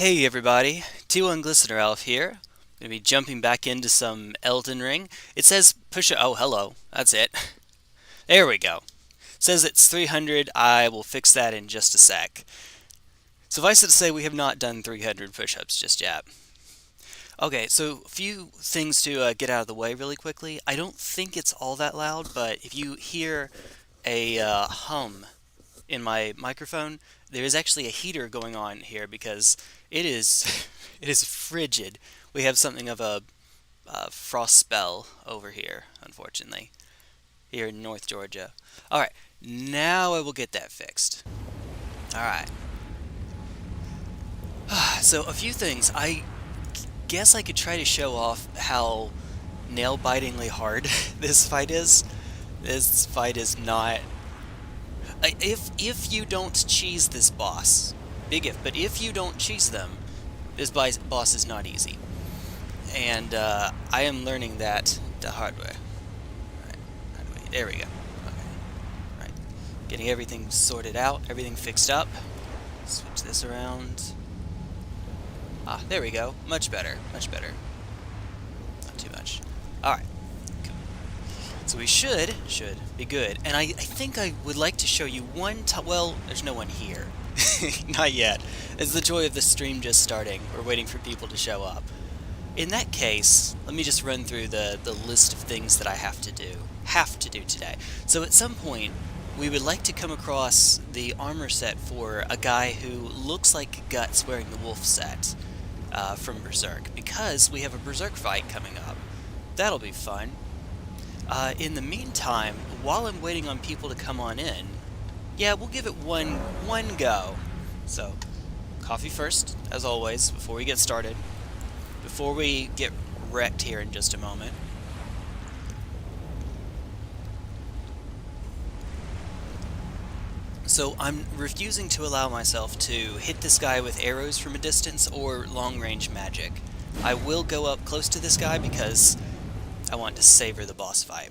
Hey everybody, T1GlistenerElf here. Gonna be jumping back into some Elden Ring. It says push it. Oh, hello. That's it. There we go. It says it's 300. I will fix that in just a sec. Suffice it to say, we have not done 300 push-ups just yet. Okay, so a few things to get out of the way really quickly. I don't think it's all that loud, but if you hear a hum in my microphone, there is actually a heater going on here because it is it is frigid. We have something of a frost spell over here, unfortunately, here in North Georgia. All right, now I will get that fixed. All right. So a few things. I guess I could try to show off how nail-bitingly hard this fight is. This fight is not. If you don't cheese this boss, big if, but if you don't cheese them, this boss is not easy. And I am learning that the hard way. Right, there we go. Okay. Right. Getting everything sorted out, everything fixed up. Switch this around. Ah, there we go. Much better. Much better. Not too much. Alright. So we should be good. And I think I would like to show you one well, there's no one here. Not yet. It's the joy of the stream just starting. We're waiting for people to show up. In that case, let me just run through the list of things that I have to do today. So at some point, we would like to come across the armor set for a guy who looks like Guts wearing the wolf set from Berserk, because we have a Berserk fight coming up. That'll be fun. In the meantime, while I'm waiting on people to come on in, yeah, we'll give it one go. So, coffee first, as always, before we get started. Before we get wrecked here in just a moment. So, I'm refusing to allow myself to hit this guy with arrows from a distance or long-range magic. I will go up close to this guy because I want to savor the boss fight.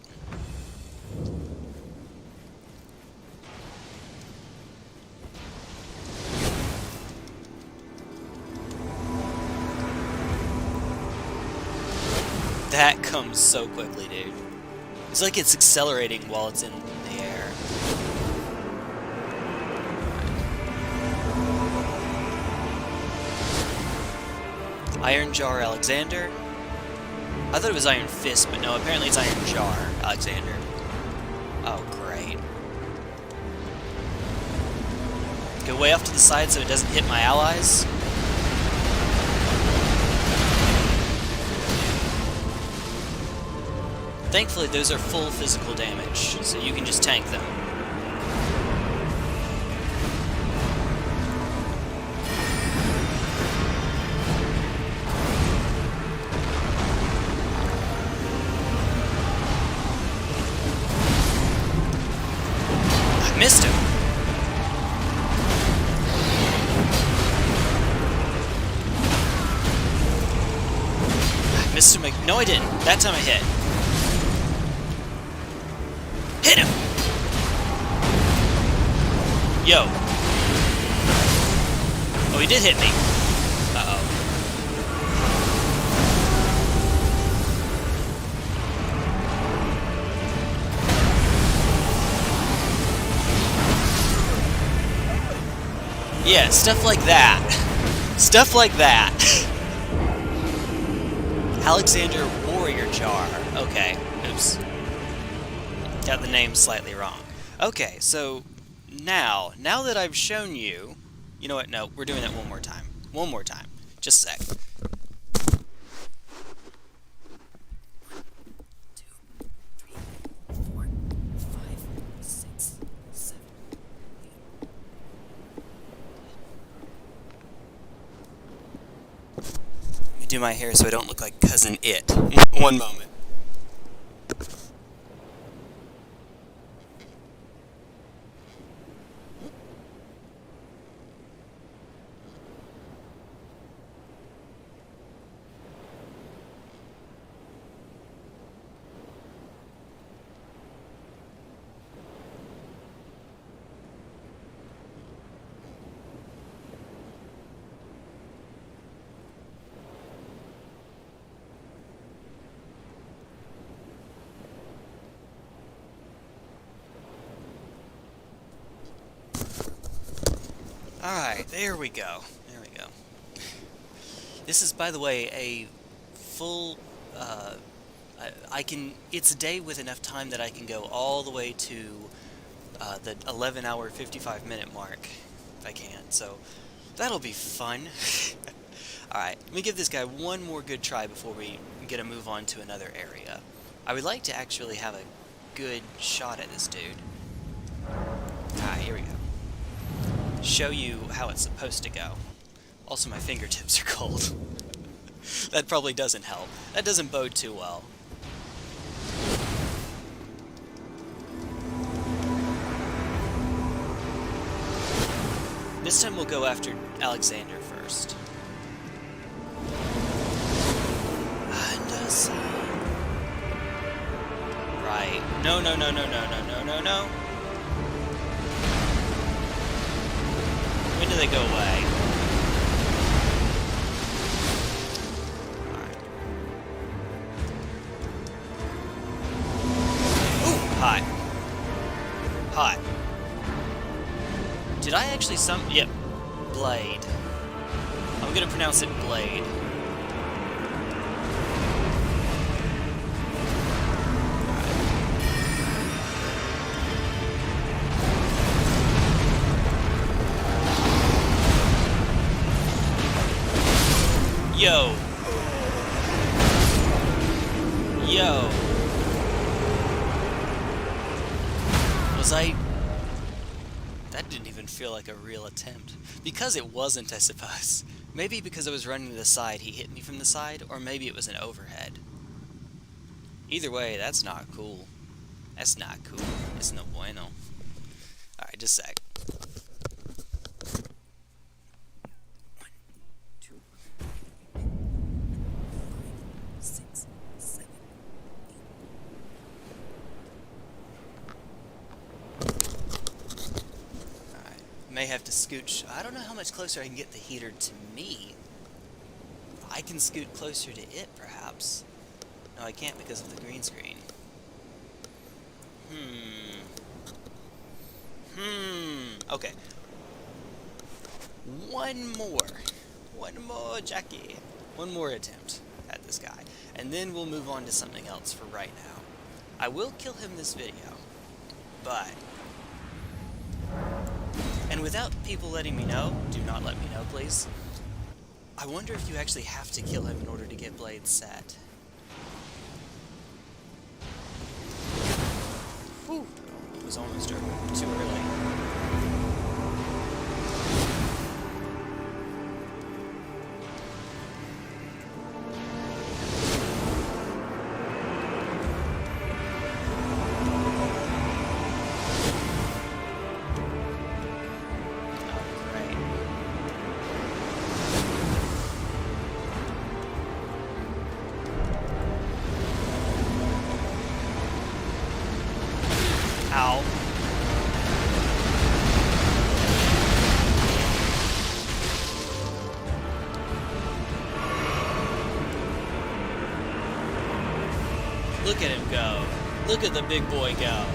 That comes so quickly, dude. It's like it's accelerating while it's in the air. Iron Jar Alexander. I thought it was Iron Fist, but no, apparently it's Iron Jar Alexander. Oh, great. Go way off to the side so it doesn't hit my allies. Thankfully, those are full physical damage, so you can just tank them. I missed him. I missed him. No, I didn't. That time I hit. Hit him! Yo. Oh, he did hit me. Uh-oh. Yeah, stuff like that. Stuff like that. Alexander Warrior Jar. Okay. Oops. Got the name slightly wrong. Okay, so now that I've shown you... You know what? No, we're doing that one more time. One more time. Just a sec. Let me do my hair so I don't look like Cousin It. One moment. Alright, there we go. There we go. This is, by the way, a full... It's a day with enough time that I can go all the way to the 11-hour, 55-minute mark, if I can. So, that'll be fun. Alright, let me give this guy one more good try before we get to move on to another area. I would like to actually have a good shot at this dude. Alright, here we go. Show you how it's supposed to go. Also, my fingertips are cold. That probably doesn't help. That doesn't bode too well. This time we'll go after Alexander first. Right. No, no, no, no, no, no, no, no, no. When do they go away? Alright. Ooh! Hi. Hi. Did I actually Yep. Blade. I'm gonna pronounce it Blade. Yo. Yo. Was I... That didn't even feel like a real attempt. Because it wasn't, I suppose. Maybe because I was running to the side, he hit me from the side, or maybe it was an overhead. Either way, that's not cool. That's not cool. It's no bueno. Alright, just a sec. May have to scooch. I don't know how much closer I can get the heater to me. I can scoot closer to it, perhaps. No, I can't because of the green screen. Okay. One more, Jackie. One more attempt at this guy. And then we'll move on to something else for right now. I will kill him this video, but... And without people letting me know, do not let me know, please. I wonder if you actually have to kill him in order to get blades set. Whew, it was almost too early. Ow. Look at him go. Look at the big boy go.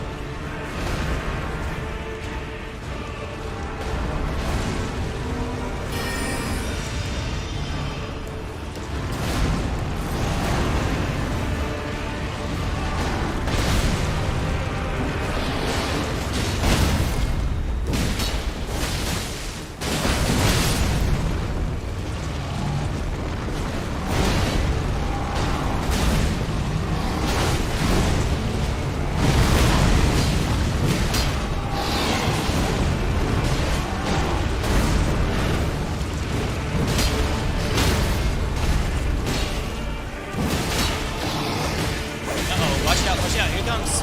Watch out, here it comes.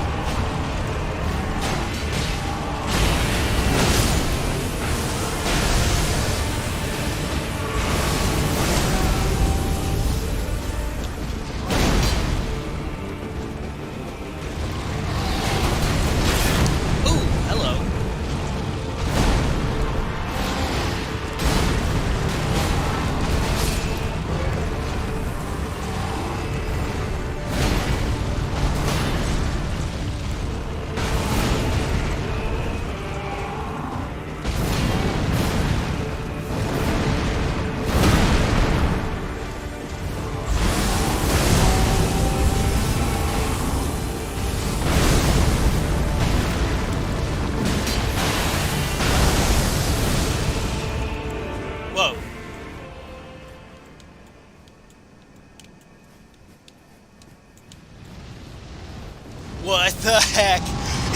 What the heck?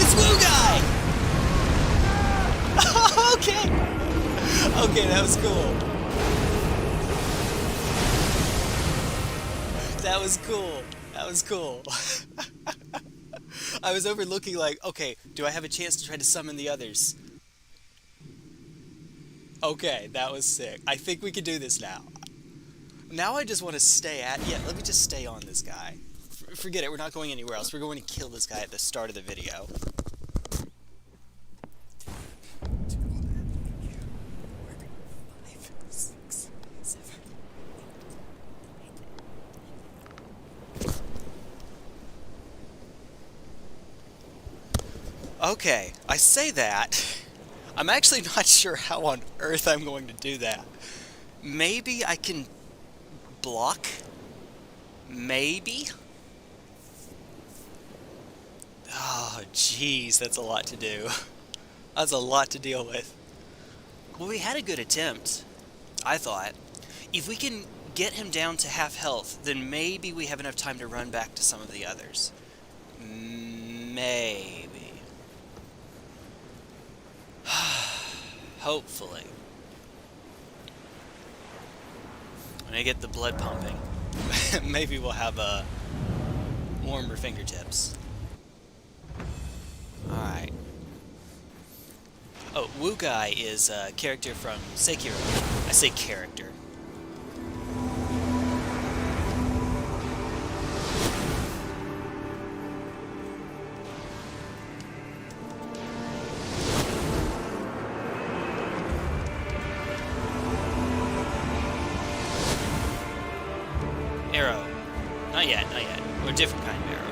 It's Woo Guy! Okay! Okay, that was cool. That was cool. That was cool. I was overlooking like, okay, do I have a chance to try to summon the others? Okay, that was sick. I think we can do this now. Now I just want to stay at... Yeah, let me just stay on this guy. Forget it, we're not going anywhere else. We're going to kill this guy at the start of the video. Okay, I say that. I'm actually not sure how on earth I'm going to do that. Maybe I can block? Maybe? Oh, jeez, that's a lot to do. That's a lot to deal with. Well, we had a good attempt, I thought. If we can get him down to half health, then maybe we have enough time to run back to some of the others. Maybe. Hopefully. When I get the blood pumping, maybe we'll have warmer fingertips. Alright. Oh, Wu Guy is a character from Sekiro. I say character. Arrow. Not yet, not yet. Or a different kind of arrow.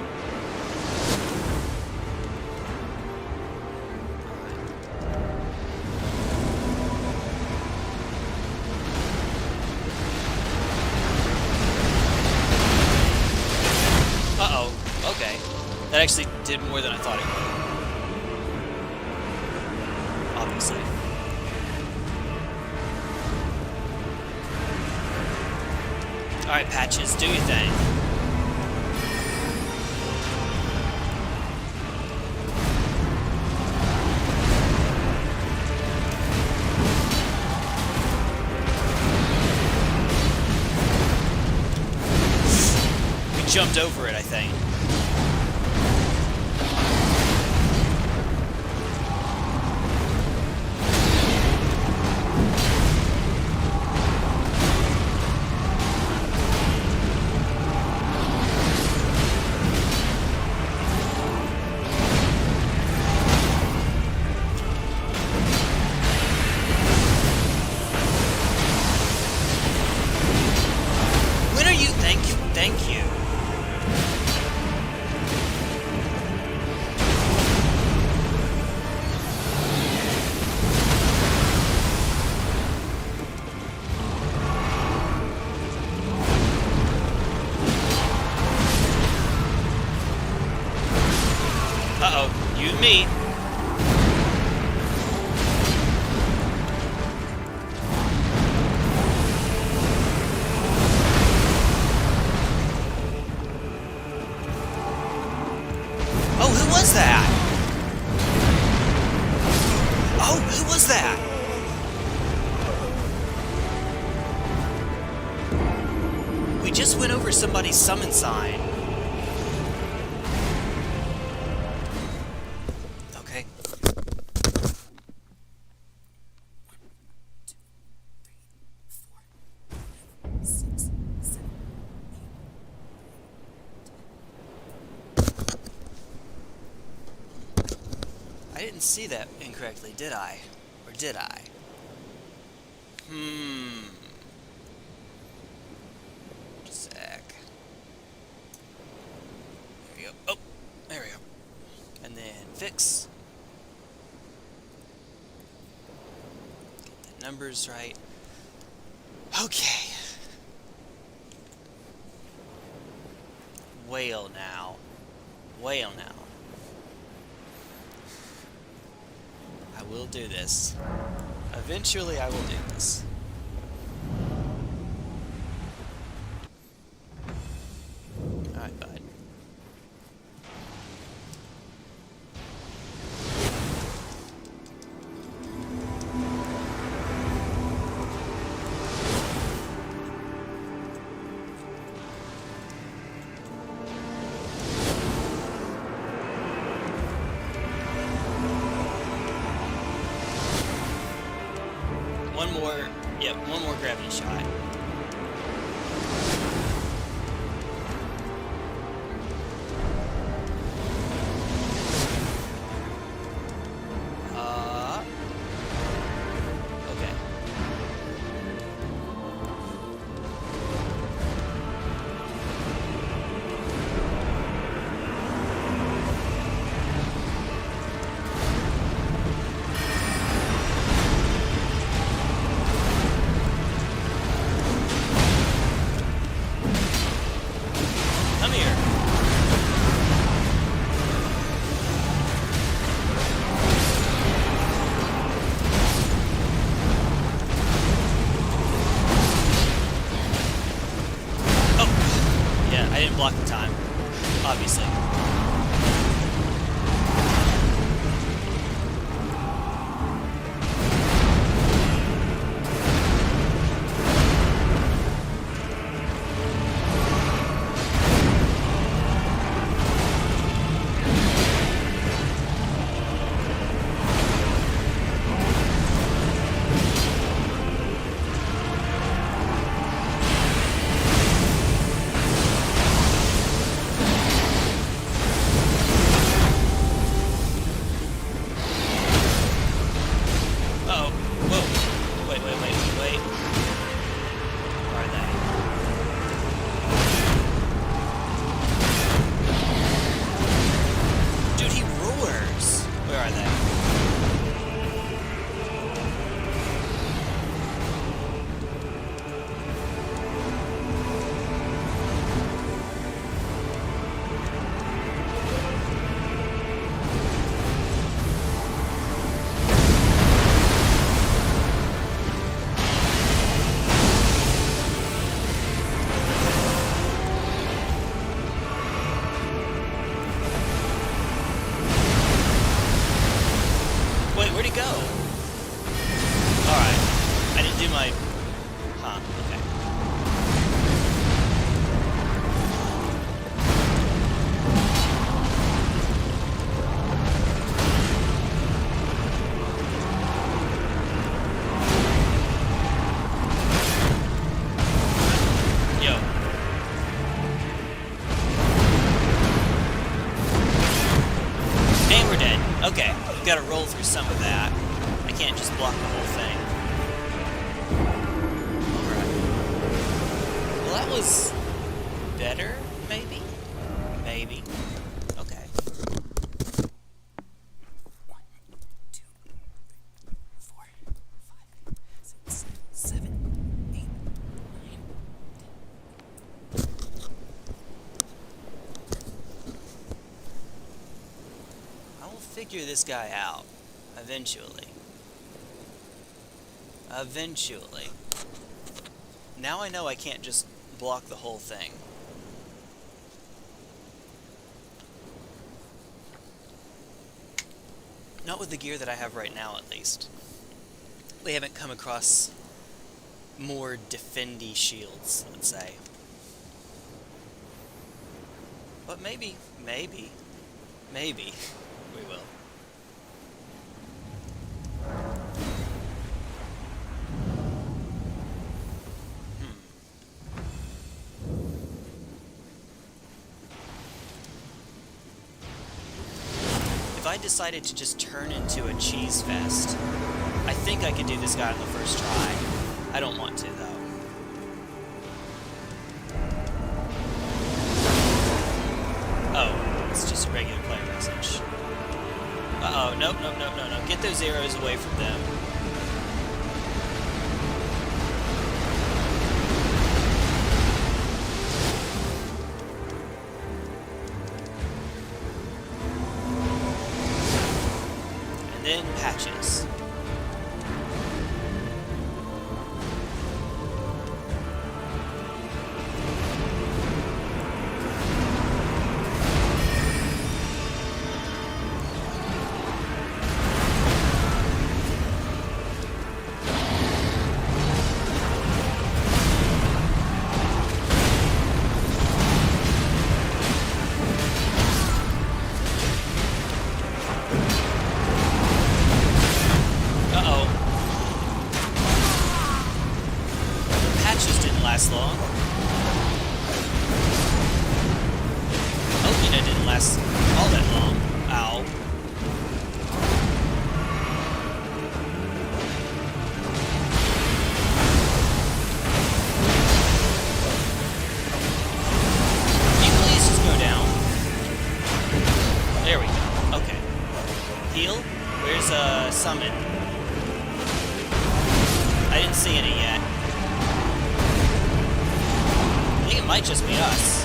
Uh-oh. Okay. That actually did more than I thought it would. Obviously. Alright, Patches, do your thing. We jumped over it, I think. Thank you. Uh-oh, you and me. Oh, who was that? Oh, who was that? We just went over somebody's summon sign. Okay. I didn't see that incorrectly, did I? Or did I? Sec. There we go. Oh, there we go. And then fix. Get the numbers right. Okay. Whale now. Whale now. I will do this. Eventually I will do this. Alright, bud. more, yeah, one more gravity shot. Okay. Come here. Oh! Yeah, I didn't block the time. Obviously. Where'd he go? Alright. I didn't do my... Huh, okay. Yo. And we're dead. Okay. Got to roll through some of that. I can't just block the whole thing. Alright. Well, that was better, maybe? Maybe. Okay. 1, 2, 3, 4, 5, 6, 7, 8, 9. I will figure this guy out. Eventually. Eventually. Now I know I can't just block the whole thing. Not with the gear that I have right now, at least. We haven't come across more defendy shields, let's say. But maybe we will. If I decided to just turn into a cheese fest, I think I could do this guy on the first try. I don't want to, though. Oh, it's just a regular player message. Uh-oh, nope. Get those arrows away from them. And then patches. summon. I didn't see any yet. I think it might just be us.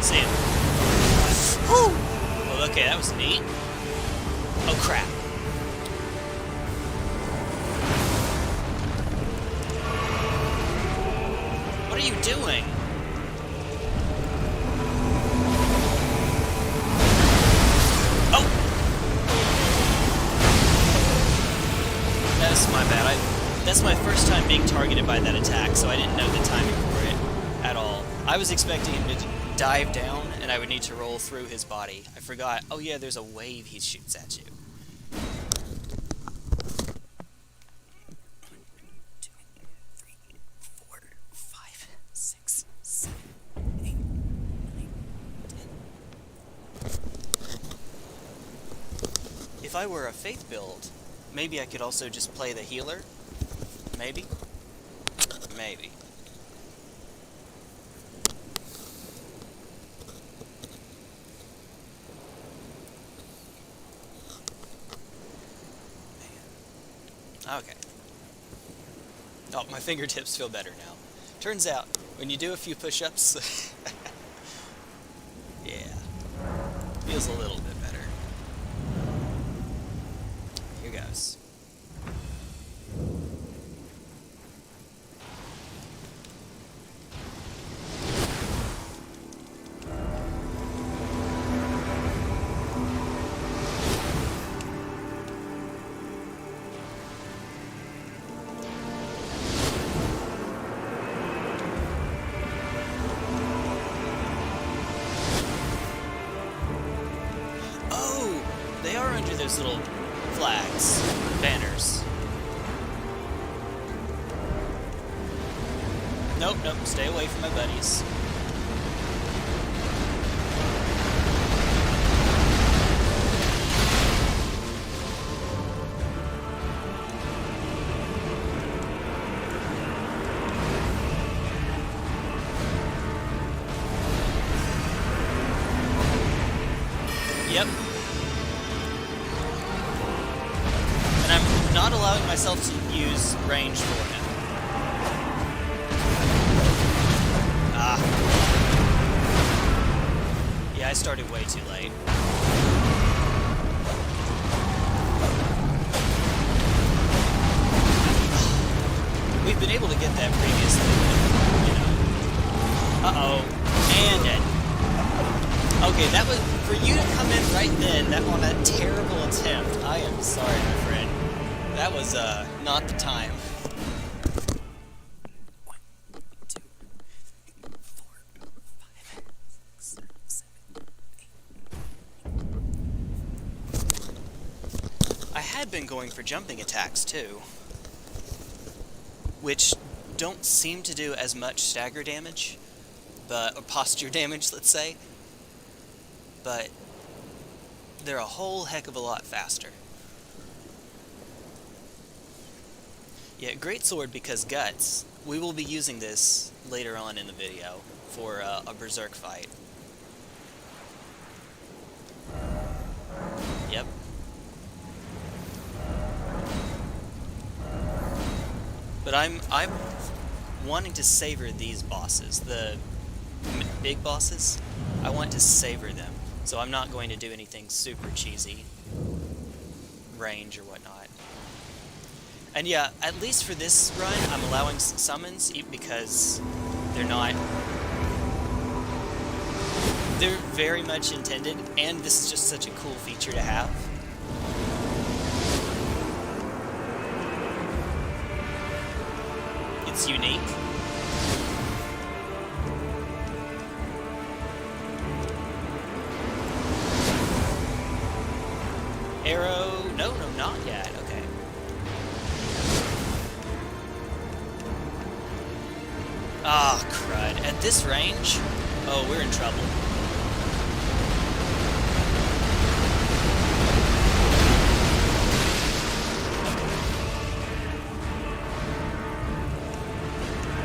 See him. Woo! Well, okay, that was neat. Oh, crap. What are you doing? Oh! That's my bad. That's my first time being targeted by that attack, so I didn't know the timing for it at all. I was expecting him to dive down, and I would need to roll through his body. I forgot. Oh yeah, there's a wave he shoots at you. 1, 2, 3, 4, 5, 6, 7, 8, 9, 10. If I were a faith build, maybe I could also just play the healer. Maybe. Maybe. Okay. Oh, my fingertips feel better now. Turns out, when you do a few push-ups, yeah, feels a little bit better. Here goes. They are under those little flags, banners. Nope, nope, stay away from my buddies. Yep. Not allowing myself to use range for him. Ah. Yeah, I started way too late. We've been able to get that previously, you know. Uh-oh. And dead. Okay, that was... For you to come in right then, that on a terrible attempt, I am sorry, my friend. That was, not the time. 1, 2, 3, 4, 5, 6, 7, 8. I had been going for jumping attacks, too. Which don't seem to do as much stagger damage, but, or posture damage, let's say. But they're a whole heck of a lot faster. Yeah, Greatsword because Guts. We will be using this later on in the video for a Berserk fight. Yep. But I'm wanting to savor these bosses, the big bosses. I want to savor them, so I'm not going to do anything super cheesy, range or whatnot. And yeah, at least for this run, I'm allowing summons because they're not... They're very much intended, and this is just such a cool feature to have. It's unique. Arrow... No, not yet. Okay. Ah, crud. At this range? Oh, we're in trouble.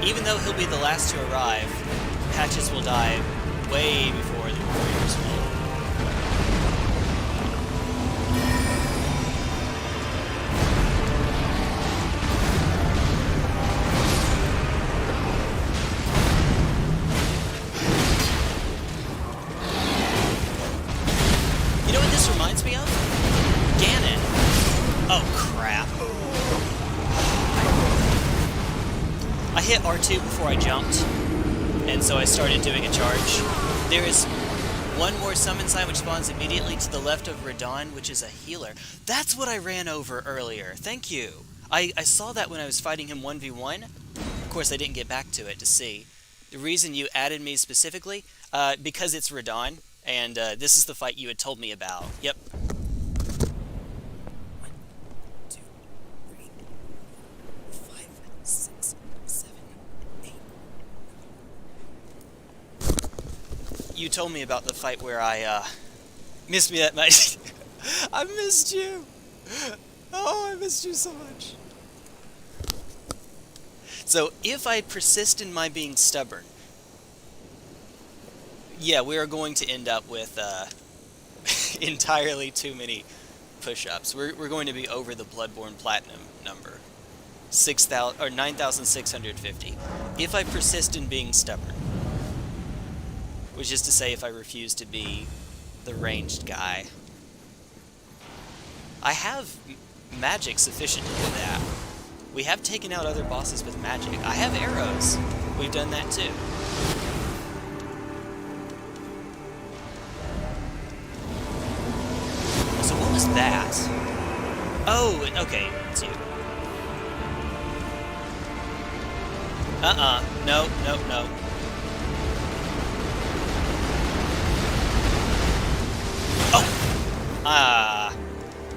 even though he'll be the last to arrive, Patches will die way before the warriors will. You know what this reminds me of? Ganon. Oh, crap. I hit R2 before I jumped, and so I started doing a charge. There is one more summon sign which spawns immediately to the left of Radahn, which is a healer. That's what I ran over earlier. Thank you. I saw that when I was fighting him 1v1. Of course, I didn't get back to it to see. The reason you added me specifically, because it's Radahn, and this is the fight you had told me about. Yep. 1, 2, 3, 4, 5, 6, 7, 8. You told me about the fight where I missed me that much. I missed you. Oh, I missed you so much. So if I persist in my being stubborn, yeah, we are going to end up with entirely too many push-ups. We're going to be over the Bloodborne Platinum number, 6,000 or 9,650. If I persist in being stubborn, which is to say, if I refuse to be the ranged guy, I have magic sufficient to do that. We have taken out other bosses with magic. I have arrows. We've done that too. So what was that? Oh, okay, it's you. No, no, no. Oh!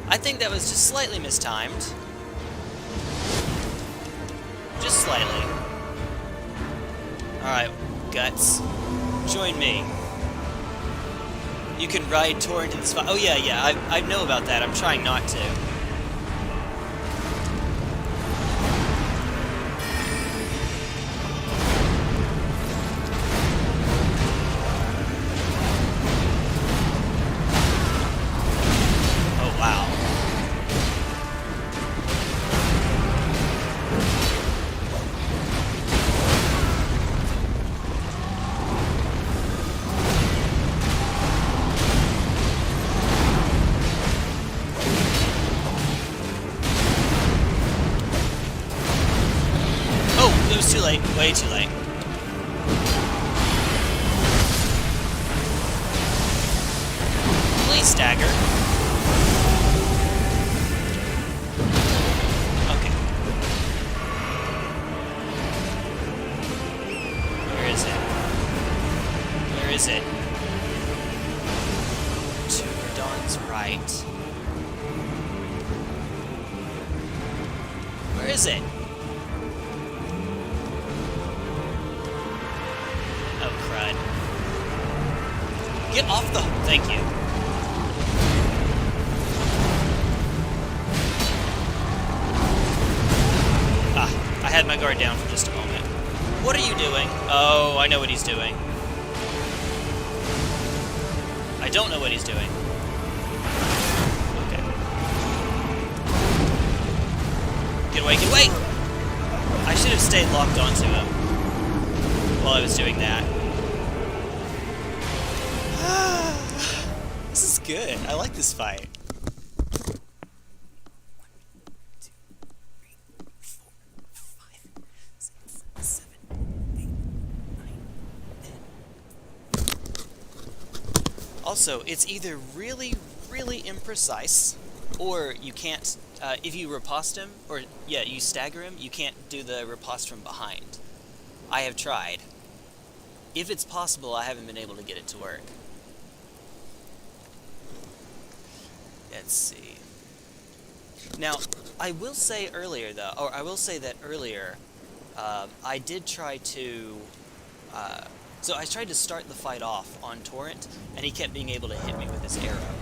I think that was just slightly mistimed. Just slightly. Alright, Guts. Join me. You can ride Torrent in this fight. Oh yeah, I know about that. I'm trying not to. Oh wow. It was too late. Way too late. Please stagger. Okay. Where is it? Where is it? To Radahn's right. Where is it? Get off the... Thank you. I had my guard down for just a moment. What are you doing? Oh, I know what he's doing. I don't know what he's doing. Okay. Get away, get away! I should have stayed locked onto him while I was doing that. This is good. I like this fight. 1, 2, 3, 4, 5, 6, 7, 8, 9, 10. Also, it's either really, really imprecise, or you can't, if you riposte him, or, yeah, you stagger him, you can't do the riposte from behind. I have tried. If it's possible, I haven't been able to get it to work. Let's see. Now, I will say earlier, though, or I will say that earlier, I did try to, so I tried to start the fight off on Torrent, and he kept being able to hit me with his arrow.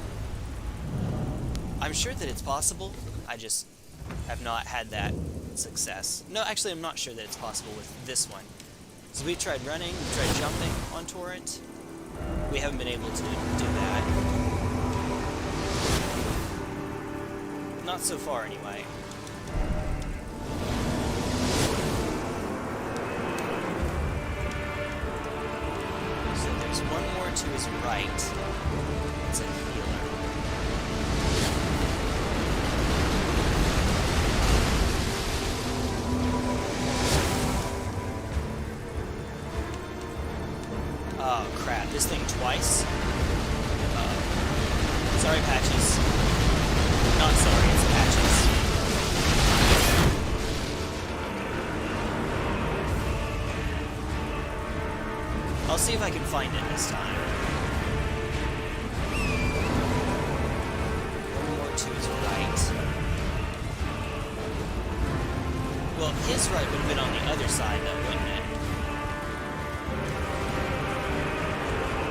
I'm sure that it's possible, I just have not had that success. No, actually, I'm not sure that it's possible with this one. So we've tried running, we've tried jumping on Torrent. We haven't been able to do that. Not so far, anyway. So there's one more to his right. It's a healer. Oh crap, this thing twice? Sorry, Patches. Not sorry, it's Patches. I'll see if I can find it this time. One more to his right. Well, his right would have been on the other side, though, wouldn't it?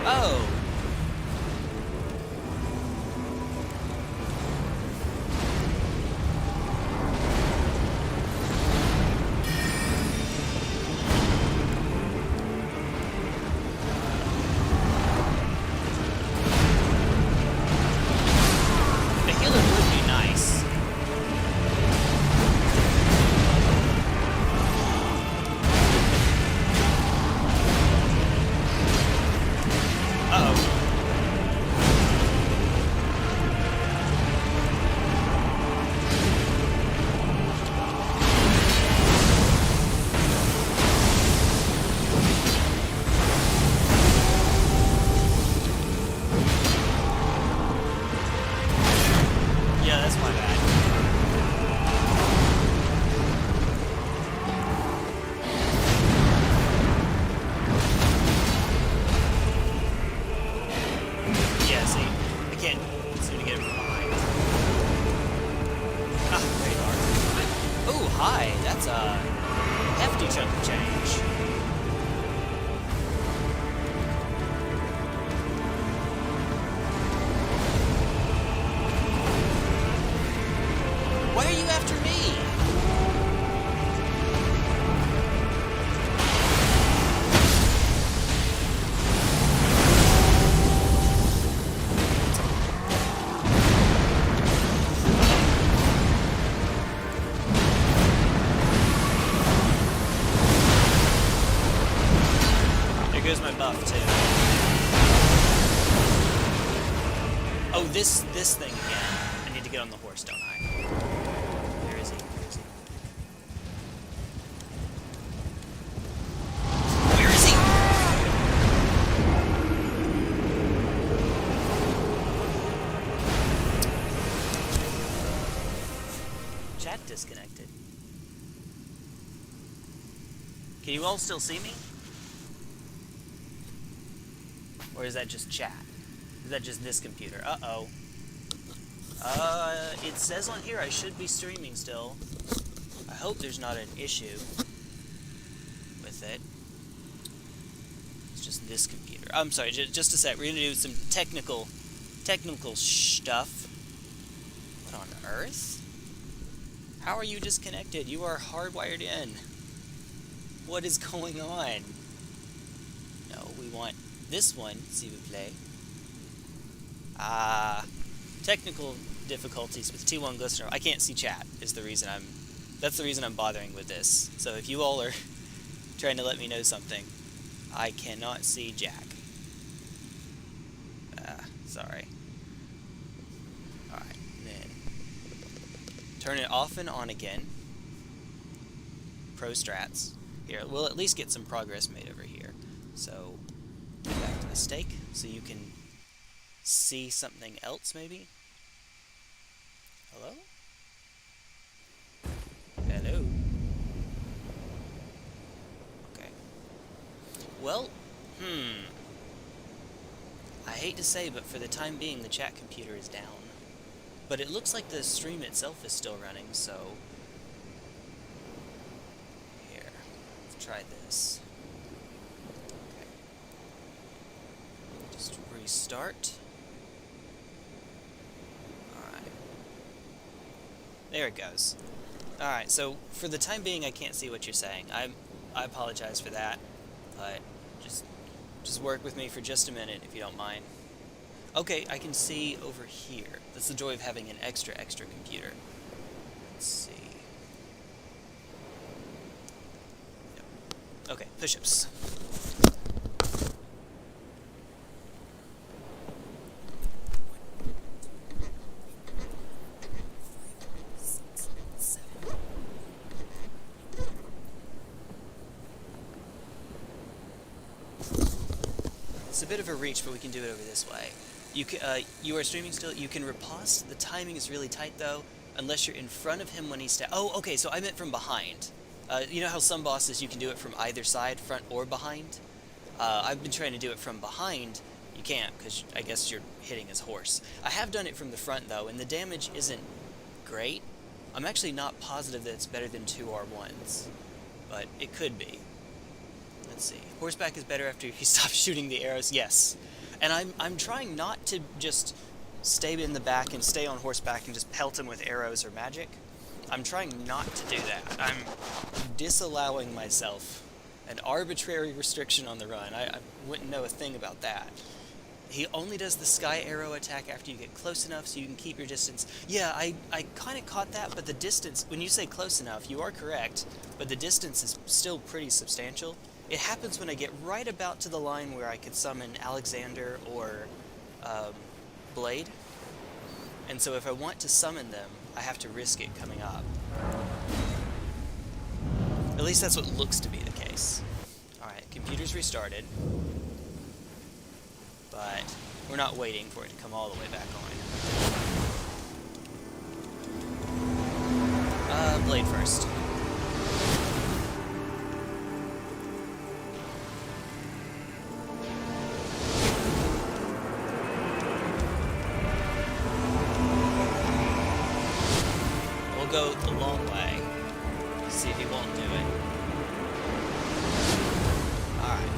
Oh! The healer would be nice. Uh-oh. Yeah, that's my bad. Yeah, see, I can't seem to get it from behind. Ah, there you are. Oh, hi, that's a hefty chunk of change. Why are you after me? There goes my buff, too. Oh, this thing again. I need to get on the horse, don't I? Where is he? Where is he? Where is he? Chat disconnected. Can you all still see me? Or is that just chat? Is that just this computer? Uh-oh. It says on here I should be streaming still. I hope there's not an issue with it. It's just this computer. I'm sorry, just a sec. We're gonna do some technical stuff. What on earth? How are you disconnected? You are hardwired in. What is going on? No, we want this one, s'il vous plaît. Technical difficulties with T1GlistenerElf. I can't see chat is the reason that's the reason I'm bothering with this. So if you all are trying to let me know something, I cannot see Jack. Sorry. Alright, then turn it off and on again. Pro strats. Here, we'll at least get some progress made over here. So back to the stake so you can see something else, maybe? Hello? Hello? Okay. Well, I hate to say, but for the time being, the chat computer is down. But it looks like the stream itself is still running, so... Here, let's try this. Okay. Just restart. Alright. There it goes. Alright, so for the time being I can't see what you're saying. I apologize for that, but just work with me for just a minute if you don't mind. Okay, I can see over here. That's the joy of having an extra computer. Let's see. Yep. Okay, push-ups. It's a bit of a reach, but we can do it over this way. You are streaming still. You can riposte. The timing is really tight, though, unless you're in front of him when he's... Oh, okay, so I meant from behind. You know how some bosses you can do it from either side, front or behind? I've been trying to do it from behind. You can't, because I guess you're hitting his horse. I have done it from the front, though, and the damage isn't great. I'm actually not positive that it's better than 2 R1s, but it could be. Let's see. Horseback is better after he stops shooting the arrows. Yes. And I'm trying not to just stay in the back and stay on horseback and just pelt him with arrows or magic. I'm trying not to do that. I'm disallowing myself an arbitrary restriction on the run. I wouldn't know a thing about that. He only does the sky arrow attack after you get close enough so you can keep your distance. Yeah, I kind of caught that, but the distance, when you say close enough, you are correct, but the distance is still pretty substantial. It happens when I get right about to the line where I could summon Alexander or Blade. And so if I want to summon them, I have to risk it coming up. At least that's what looks to be the case. Alright, computer's restarted. But we're not waiting for it to come all the way back on. Blade first. Go the long way. See if he won't do it. Alright.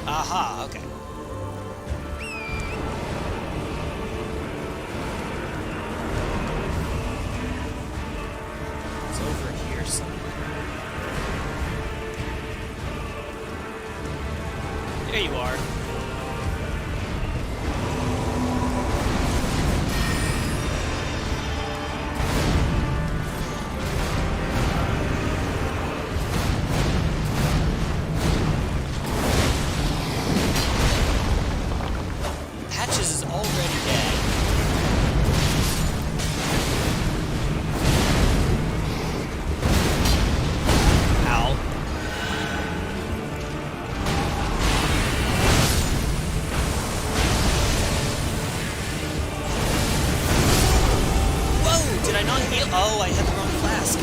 Aha, okay. It's over here somewhere. There you are. Patches is already dead. Ow. Did I not heal? Oh, I had the wrong flask.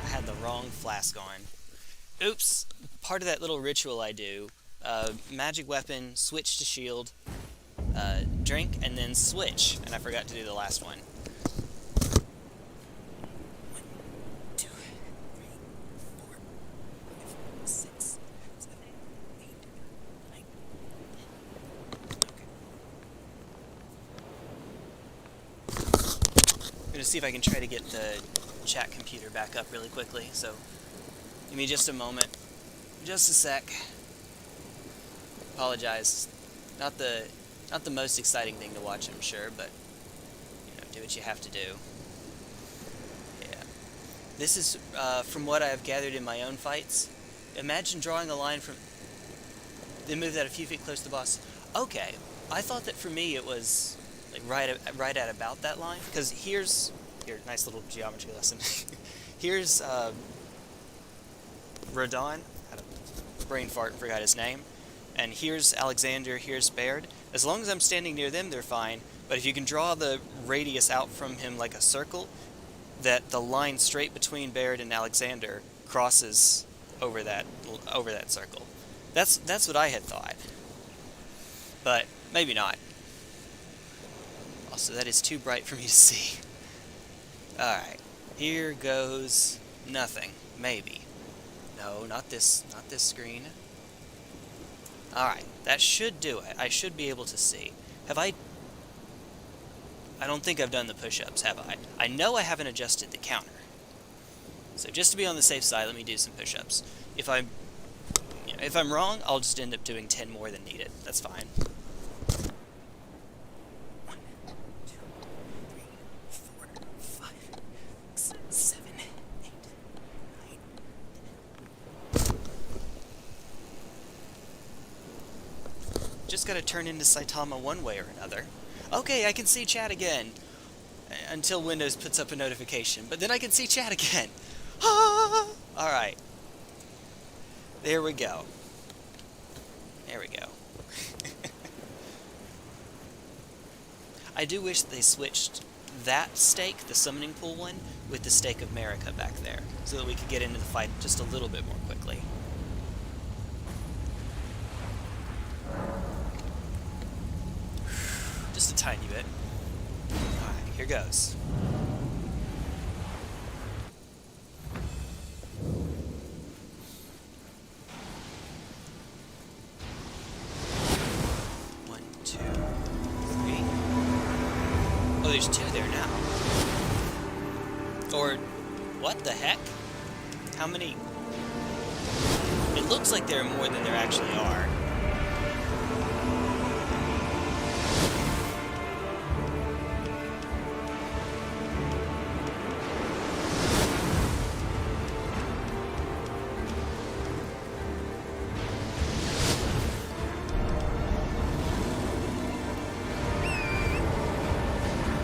I had the wrong flask on. Oops. Part of that little ritual I do. Magic weapon, switch to shield, drink, and then switch. And I forgot to do the last one. 1, 2, 3, 4, 5, 6, 7, 8, 9. I'm going to see if I can try to get the chat computer back up really quickly, so give me just a moment. Just a sec. Apologize. Not the most exciting thing to watch, I'm sure, but you know, do what you have to do. Yeah. This is from what I have gathered in my own fights. Imagine drawing a line from then move that a few feet close to the boss. Okay. I thought that for me it was like right at about that line, because here, nice little geometry lesson. Here's Radahn. Had a brain fart and forgot his name. And here's Alexander, here's Baird. As long as I'm standing near them, they're fine. But if you can draw the radius out from him like a circle, that the line straight between Baird and Alexander crosses over that circle. That's what I had thought. But maybe not. Also, that is too bright for me to see. Alright, here goes nothing. Maybe. No, not this screen. Alright, that should do it. I should be able to see. Have I don't think I've done the push-ups, have I? I know I haven't adjusted the counter. So just to be on the safe side, let me do some push-ups. If I'm wrong, I'll just end up doing 10 more than needed. That's fine. 1, 2, 3, 4, 5, 6, 7, 8, 9. Just gotta turn into Saitama one way or another. Okay, I can see chat again. Until Windows puts up a notification. But then I can see chat again. Ah! Alright. There we go. There we go. I do wish they switched that stake, the summoning pool one, with the stake of Marika back there, so that we could get into the fight just a little bit more quickly. Just a tiny bit. Alright, here goes. There's 2 there now. Or, what the heck? How many? It looks like there are more than there actually are.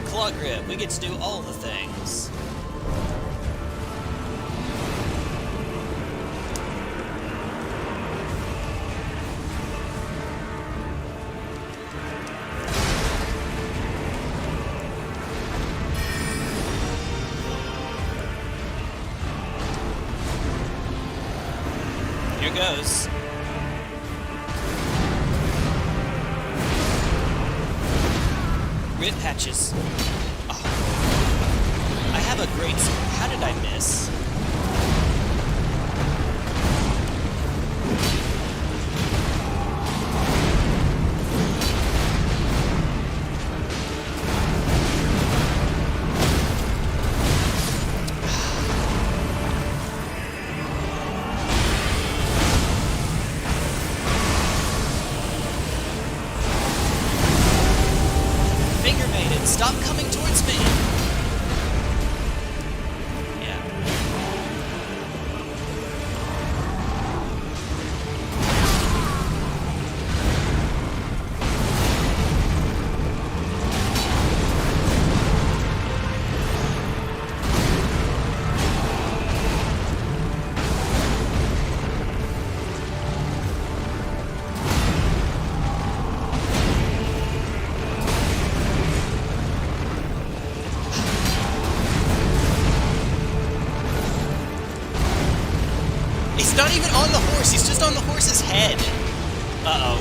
Claw grip, we get to do all the things. Here goes. Rip patches. Oh. I have a greatsword. How did I miss? Stop coming towards me! Yeah. He's not even on the horse, he's just on the horse's head. Uh-oh.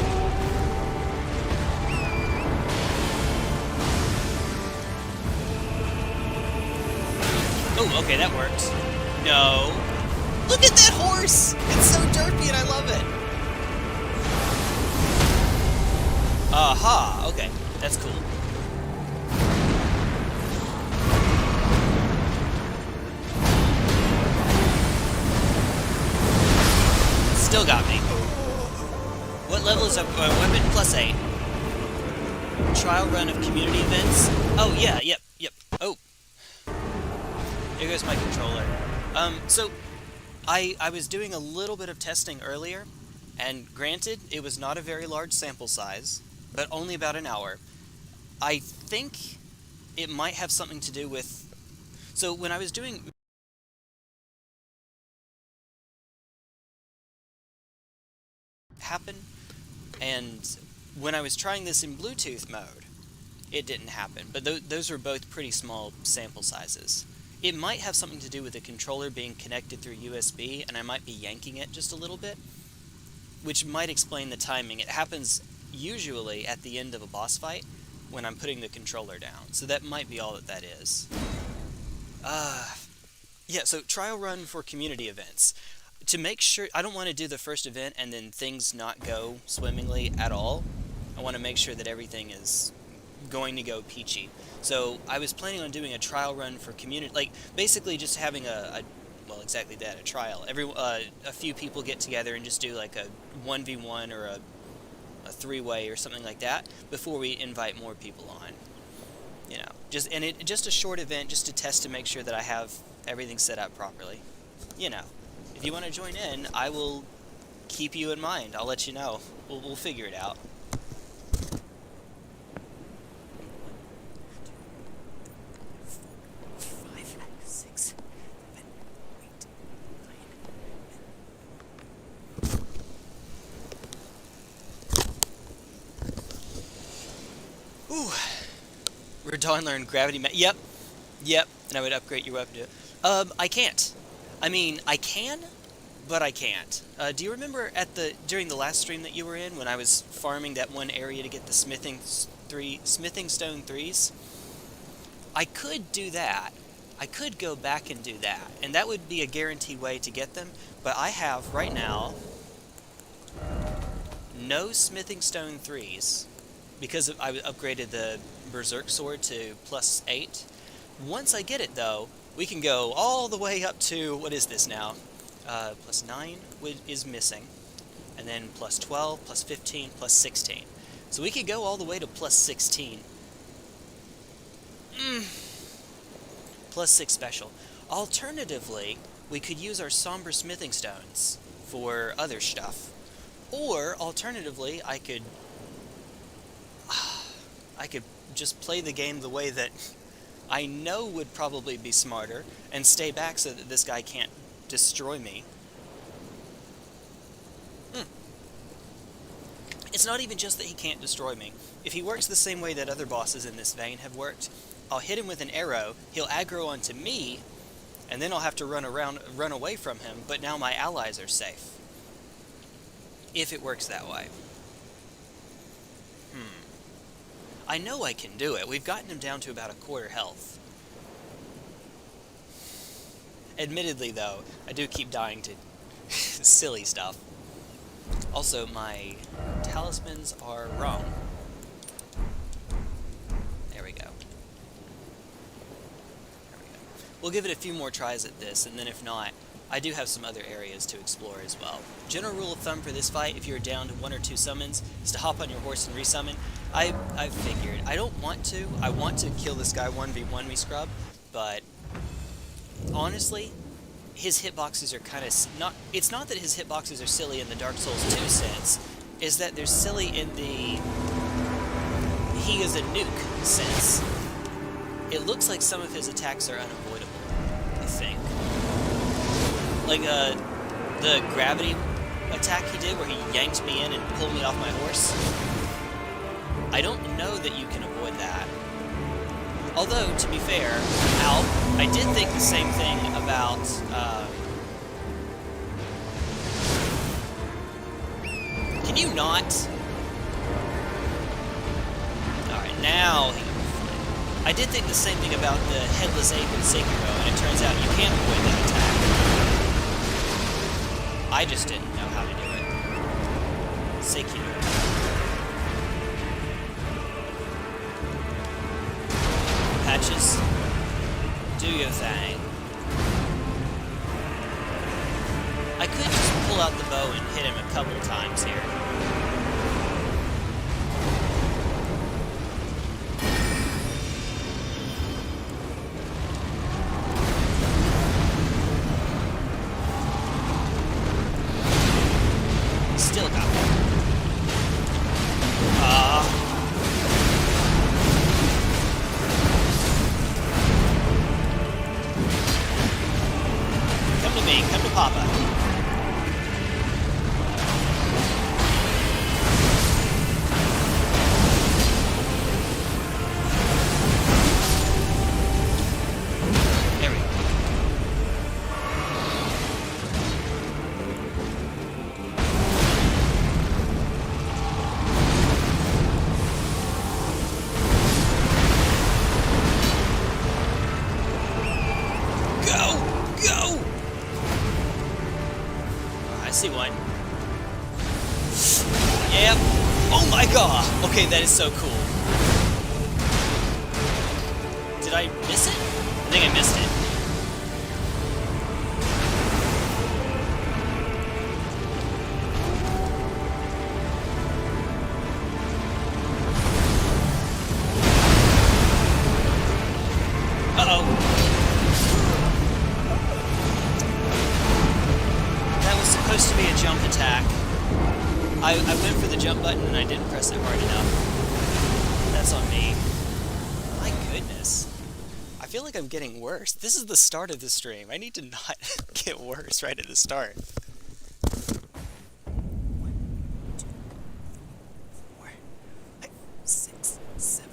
Oh, okay, that works. No. Look at that horse! It's so derpy and I love it. Aha, okay. That's cool. Still got me. What level is a weapon? +8. Trial run of community events. Oh yeah, yep. Oh, there goes my controller. So I was doing a little bit of testing earlier, and granted, it was not a very large sample size, but only about an hour. I think it might have something to do with. So when I was doing. Happen, and when I was trying this in Bluetooth mode, it didn't happen, but those were both pretty small sample sizes. It might have something to do with the controller being connected through USB, and I might be yanking it just a little bit, which might explain the timing. It happens usually at the end of a boss fight when I'm putting the controller down, so that might be all that is. Yeah, so trial run for community events. To make sure, I don't want to do the first event and then things not go swimmingly at all. I want to make sure that everything is going to go peachy. So I was planning on doing a trial run for community, like basically just having well, exactly that, a trial. A few people get together and just do like a 1v1 or a three-way or something like that before we invite more people on. You know, just a short event just to test to make sure that I have everything set up properly. You know, if you want to join in, I will keep you in mind. I'll let you know. We'll figure it out. Ooh. Radahn learned gravity. Yep. And I would upgrade your weapon to. I can't. I mean, I can, but I can't. Do you remember during the last stream that you were in when I was farming that one area to get the smithing stone 3s? I could do that. I could go back and do that, and that would be a guaranteed way to get them. But I have right now no smithing stone 3s because I upgraded the Berserk sword to +8. Once I get it, though, we can go all the way up to, what is this now? +9 is missing, and then +12, +15, +16. So we could go all the way to +16. +6 special. Alternatively, we could use our somber smithing stones for other stuff. Or, alternatively, I could just play the game the way that I know would probably be smarter and stay back so that this guy can't destroy me. It's not even just that he can't destroy me. If he works the same way that other bosses in this vein have worked, I'll hit him with an arrow, he'll aggro onto me, and then I'll have to run away from him, but now my allies are safe. If it works that way. I know I can do it. We've gotten him down to about 1/4 health. Admittedly, though, I do keep dying to silly stuff. Also, my talismans are wrong. There we go. We'll give it a few more tries at this, and then if not, I do have some other areas to explore as well. General rule of thumb for this fight, if you're down to 1 or 2 summons, is to hop on your horse and resummon. I've figured. I don't want to. I want to kill this guy 1v1 me scrub, but honestly, his hitboxes are kind of not. It's not that his hitboxes are silly in the Dark Souls 2 sense. Is that they're silly in the he is a nuke sense. It looks like some of his attacks are unavoidable. I think. Like the gravity attack he did, where he yanked me in and pulled me off my horse. I don't know that you can avoid that. Although, to be fair, I did think the same thing about, can you not? Alright, now I did think the same thing about the Headless Ape in Sekiro, and it turns out you can't avoid that attack. I just didn't know how to do it. Sekiro. Patches, do your thing. I could just pull out the bow and hit him a couple times here. Still got one. Come to Papa. There we go. see one. Yep. Oh my god! Okay, that is so cool. Did I miss it? I think I missed it. Uh-oh. That was supposed to be a jump attack. I went for the jump button and I didn't press it hard enough. That's on me. My goodness. I feel like I'm getting worse. This is the start of the stream. I need to not get worse right at the start. 1, 2, 4, 5, 6, 7,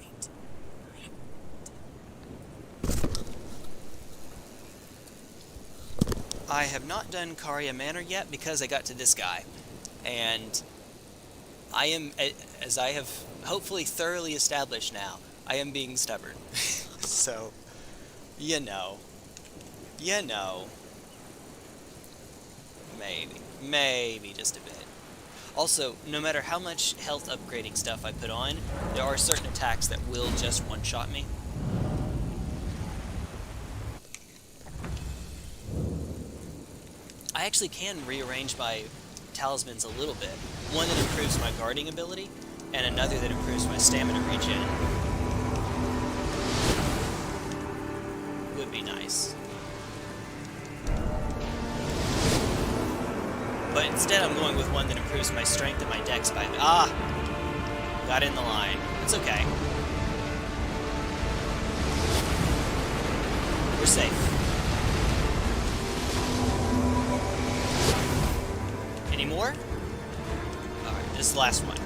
8, 9, 10. I have not done Karya Manor yet because I got to this guy. And I am, as I have hopefully thoroughly established now, I am being stubborn. So, you know. Maybe just a bit. Also, no matter how much health upgrading stuff I put on, there are certain attacks that will just one-shot me. I actually can rearrange my talismans a little bit. One that improves my guarding ability, and another that improves my stamina regen. Would be nice. But instead I'm going with one that improves my strength and my dex by... Ah! Got in the line. It's okay. We're safe. Any more? Alright, this is the last one.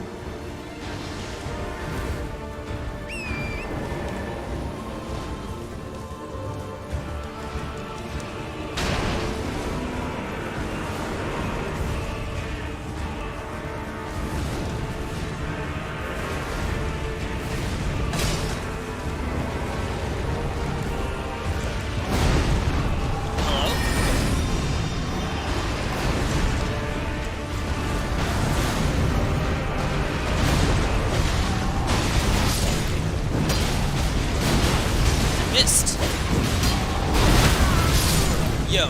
Missed. Yo.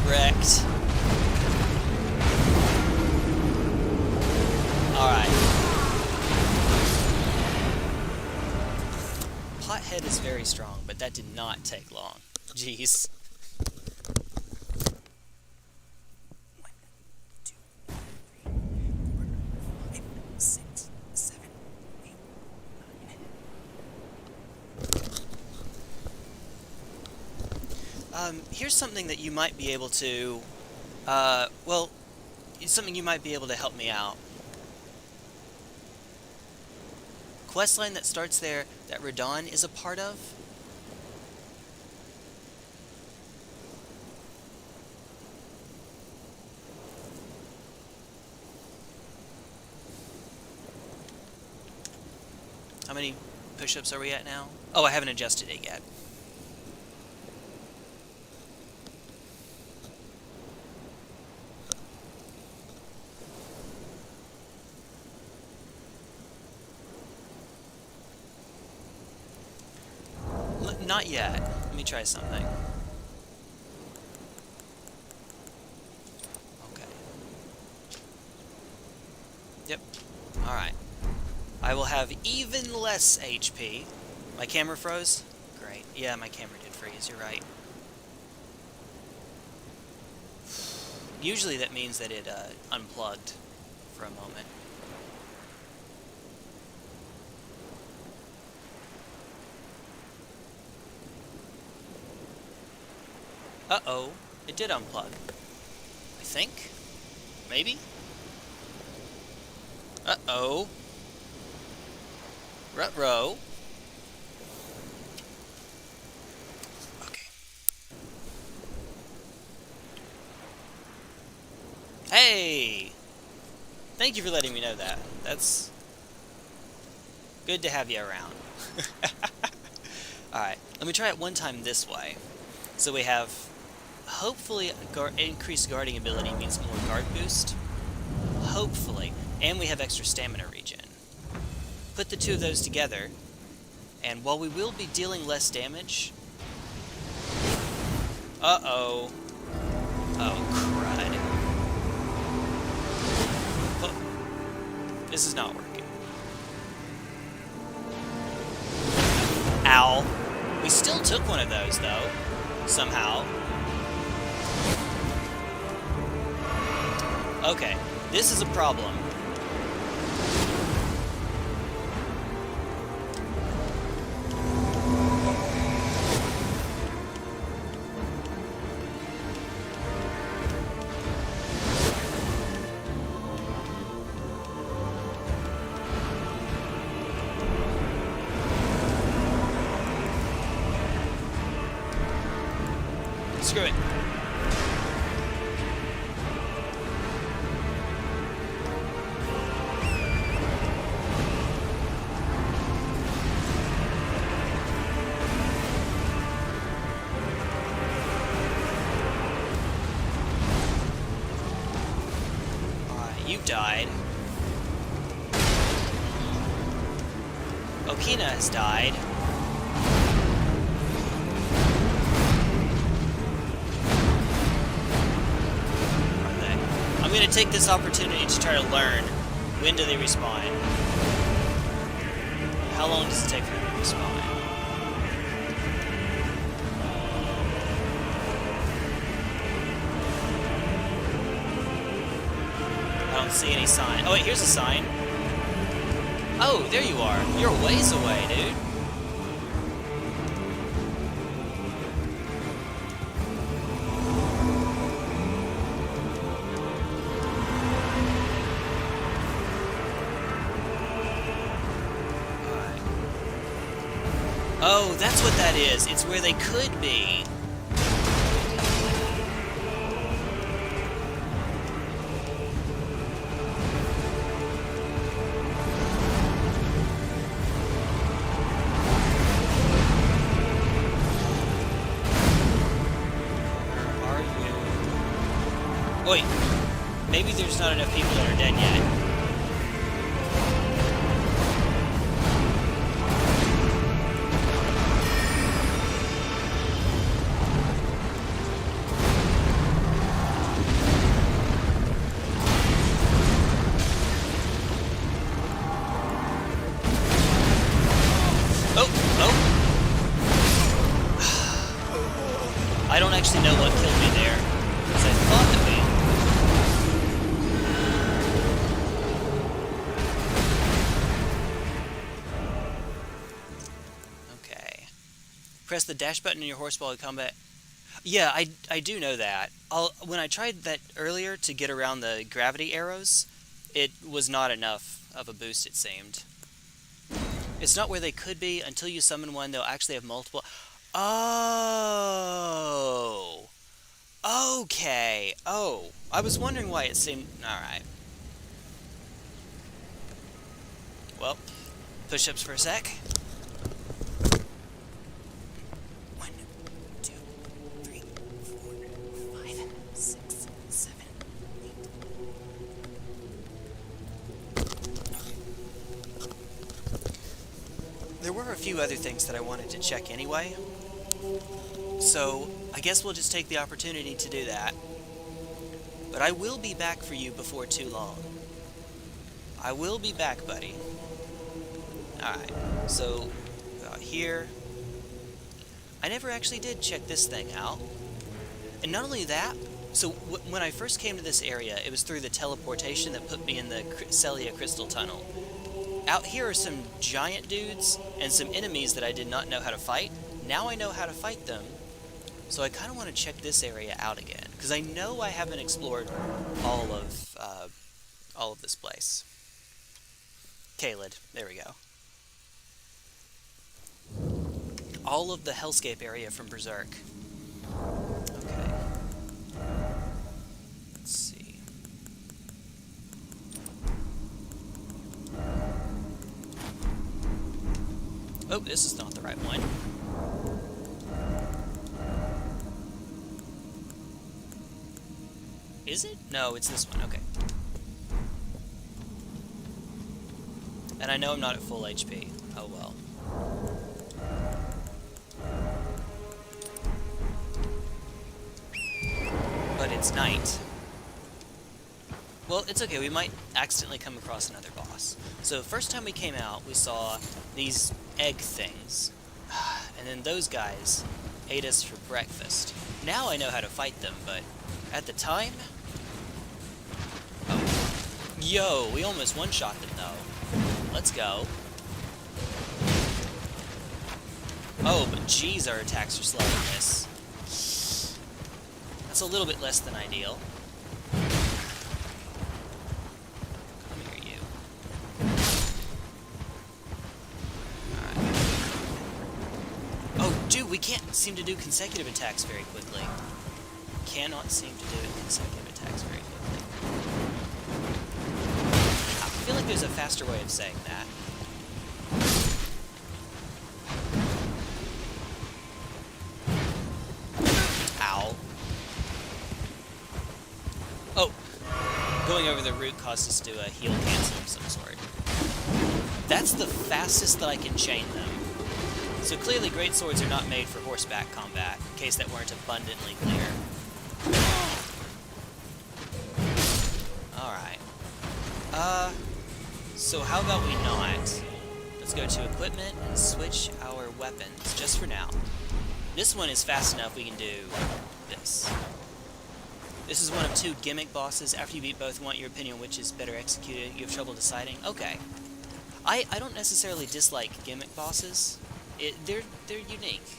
Wrecked. Alright. Pothead is very strong, but that did not take long. Jeez. 1, 2, 3, 4, 5, 6, 7, 8, 9. Here's something that you might be able to, well, it's something you might be able to help me out. Questline that starts there that Radahn is a part of. How many push-ups are we at now? Oh, I haven't adjusted it yet. Not yet. Let me try something. Okay. Yep. Alright. I will have even less HP. My camera froze? Great. Yeah, my camera did freeze, you're right. Usually that means that it unplugged for a moment. Uh-oh, it did unplug. I think? Maybe? Uh-oh. Ruh-roh. Okay. Hey! Thank you for letting me know that. That's good to have you around. Alright, let me try it one time this way. So we have hopefully increased guarding ability means more guard boost. Hopefully. And we have extra stamina regen. Put the two of those together, and while we will be dealing less damage... Uh-oh. Oh, crud. Oh, this is not working. Ow. We still took one of those, though. Somehow. Okay, this is a problem. Screw it. You died. Okina has died. Are they? I'm gonna take this opportunity to try to learn when do they respawn. How long does it take for them to respawn? I don't see any sign. Oh wait, here's a sign. Oh, there you are. You're a ways away, dude. Alright. Oh, that's what that is. It's where they could be. Wait, maybe there's not enough people that are dead yet. Oh, oh. I don't actually know what killed me there, because I thought that we... Press the dash button in your horse while in combat. Yeah, I do know that. When I tried that earlier to get around the gravity arrows, it was not enough of a boost, it seemed. It's not where they could be. Until you summon one, they'll actually have multiple... Oh! Okay. Oh. I was wondering why it seemed... Alright. Well, push-ups for a sec. There were a few other things that I wanted to check anyway, so I guess we'll just take the opportunity to do that. But I will be back for you before too long. I will be back, buddy. Alright, so here. I never actually did check this thing out. And not only that, so when I first came to this area, it was through the teleportation that put me in the Celia Crystal Tunnel. Out here are some giant dudes and some enemies that I did not know how to fight. Now I know how to fight them, so I kind of want to check this area out again, because I know I haven't explored all of this place. Caelid, there we go. All of the Hellscape area from Berserk. Okay. Let's see. Oh, this is not the right one. Is it? No, it's this one. Okay. And I know I'm not at full HP. Oh well. But it's night. Well, it's okay. We might accidentally come across another boss. So, first time we came out, we saw these egg things. And then those guys ate us for breakfast. Now I know how to fight them, but at the time... Oh. Yo, we almost one-shot them, though. Let's go. Oh, but geez, our attacks are slow in this. That's a little bit less than ideal. Come here, you. Alright. Oh, dude, we can't seem to do consecutive attacks very quickly. Cannot seem to do consecutive attacks very quickly. I feel like there's a faster way of saying that. Oh, going over the root caused us to do a heal cancel of some sort. That's the fastest that I can chain them. So clearly greatswords are not made for horseback combat, in case that weren't abundantly clear. Alright. So how about we not? Let's go to equipment and switch our weapons, just for now. This one is fast enough we can do this. This is one of 2 gimmick bosses. After you beat both, want your opinion which is better executed. You have trouble deciding? Okay. I don't necessarily dislike gimmick bosses. They're unique.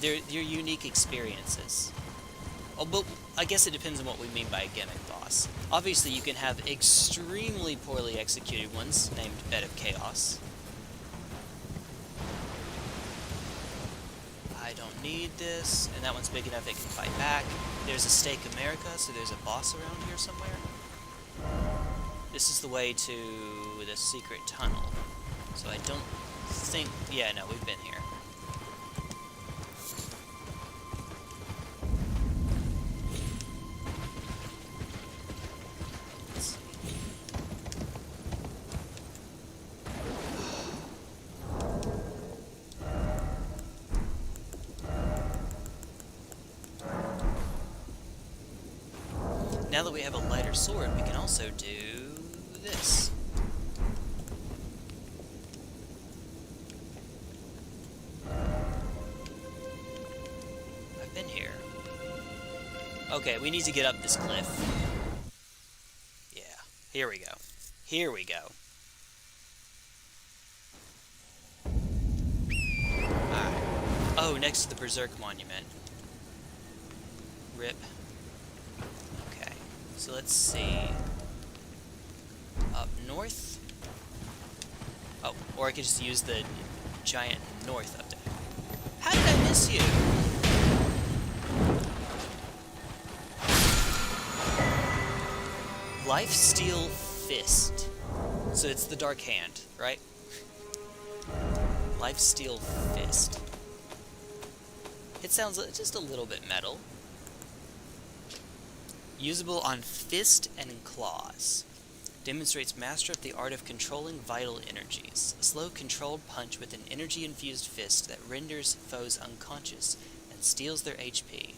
They're unique experiences. Oh, but I guess it depends on what we mean by a gimmick boss. Obviously, you can have extremely poorly executed ones, named Bed of Chaos. I don't need this, and that one's big enough it can fight back. There's a Stake America, so there's a boss around here somewhere. This is the way to the secret tunnel. So I don't think... Yeah, no, we've been here. Let's see. Now that we have a lighter sword, we can also do this. I've been here. Okay, we need to get up this cliff. Yeah, here we go. Here we go. Alright. Oh, next to the Berserk monument. Rip. So let's see. Up north? Oh, or I could just use the giant north up there. How did I miss you? Lifesteal Fist. So it's the Dark Hand, right? Lifesteal Fist. It sounds just a little bit metal. Usable on fist and claws. Demonstrates master of the art of controlling vital energies. A slow, controlled punch with an energy-infused fist that renders foes unconscious and steals their HP.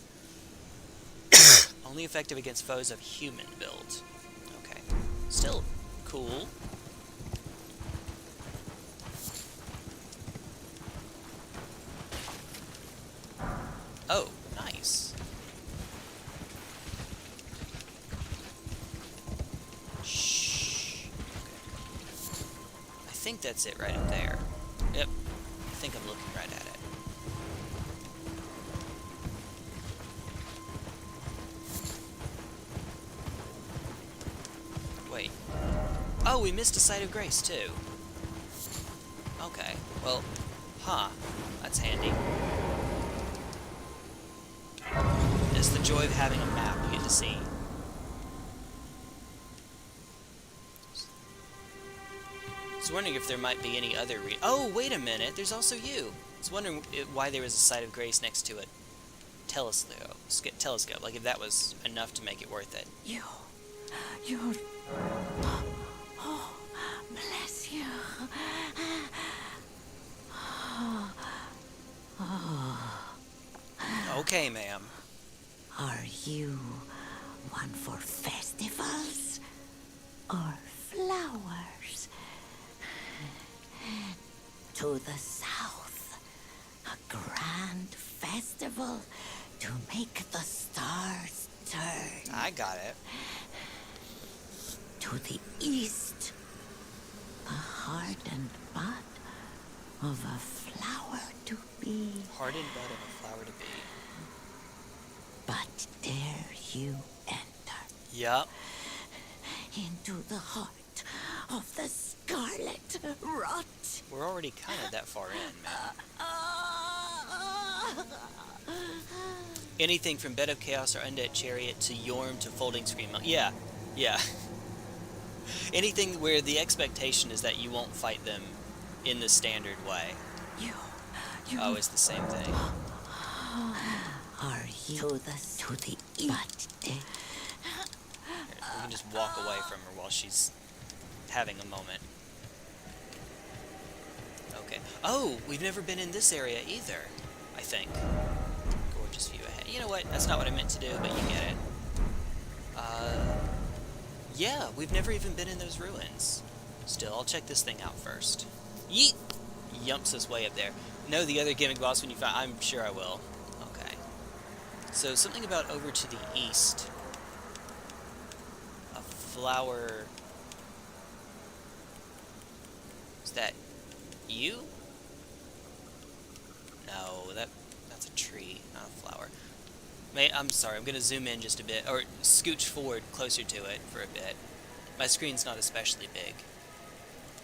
Only effective against foes of human build. Okay. Still cool. Oh, nice. I think that's it right up there. Yep. I think I'm looking right at it. Wait. Oh, we missed a Site of Grace, too. Okay. Well, that's handy. It's the joy of having a map we get to see. I was wondering if there might be any other oh, wait a minute, there's also you. I was wondering why there was a Site of Grace next to a telescope. Like if that was enough to make it worth it. You. Oh, bless you. Okay, ma'am. Are you one for festivals or flowers? To the south, a grand festival to make the stars turn. I got it. To the east, the hardened bud of a flower to be. Hardened bud of a flower to be. But dare you enter Yup. into the heart of the scarlet rot? We're already kind of that far in, man. Anything from Bed of Chaos or Undead Chariot to Yorm to Folding Screen. Yeah. Anything where the expectation is that you won't fight them in the standard way. You it's the same thing. Are you to the east? We can just walk away from her while she's having a moment. Okay. Oh, we've never been in this area either, I think. Gorgeous view ahead. You know what? That's not what I meant to do, but you get it. Yeah, we've never even been in those ruins. Still, I'll check this thing out first. Yeet! Yumps his way up there. No, the other gimmick boss when you find... I'm sure I will. Okay. So, something about over to the east. A flower... Is that you? No, that's a tree, not a flower. I'm sorry, I'm going to zoom in just a bit, or scooch forward closer to it for a bit. My screen's not especially big.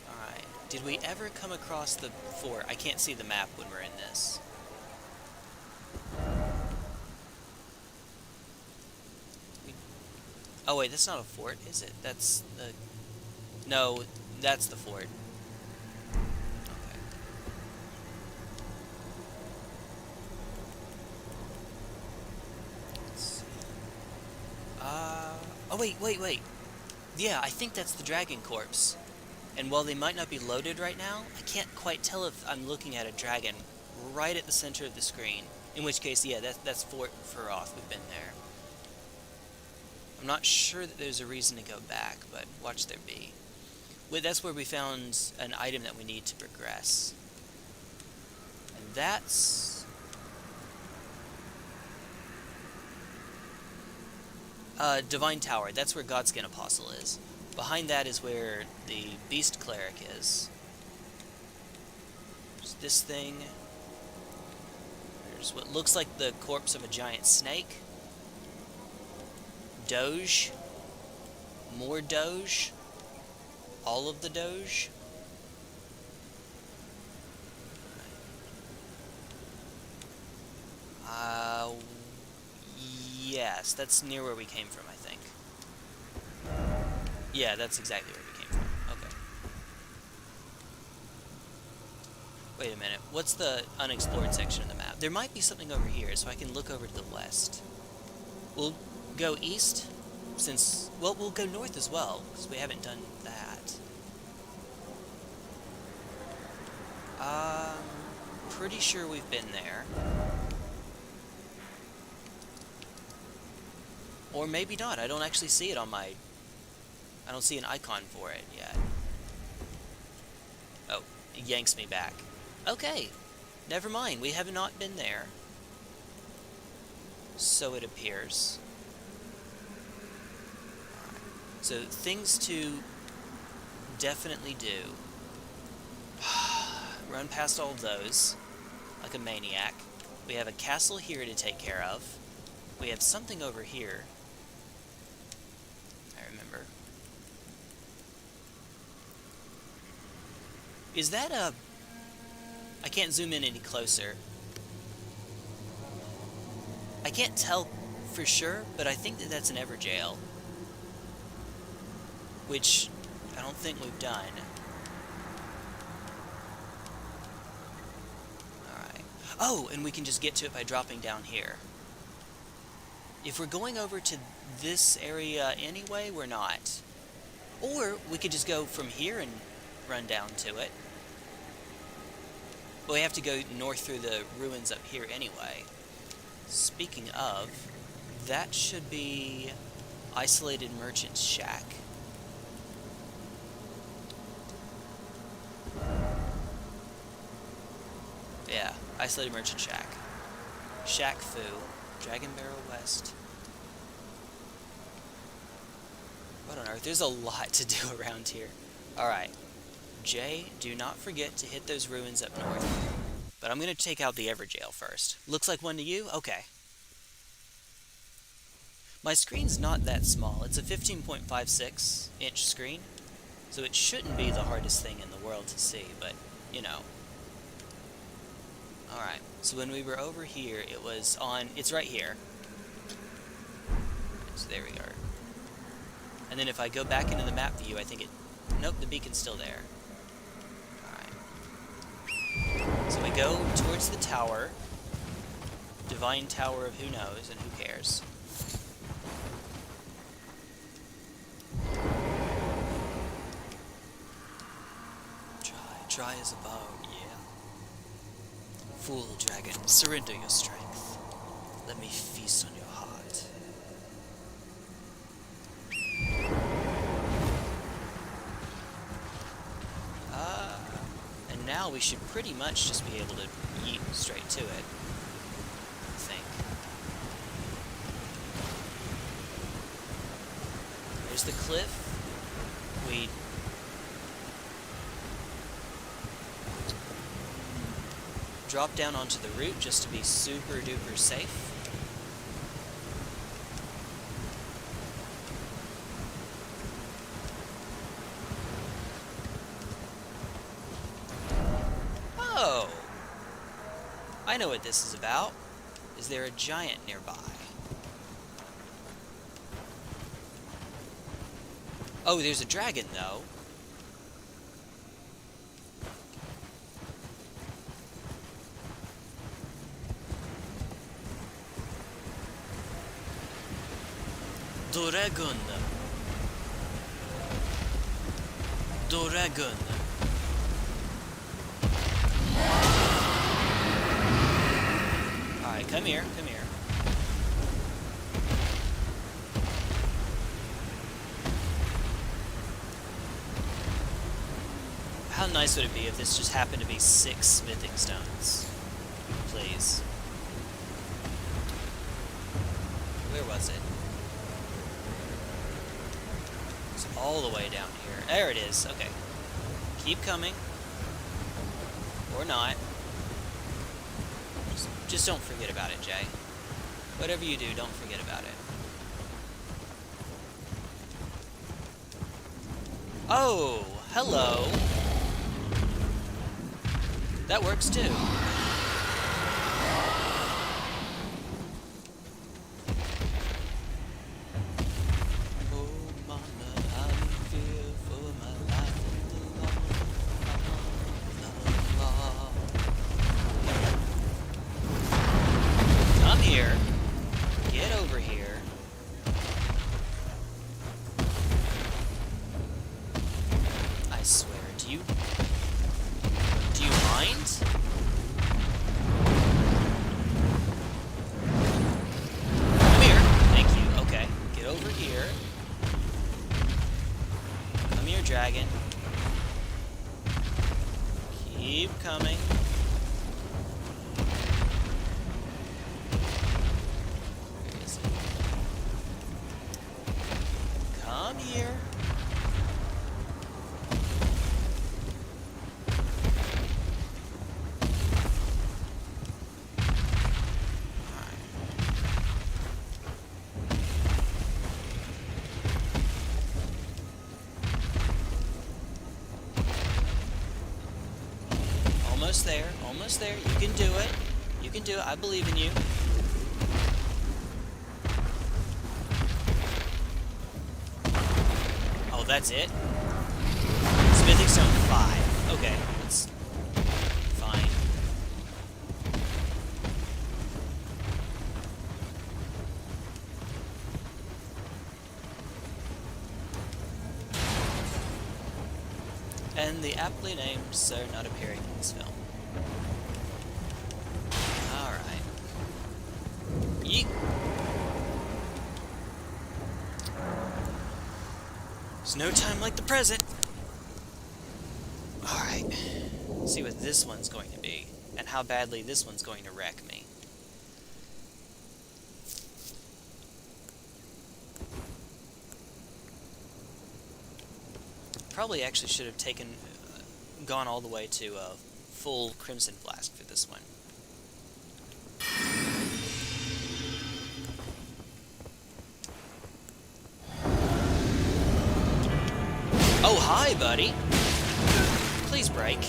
Alright, did we ever come across the fort? I can't see the map when we're in this. Oh wait, that's not a fort, is it? That's the... No, that's the fort. Oh, wait. Yeah, I think that's the dragon corpse. And while they might not be loaded right now, I can't quite tell if I'm looking at a dragon right at the center of the screen. In which case, yeah, that's Fort Feroth. We've been there. I'm not sure that there's a reason to go back, but watch there be. That's where we found an item that we need to progress. And that's... Divine Tower. That's where Godskin Apostle is. Behind that is where the Beast Cleric is. There's this thing. There's what looks like the corpse of a giant snake. Doge. More Doge. All of the Doge. Yes, that's near where we came from, I think. Yeah, that's exactly where we came from. Okay. Wait a minute. What's the unexplored section of the map? There might be something over here, so I can look over to the west. We'll go east, since... Well, we'll go north as well, because we haven't done that. Pretty sure we've been there. Or maybe not. I don't actually see it on my... I don't see an icon for it yet. Oh, it yanks me back. Okay. Never mind. We have not been there. So it appears. So, things to definitely do. Run past all of those like a maniac. We have a castle here to take care of. We have something over here. I remember. Is that a... I can't zoom in any closer. I can't tell for sure, but I think that that's an Everjail. Which I don't think we've done. Alright. Oh, and we can just get to it by dropping down here. If we're going over to this area anyway, we're not. Or we could just go from here and run down to it. But we have to go north through the ruins up here anyway. Speaking of, that should be Isolated Merchant's Shack. Yeah, Isolated Merchant Shack. Shack Fu, Dragon Barrel West. What on earth? There's a lot to do around here. Alright. Jay, do not forget to hit those ruins up north. But I'm going to take out the Everjail first. Looks like one to you? Okay. My screen's not that small. It's a 15.56 inch screen. So it shouldn't be the hardest thing in the world to see, but, you know. Alright, so when we were over here, it was on... It's right here. So there we are. And then if I go back into the map view, I think it... Nope, the beacon's still there. Alright. So we go towards the tower. Divine Tower of who knows and who cares. Try as a bow, yeah. Fool dragon, surrender your strength. Let me feast on your heart. And now we should pretty much just be able to yeet straight to it. I think. There's the cliff. We drop down onto the root just to be super duper safe. Oh! I know what this is about. Is there a giant nearby? Oh, there's a dragon though. Dragon. Dragon. Alright, come here, come here. How nice would it be if this just happened to be 6 smithing stones? Please. Where was it? All the way down here. There it is. Okay. Keep coming. Or not. Just don't forget about it, Jay. Whatever you do, don't forget about it. Oh, hello. That works too. Dragon. Keep coming. Where is it? Come here. Almost there, almost there. You can do it. You can do it. I believe in you. Oh, that's it? Smithing stone 5. Okay, that's fine. and the aptly named Sir not appearing in this film. Alright. Yeet! There's no time like the present! Alright. See what this one's going to be, and how badly this one's going to wreck me. Probably actually should have gone all the way to a full Crimson Flask for this one. Oh, hi, buddy! Please break.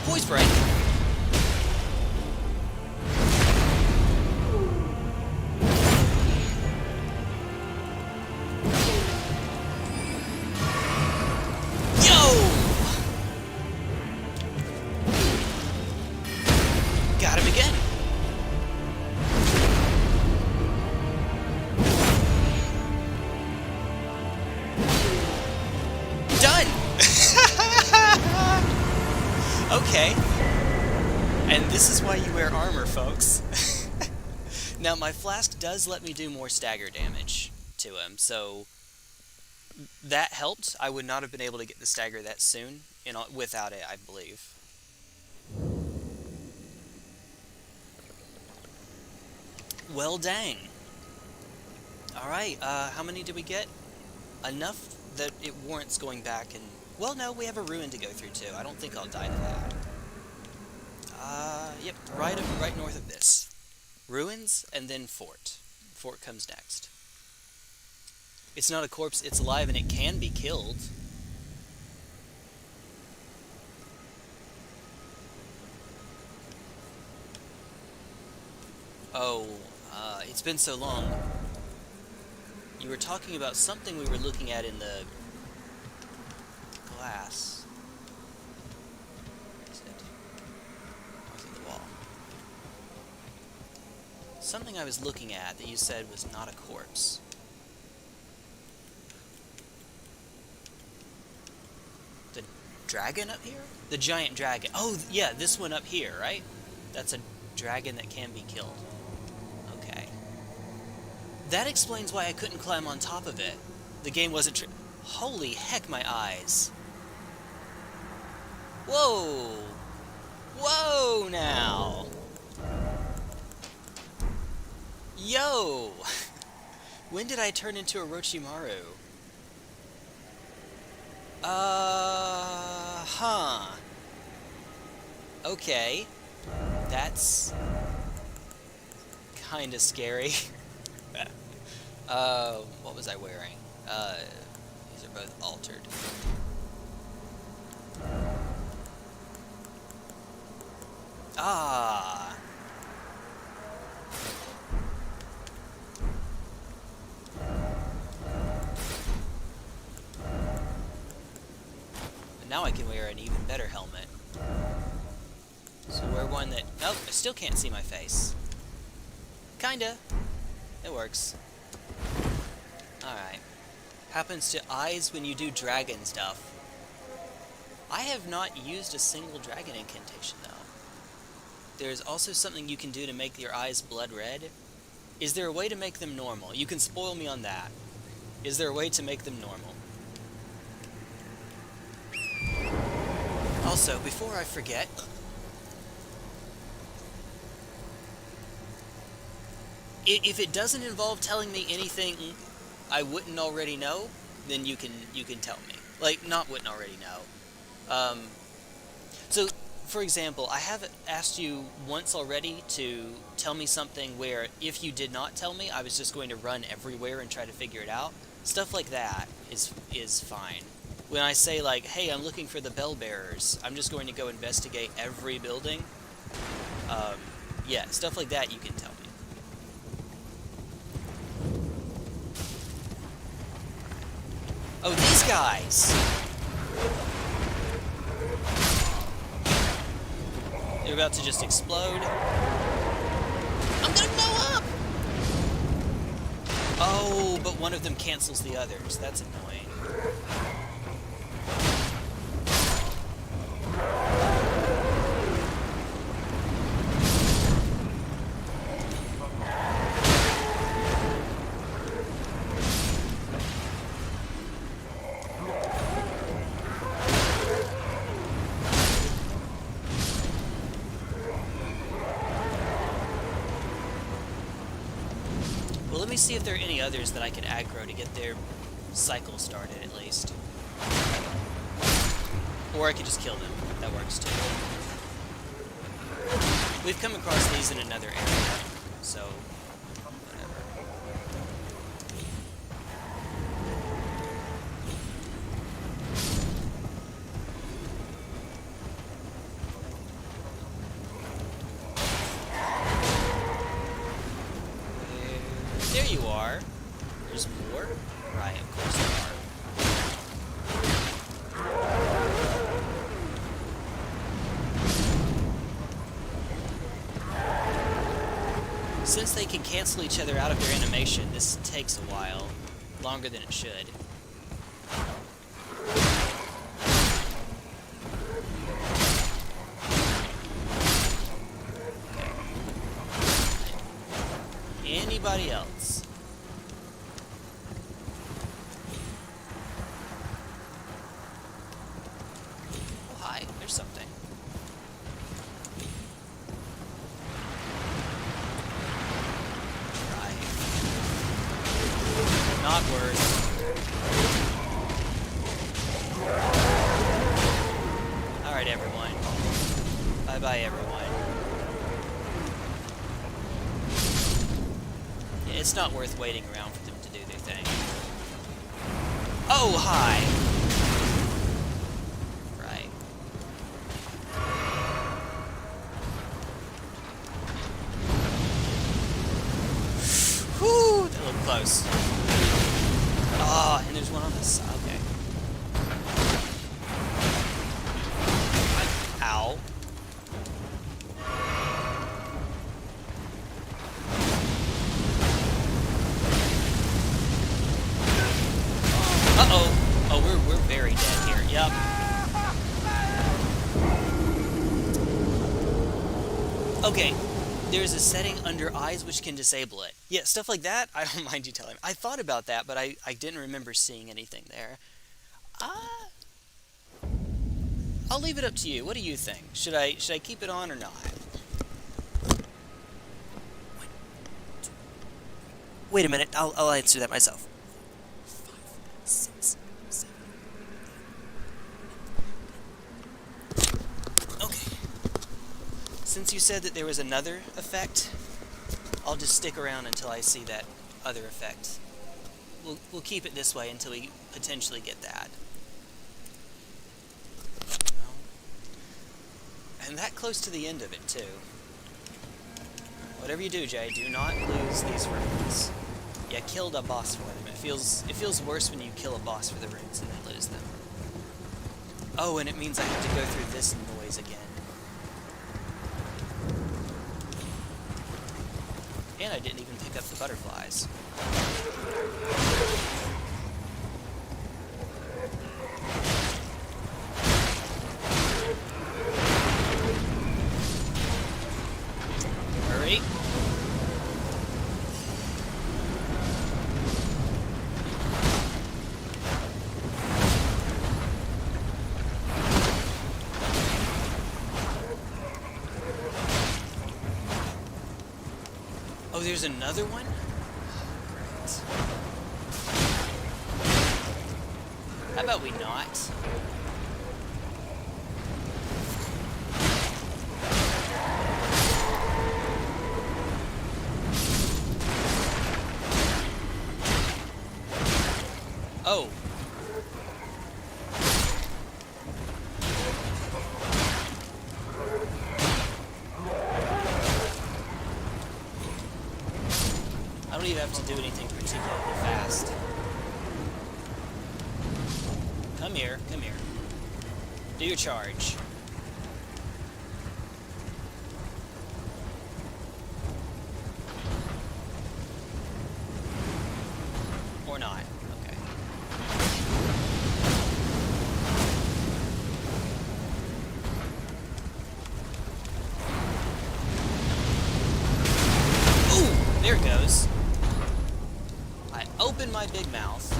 Please break. Got him again. Done. Okay. And this is why you wear armor, folks. Now, my flask does let me do more stagger damage to him, so that helped. I would not have been able to get the stagger that soon without it, I believe. Well, dang. Alright, how many did we get? Enough that it warrants going back and... Well, no, we have a ruin to go through, too. I don't think I'll die to that. Yep, right north of this. Ruins, and then fort. Fort comes next. It's not a corpse, it's alive, and it can be killed. Oh, it's been so long. You were talking about something we were looking at in the glass. Is it? Or is it the wall? Something I was looking at that you said was not a corpse. The dragon up here? The giant dragon. Oh, yeah, this one up here, right? That's a dragon that can be killed. Okay. That explains why I couldn't climb on top of it. The game wasn't Holy heck, my eyes. Whoa! Whoa, now! Yo! When did I turn into Orochimaru? Huh. Okay. That's kinda scary. What was I wearing? These are both altered. Ah! And now I can wear an even better helmet. So wear one that... Oh, I still can't see my face. Kinda. It works. Alright. Happens to eyes when you do dragon stuff. I have not used a single dragon incantation, though. There's also something you can do to make your eyes blood red. Is there a way to make them normal? You can spoil me on that. Is there a way to make them normal? Also, before I forget... If it doesn't involve telling me anything I wouldn't already know, then you can tell me. Like, not wouldn't already know. So, for example, I have asked you once already to tell me something where if you did not tell me, I was just going to run everywhere and try to figure it out. Stuff like that is fine. When I say, like, hey, I'm looking for the bell bearers, I'm just going to go investigate every building. Yeah, stuff like that you can tell me. Oh, these guys! They're about to just explode. I'm gonna blow up! Oh, but one of them cancels the others. That's annoying. let me see if there are any others that I can aggro to get their cycle started, at least. Or I could just kill them. That works, too. We've come across these in another area, so whatever. There you are. There's more? Right, of course there are. Since they can cancel each other out of their animation, this takes a while. Longer than it should. Anybody else? Oh, hi. There's something. Not worth. Alright, everyone. Bye-bye, everyone. Yeah, it's not worth waiting around for them to do their thing. Oh, hi! Right. Whew! That looked close. Oh, and there's one on this side. Okay. Ow. Uh-oh. Oh, we're very dead here. Yep. Okay. There's a setting under eyes which can disable it. Yeah, stuff like that, I don't mind you telling me. I thought about that, but I didn't remember seeing anything there. I'll leave it up to you. What do you think? Should I keep it on or not? Wait a minute. I'll answer that myself. 5, 6, 7. Okay. Since you said that there was another effect, I'll just stick around until I see that other effect. We'll keep it this way until we potentially get that. And that close to the end of it, too. Whatever you do, Jay, do not lose these runes. Yeah, killed a boss for them. It feels worse when you kill a boss for the runes and then lose them. Oh, and it means I have to go through this noise again. And I didn't even pick up the butterflies. Hurry. Oh, there's another one? Great. How about we not? Oh. I don't even have to do anything particularly fast. Come here, come here. Do your charge. Or not. Okay. Ooh! There it goes. I open my big mouth.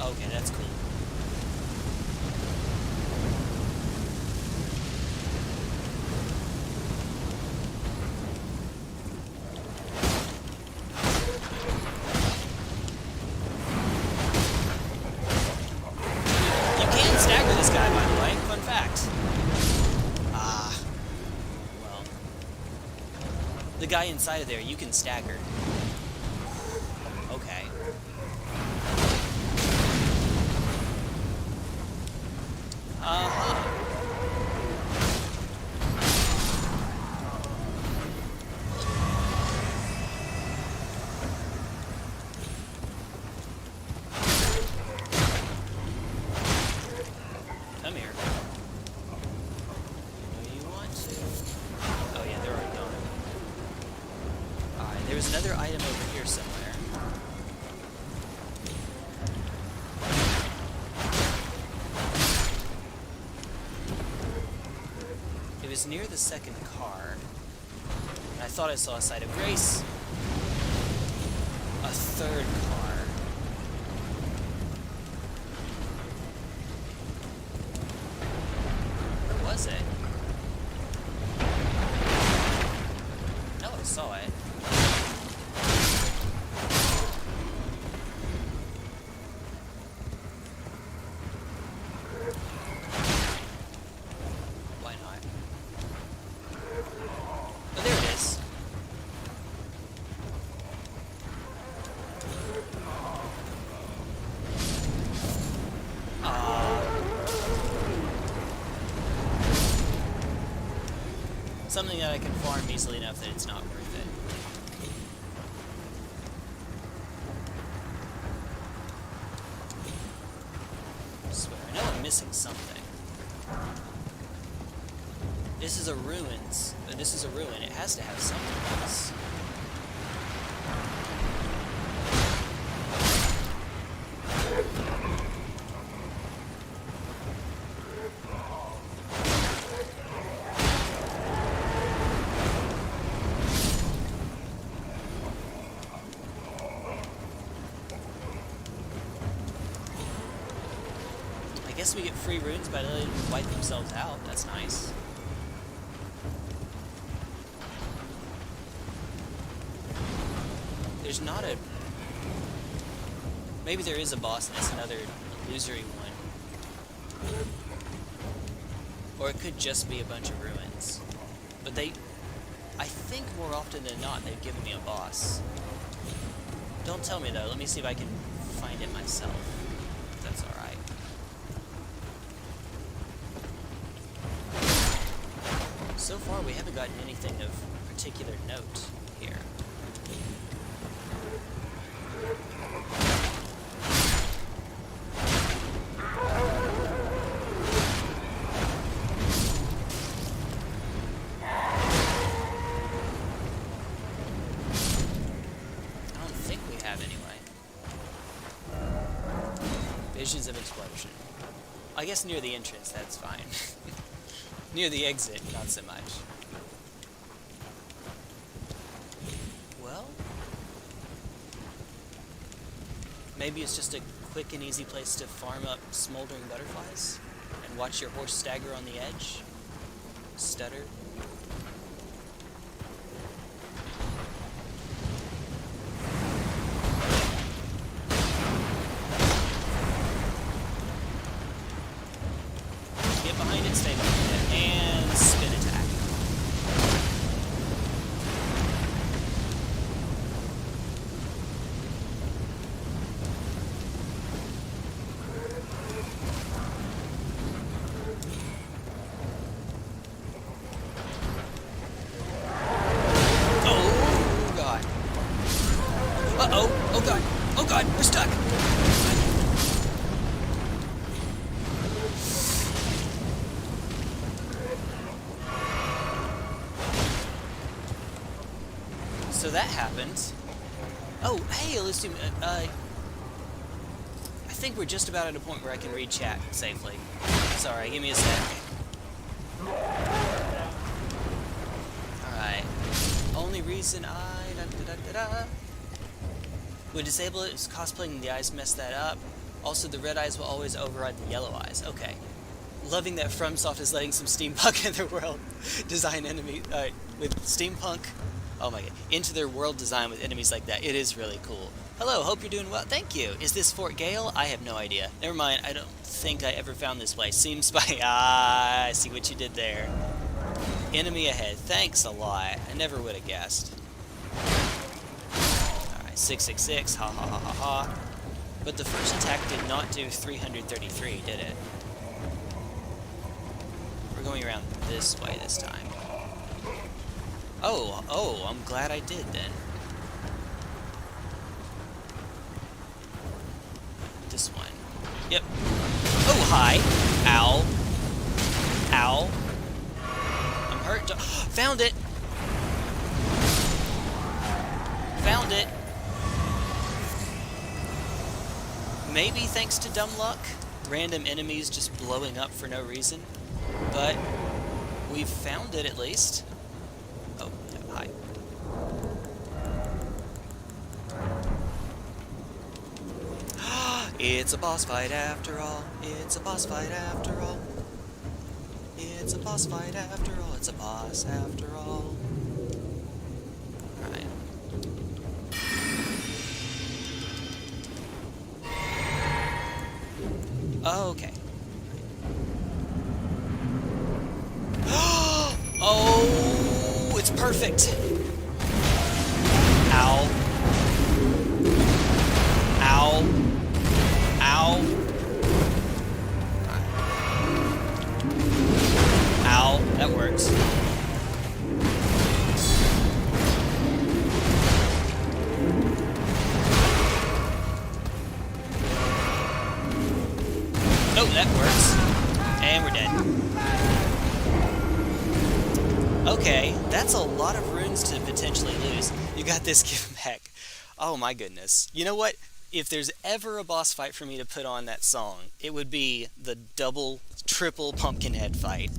Okay, that's cool. guy inside of there, you can stagger. Okay. Uh-huh. Come here. Do you want to? Oh yeah, they're already gone. Alright, there's another item over here somewhere. It was near the second car. And I thought I saw a sight of grace. A third car. Where was it? No, I saw it. Why not? Oh, there it is. Something that I can farm easily enough that it's not worth it. I swear, I know I'm missing something. This is a ruins. This is a ruin. It has to have something else. I guess we get free runes by letting them wipe themselves out. That's nice. There's not a... Maybe there is a boss and it's another illusory one. Or it could just be a bunch of ruins. But they... I think more often than not they've given me a boss. Don't tell me though. Let me see if I can find it myself. If that's alright. So far, we haven't gotten anything of particular note here. I don't think we have anyway. Visions of explosion. I guess near the entrance, that's fine. Near the exit, not so much. Well, maybe it's just a quick and easy place to farm up smoldering butterflies and watch your horse stagger on the edge, stutter. Get behind it, stay behind it, and spin attack. Oh, God. Uh-oh. Oh, God. Oh, God. We're stuck. So that happened. Oh, hey, let's do... I think we're just about at a point where I can read chat safely. Sorry, give me a sec. Alright. Only reason I... would disable it is cosplaying the eyes mess that up. Also, the red eyes will always override the yellow eyes. Okay. Loving that FromSoft is letting some steampunk in their world design enemy... with steampunk... Oh my god. Into their world design with enemies like that. It is really cool. Hello, hope you're doing well. Thank you. Is this Fort Gale? I have no idea. Never mind, I don't think I ever found this place. Seems by... Ah, I see what you did there. Enemy ahead. Thanks a lot. I never would have guessed. 666, ha ha ha ha ha. But the first attack did not do 333, did it? We're going around this way this time. Oh, I'm glad I did then. This one. Yep. Oh, hi. Ow. Ow. I'm hurt. Found it. Found it. Maybe thanks to dumb luck, random enemies just blowing up for no reason, but we've found it at least. Oh, yeah, hi. It's a boss fight after all. It's a boss fight after all. It's a boss fight after all. It's a boss after all. Alright. Okay. Oh, it's perfect. Ow. Ow. Ow. Ow. That works. Oh, that works. And we're dead. Okay, that's a lot of runes to potentially lose. You got this, give him back. Oh my goodness. You know what? If there's ever a boss fight for me to put on that song, it would be the double, triple Pumpkinhead fight.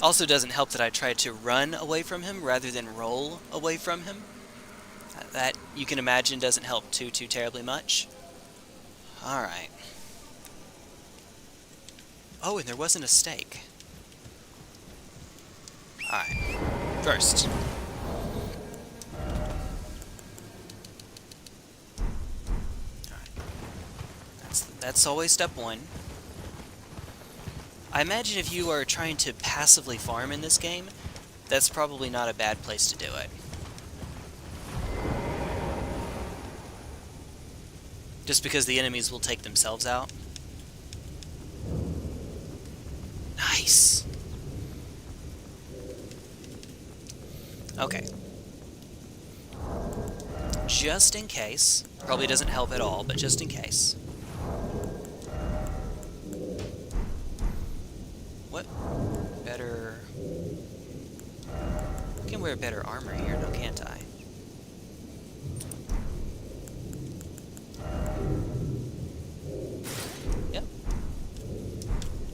Also doesn't help that I tried to run away from him rather than roll away from him. That, you can imagine, doesn't help too terribly much. Alright. Oh, and there wasn't a stake. Alright. First. Alright. That's always step one. I imagine if you are trying to passively farm in this game, that's probably not a bad place to do it. Just because the enemies will take themselves out. Nice! Okay. Just in case, probably doesn't help at all, but just in case. What better... I can wear better armor here, now can't I? Yep.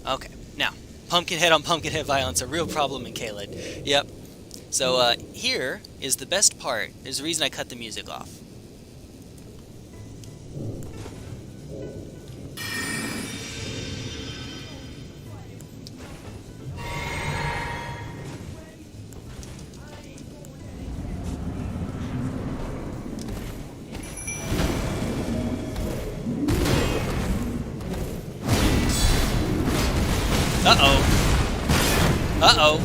Okay, now, Pumpkinhead on Pumpkinhead violence, a real problem in Caelid. Yep. So, here is the best part. There's a reason I cut the music off. Uh-oh. Uh-oh.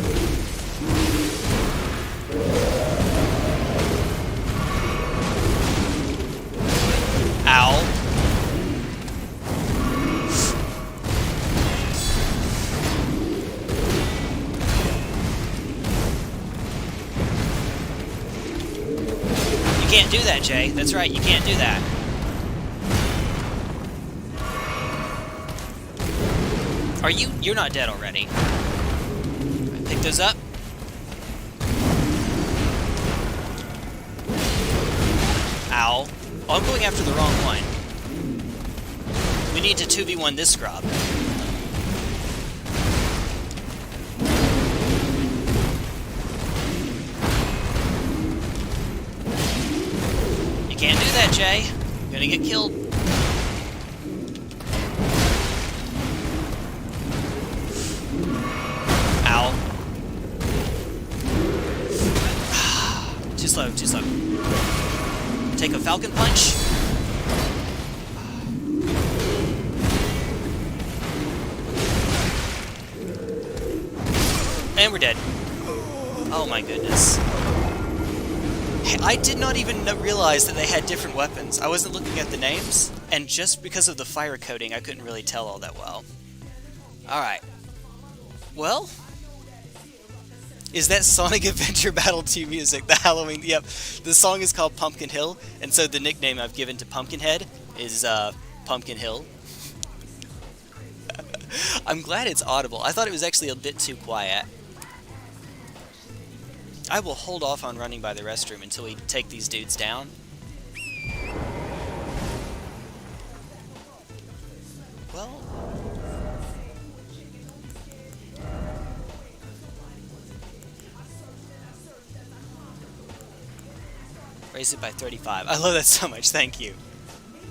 Ow. You can't do that, Jay. That's right, you can't do that. Are you? You're not dead already. Right, pick those up. Ow. Oh, I'm going after the wrong one. We need to 2v1 this scrub. You can't do that, Jay. You're gonna get killed. Ow. Too slow, too slow. Take a falcon punch. And we're dead. Oh my goodness. I did not even realize that they had different weapons. I wasn't looking at the names, and just because of the fire coating, I couldn't really tell all that well. Alright. Well, is that Sonic Adventure Battle 2 music, the Halloween? Yep, the song is called Pumpkin Hill, and so the nickname I've given to Pumpkinhead is Pumpkin Hill. I'm glad it's audible. I thought it was actually a bit too quiet. I will hold off on running by the restroom until we take these dudes down. Well... raise it by 35. I love that so much. Thank you.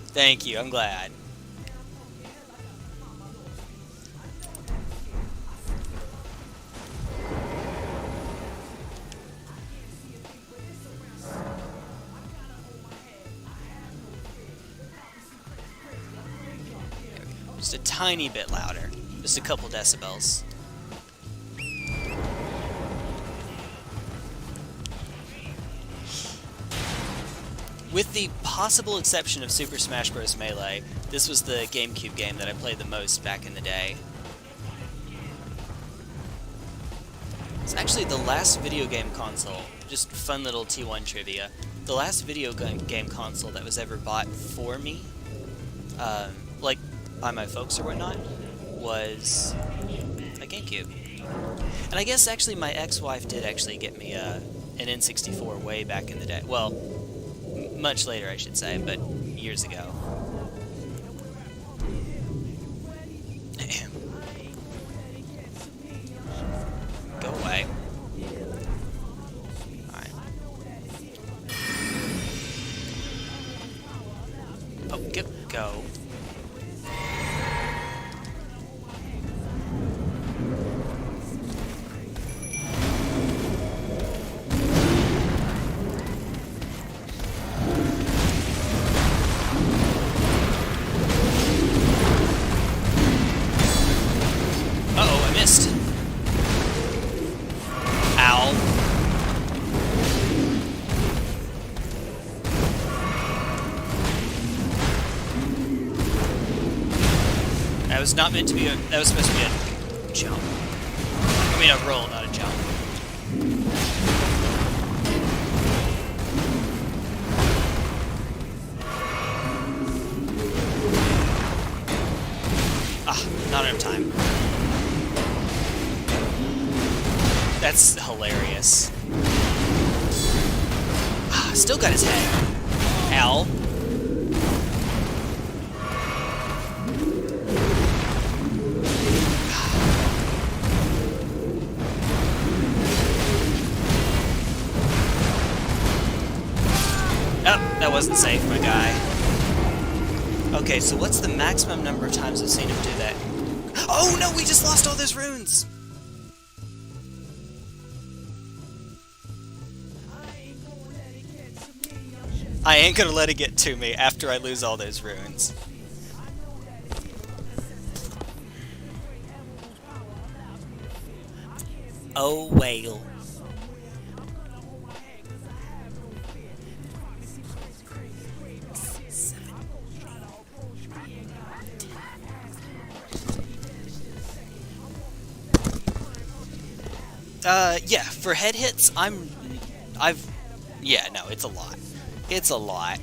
Thank you. I'm glad. Just a tiny bit louder. Just a couple decibels. With the possible exception of Super Smash Bros. Melee, this was the GameCube game that I played the most back in the day. It's actually the last video game console, just fun little T1 trivia, the last video game console that was ever bought for me, like by my folks or whatnot, was a GameCube. And I guess actually my ex-wife did actually get me an N64 way back in the day. Well, much later I should say, but years ago. Go away. Alright. Oh, go. Uh-oh, I missed. Ow. That was not meant to be a... that was supposed to be a jump. I mean a roll, not a jump. Ah, not enough time. That's hilarious. Ah, still got his head. Ow. Oh, that wasn't safe, my guy. Okay, so what's the maximum number of times I've seen him do that? Oh no, we just lost all those runes! I ain't gonna let it get to me after I lose all those runes. Oh, whale. Yeah, for head hits, yeah, no, it's a lot. It's a lot.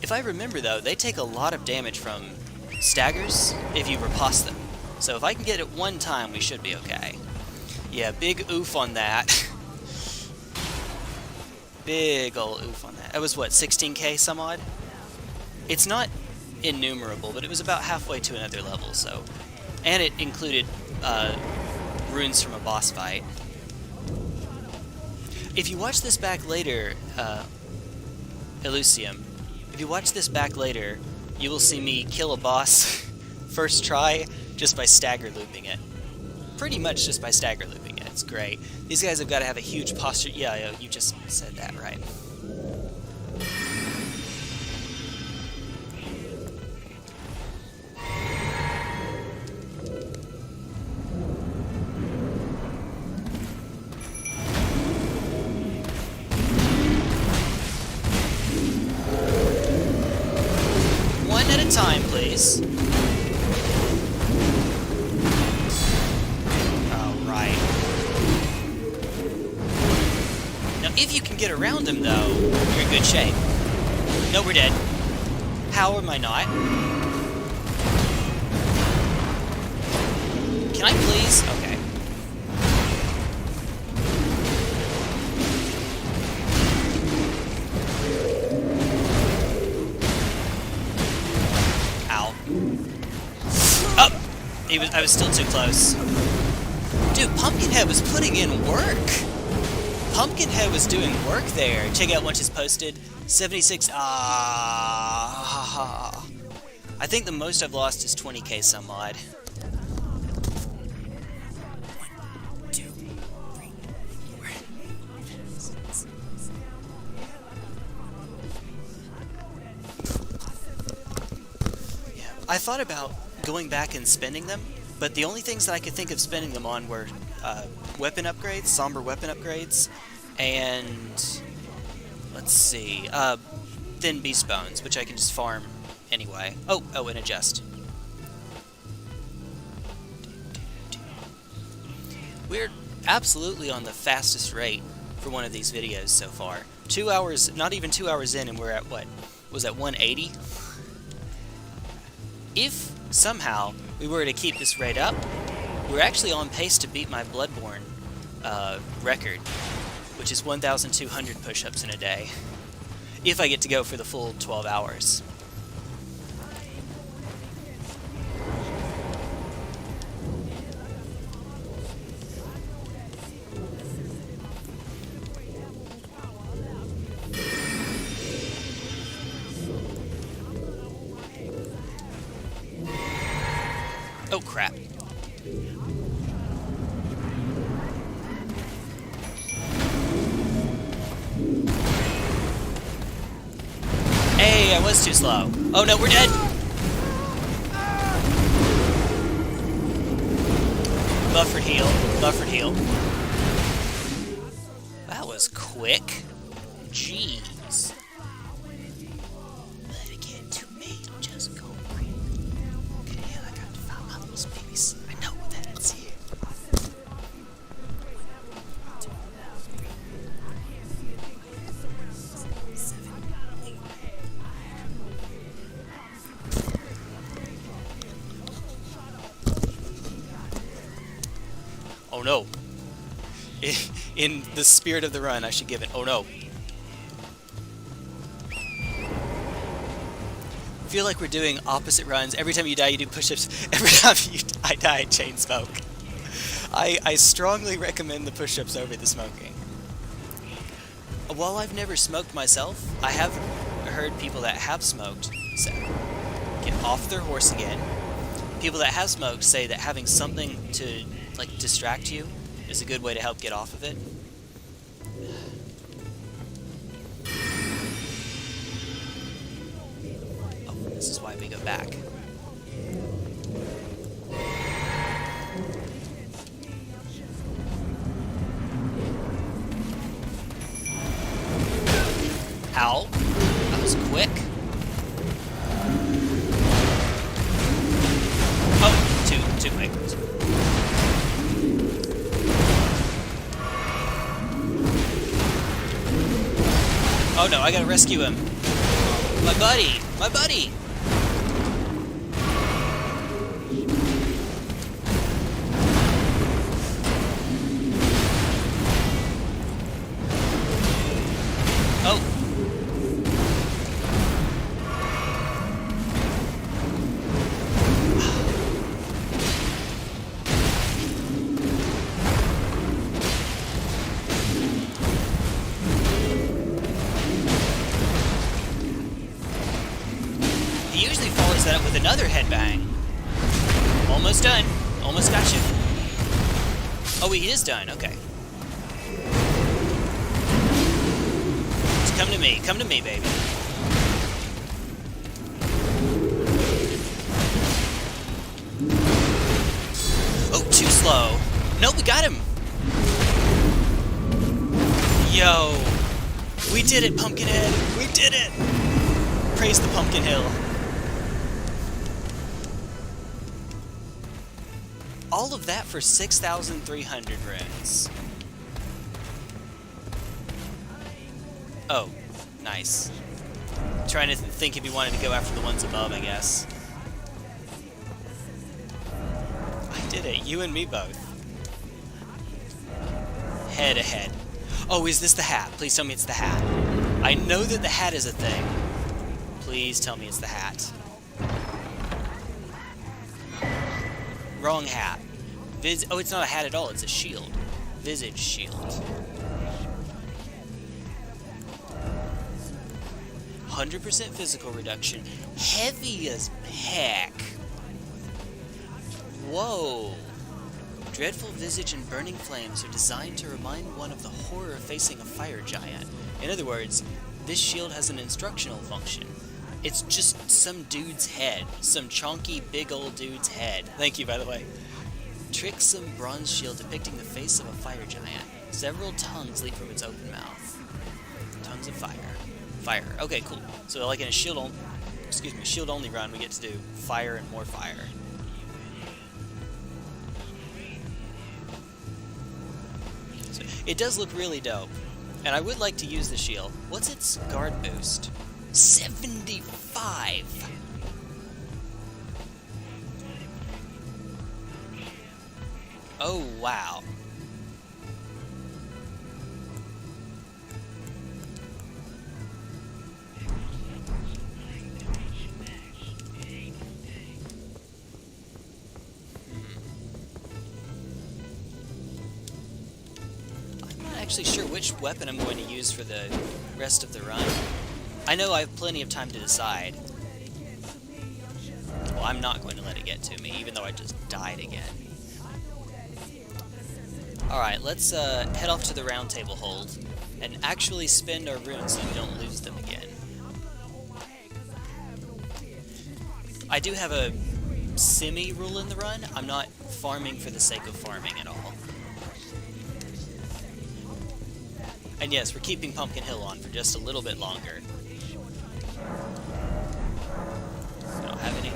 If I remember though, they take a lot of damage from staggers if you riposte them. So if I can get it one time, we should be okay. Yeah, big oof on that. Big ol' oof on that. That was what, 16k some odd? It's not innumerable, but it was about halfway to another level, so. And it included runes from a boss fight. If you watch this back later, Elysium, if you watch this back later, you will see me kill a boss first try just by stagger looping it. Pretty much just by stagger looping it. That's great. These guys have got to have a huge posture. Yeah, you just said that, right. One at a time, please. If you can get around him, though, you're in good shape. No, we're dead. How am I not? Can I please? Okay. Ow. Oh! I was still too close. Dude, Pumpkinhead was putting in work! Pumpkinhead was doing work there. Check out once it's posted. 76. I think the most I've lost is 20k some odd. 1, 2, 3, 4. Yeah, I thought about going back and spending them, but the only things that I could think of spending them on were weapon upgrades, somber weapon upgrades, and let's see, thin beast bones, which I can just farm anyway. Oh, and adjust. We're absolutely on the fastest rate for one of these videos so far. 2 hours, not even 2 hours in, and we're at what? Was that 180? If somehow we were to keep this rate up, we're actually on pace to beat my Bloodborne record, which is 1,200 push-ups in a day, if I get to go for the full 12 hours. Oh, crap. Hey, I was too slow. Oh no, we're dead! Buffered heal. Buffered heal. That was quick. Jeez. But again, to me, just go green. Okay, I got to find my little babies. I know that it's here. Oh no. In the spirit of the run, I should give it. Oh no. I feel like we're doing opposite runs. Every time you die, you do push-ups. Every time I die, I chain smoke. I strongly recommend the push-ups over the smoking. While I've never smoked myself, I have heard people that have smoked say, get off their horse again. People that have smoked say that having something to like distract you is a good way to help get off of it. Oh, this is why we go back. Ow. That was quick. Oh, too quick. Oh no, I gotta rescue him. My buddy! My buddy! Oh! He usually follows that up with another headbang. Almost done. Almost got you. Oh, he is done. Okay. So come to me, baby. Oh, too slow. Nope, we got him. Yo, we did it, Pumpkinhead. We did it. Praise the Pumpkin Hill. All of that for 6,300 runes. Oh, nice. Trying to think if he wanted to go after the ones above, I guess. I did it. You and me both. Head ahead. Oh, is this the hat? Please tell me it's the hat. I know that the hat is a thing. Please tell me it's the hat. Wrong hat. Oh, it's not a hat at all. It's a shield. Visage shield. 100% physical reduction. Heavy as heck. Whoa. Dreadful visage and burning flames are designed to remind one of the horror of facing a fire giant. In other words, this shield has an instructional function. It's just some dude's head. Some chonky, big old dude's head. Thank you, by the way. Tricksome bronze shield depicting the face of a fire giant. Several tongues leap from its open mouth. Tongues of fire. Fire. Okay, cool. So like in a shield only run, we get to do fire and more fire. So it does look really dope. And I would like to use the shield. What's its guard boost? 75! Oh, wow. I'm not actually sure which weapon I'm going to use for the rest of the run. I know I have plenty of time to decide. Well, I'm not going to let it get to me, even though I just died again. Alright, let's head off to the round table hold and actually spend our runes so we don't lose them again. I do have a semi-rule in the run. I'm not farming for the sake of farming at all. And yes, we're keeping Pumpkin Hill on for just a little bit longer. I don't have any.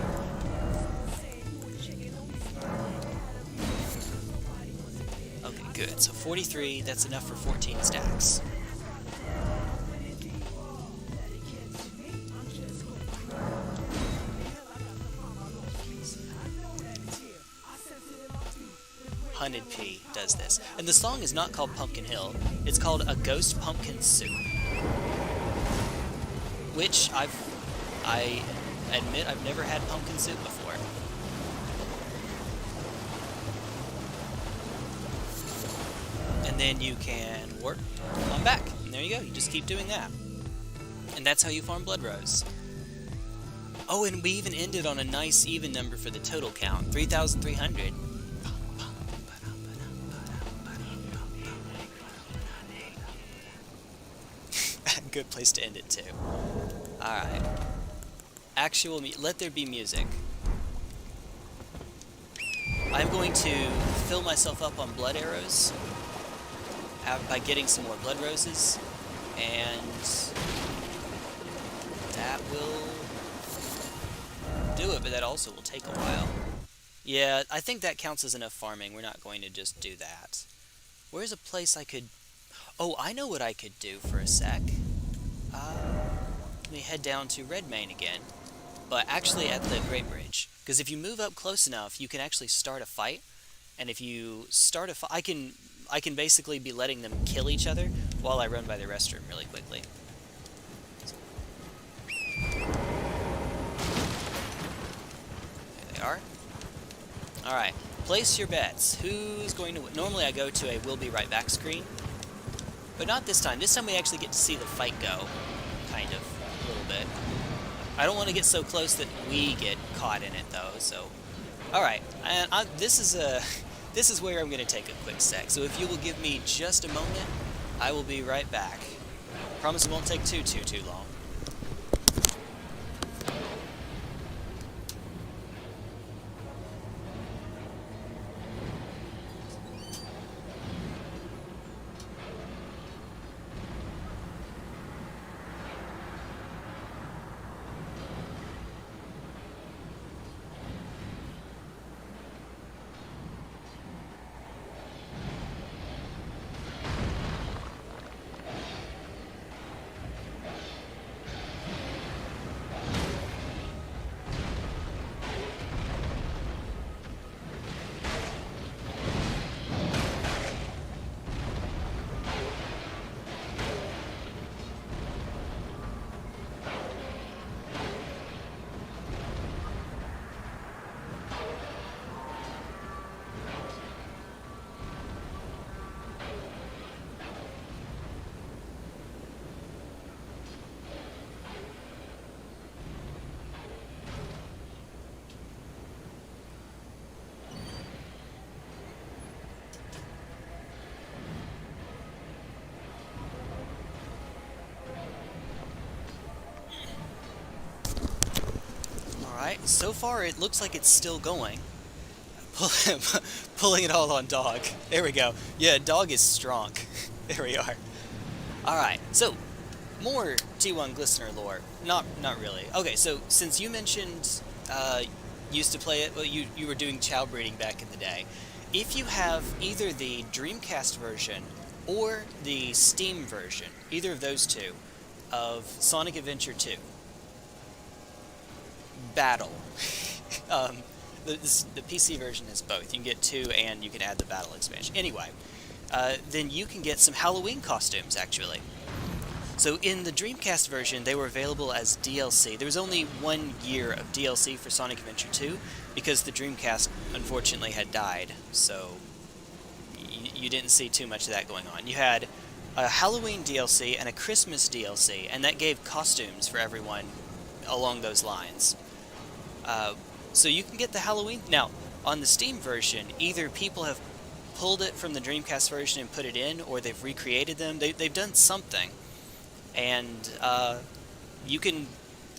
Okay, good. So 43, that's enough for 14 stacks. Hunted P does this. And the song is not called Pumpkin Hill. It's called A Ghost Pumpkin Soup. Which I admit I've never had pumpkin soup before. And then you can warp on back. And there you go. You just keep doing that. And that's how you farm Blood Rose. Oh, and we even ended on a nice even number for the total count. 3,300. Good place to end it too. Alright. Let there be music. I'm going to fill myself up on blood arrows by getting some more blood roses, and that will do it, but that also will take a while. Yeah, I think that counts as enough farming. We're not going to just do that. Where's a place I could... Oh, I know what I could do for a sec. Let me head down to Redmane again, but actually at the Great Bridge. Because if you move up close enough, you can actually start a fight. And if you start a fight, I can basically be letting them kill each other while I run by the restroom really quickly. There they are. Alright, place your bets. Who's going to win? Normally I go to a "We'll be right back" screen. But not this time. This time we actually get to see the fight go. Kind of. A little bit. I don't want to get so close that we get caught in it, though, so... Alright. And this is this is where I'm going to take a quick sec. So if you will give me just a moment, I will be right back. Promise it won't take too long. Alright, so far it looks like it's still going. Pulling it all on dog. There we go. Yeah, dog is strong. There we are. Alright, so more T1 Glistener lore. Not really. Okay, so since you mentioned used to play it, well, you were doing chow breeding back in the day. If you have either the Dreamcast version or the Steam version, either of those two, of Sonic Adventure 2, Battle. The PC version is both. You can get 2 and you can add the Battle expansion. Anyway, then you can get some Halloween costumes, actually. So in the Dreamcast version, they were available as DLC. There was only 1 year of DLC for Sonic Adventure 2, because the Dreamcast, unfortunately, had died. So you didn't see too much of that going on. You had a Halloween DLC and a Christmas DLC, and that gave costumes for everyone along those lines. So you can get the Halloween... Now, on the Steam version, either people have pulled it from the Dreamcast version and put it in, or they've recreated them. They've done something. And you can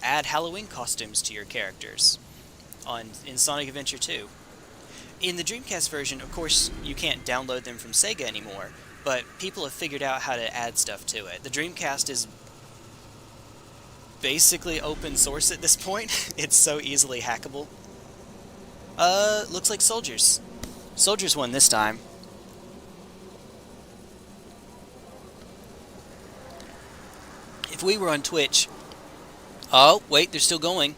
add Halloween costumes to your characters in Sonic Adventure 2. In the Dreamcast version, of course, you can't download them from Sega anymore, but people have figured out how to add stuff to it. The Dreamcast is basically open source at this point. It's so easily hackable. Looks like Soldiers. Soldiers won this time. If we were on Twitch... Oh, wait, they're still going.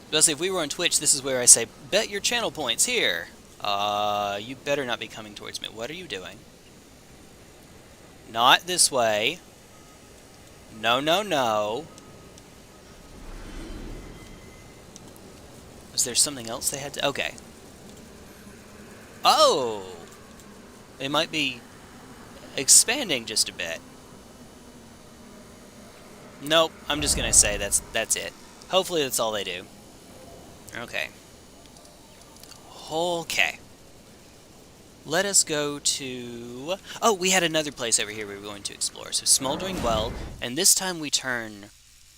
But if we were on Twitch, this is where I say, bet your channel points here. You better not be coming towards me. What are you doing? Not this way. No, no, no. Was there something else they had to... Okay. Oh! They might be expanding just a bit. Nope, I'm just gonna say that's it. Hopefully that's all they do. Okay. Okay. Let us go to... Oh, we had another place over here we were going to explore. So, Smoldering Well, and this time we turn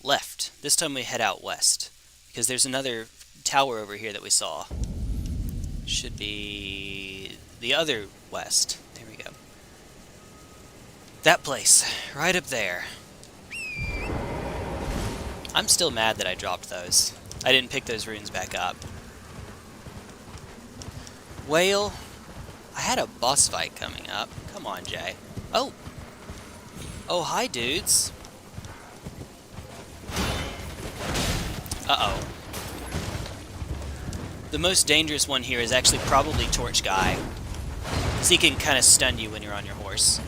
left. This time we head out west. Because there's another tower over here that we saw. Should be the other west. There we go. That place, right up there. I'm still mad that I dropped those. I didn't pick those runes back up. Whale. I had a boss fight coming up. Come on, Jay. Oh! Oh, hi, dudes. Uh-oh. The most dangerous one here is actually probably Torch Guy, because he can kind of stun you when you're on your horse.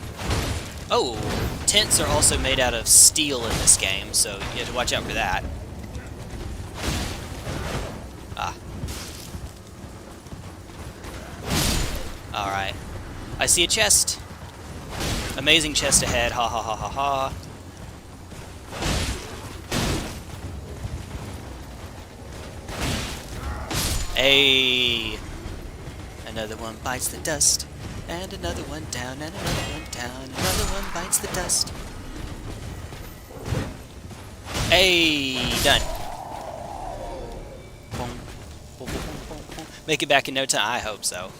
Oh! Tents are also made out of steel in this game, so you have to watch out for that. Ah. Alright. I see a chest. Amazing chest ahead. Ha ha ha ha ha. Hey. Another one bites the dust. And another one down, and another one down. Another one bites the dust. Hey, done. Boom, boom, boom, boom, boom. Make it back in no time. I hope so.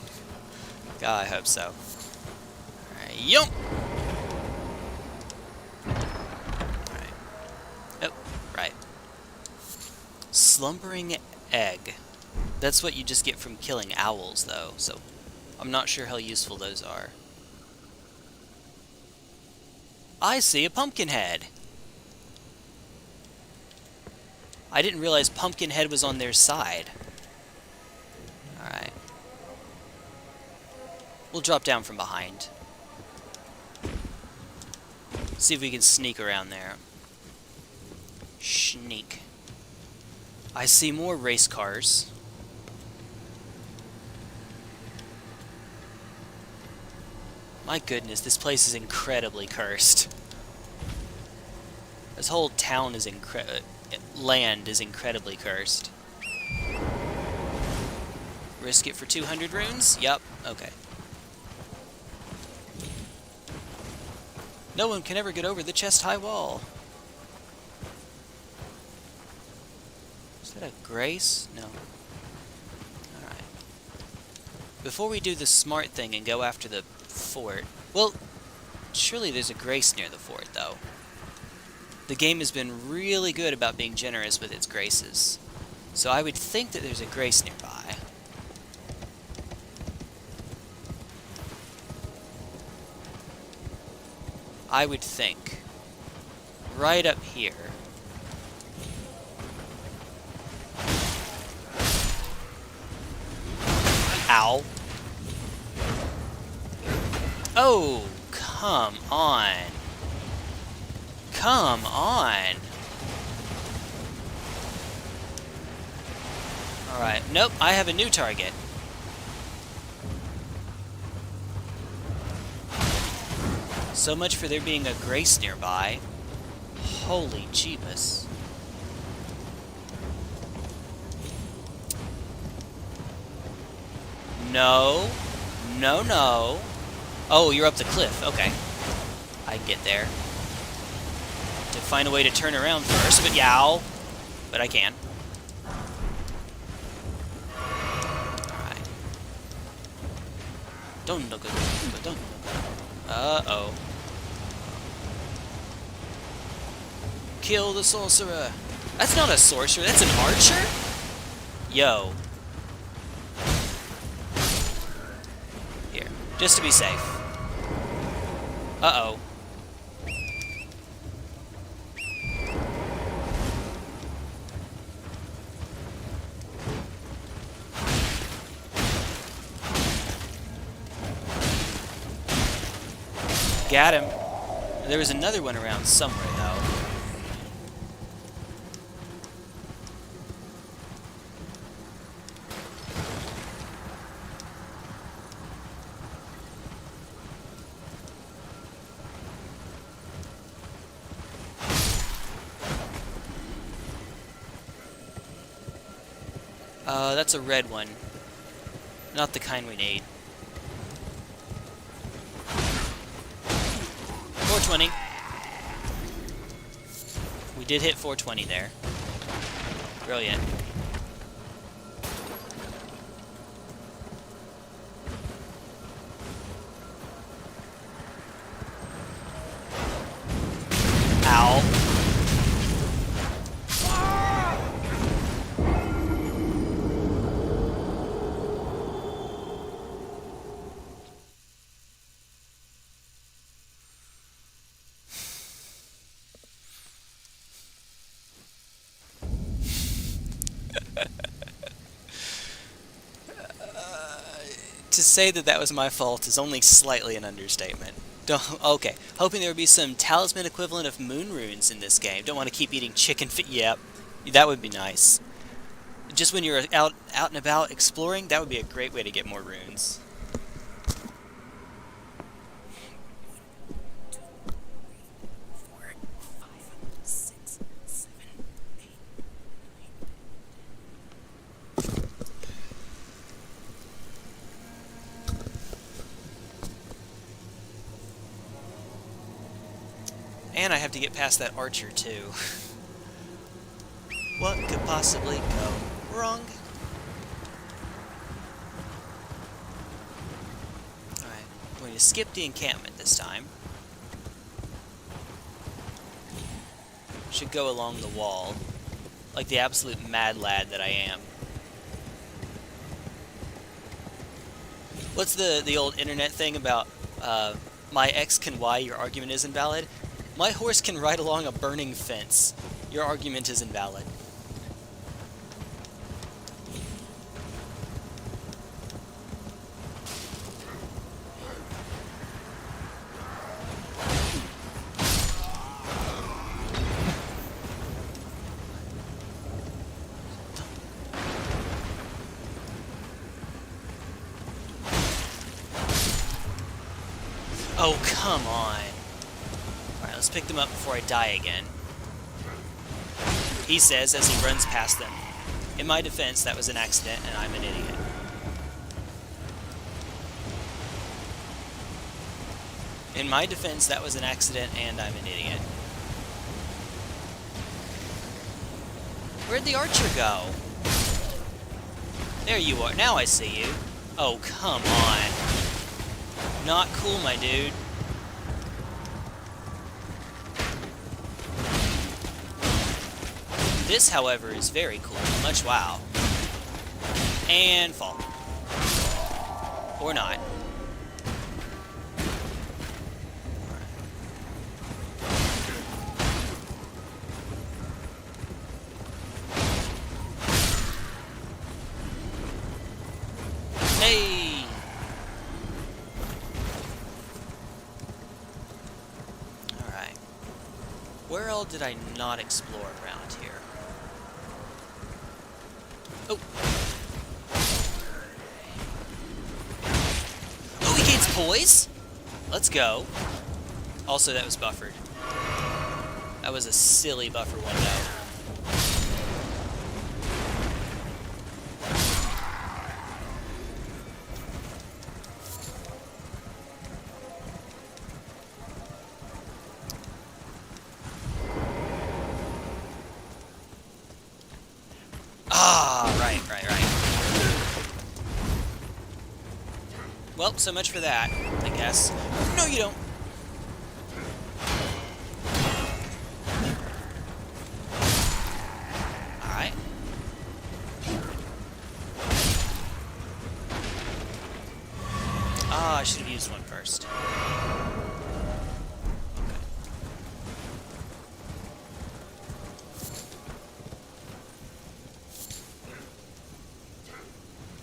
God, I hope so. Alright, yum! Alright. Oh, right. Slumbering egg. That's what you just get from killing owls, though, so I'm not sure how useful those are. I see a pumpkin head. I didn't realize Pumpkinhead was on their side. Alright. We'll drop down from behind. See if we can sneak around there. Sneak. I see more race cars. My goodness, this place is incredibly cursed. This whole town is land is incredibly cursed. Risk it for 200 runes? Yup, okay. No one can ever get over the chest-high wall. Is that a grace? No. Alright. Before we do the smart thing and go after the fort... Well, surely there's a grace near the fort, though. The game has been really good about being generous with its graces. So I would think that there's a grace nearby. I would think. Right up here. Ow. Oh, come on. Come on. Alright, nope, I have a new target. So much for there being a grace nearby. Holy Jeebus. No. No, no. Oh, you're up the cliff. Okay. I can get there. To find a way to turn around first, but yow. But I can. Alright. Don't look at don't. Uh-oh. Kill the sorcerer. That's not a sorcerer, that's an archer? Yo. Here, just to be safe. Uh-oh. Got him. There was another one around somewhere, though. That's a red one. Not the kind we need. 420. We did hit 420 there. Brilliant. Ow. To say that that was my fault is only slightly an understatement. Okay, hoping there would be some talisman equivalent of moon runes in this game. Don't want to keep eating chicken feet. Yep, that would be nice. Just when you're out and about exploring, that would be a great way to get more runes. And I have to get past that archer, too. What could possibly go wrong? Alright, I'm going to skip the encampment this time. Should go along the wall, like the absolute mad lad that I am. What's the old internet thing about, my X can Y, your argument is invalid? My horse can ride along a burning fence. Your argument is invalid. Oh, come on. Alright, let's pick them up before I die again. He says as he runs past them. In my defense, that was an accident, and I'm an idiot. In my defense, that was an accident, and I'm an idiot. Where'd the archer go? There you are. Now I see you. Oh, come on. Not cool, my dude. This, however, is very cool. Much wow. And fall. Or not. Hey! Where else did I not explore around here? Oh! Oh, he gains poise? Let's go. Also, that was buffered. That was a silly buffer window. Well, so much for that, I guess. No, you don't. Alright. Ah, I should have used one first.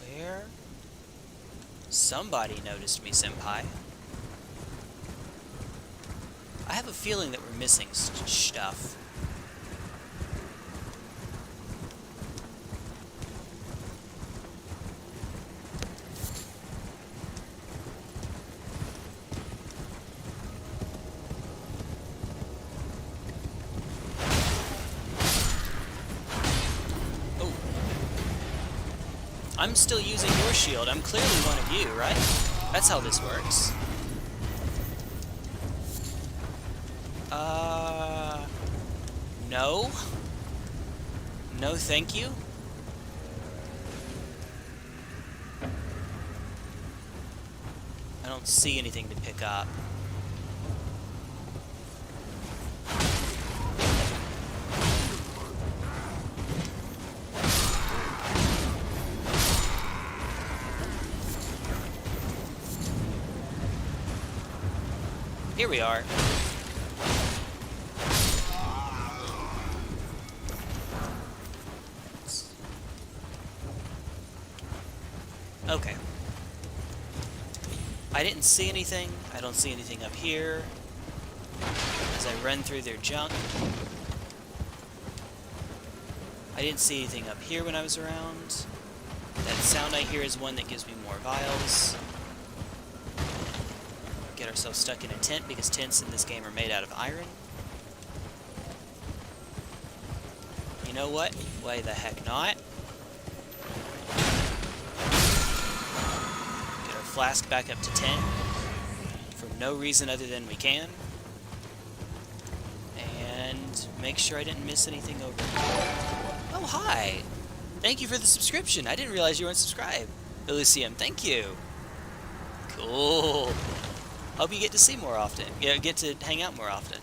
Okay. Where? Somebody noticed me, senpai. I have a feeling that we're missing stuff. I'm still using your shield. I'm clearly one of you, right? That's how this works. No? No, thank you? I don't see anything to pick up. Here we are. Okay. I didn't see anything. I don't see anything up here. As I run through their junk. I didn't see anything up here when I was around. That sound I hear is one that gives me more vials. Get ourselves stuck in a tent, because tents in this game are made out of iron. You know what? Why the heck not? Get our flask back up to 10. For no reason other than we can. make sure I didn't miss anything over here. Oh, hi! Thank you for the subscription. I didn't realize you weren't subscribed. Elysium, thank you. Cool. Hope you get to see more often. Yeah, get to hang out more often.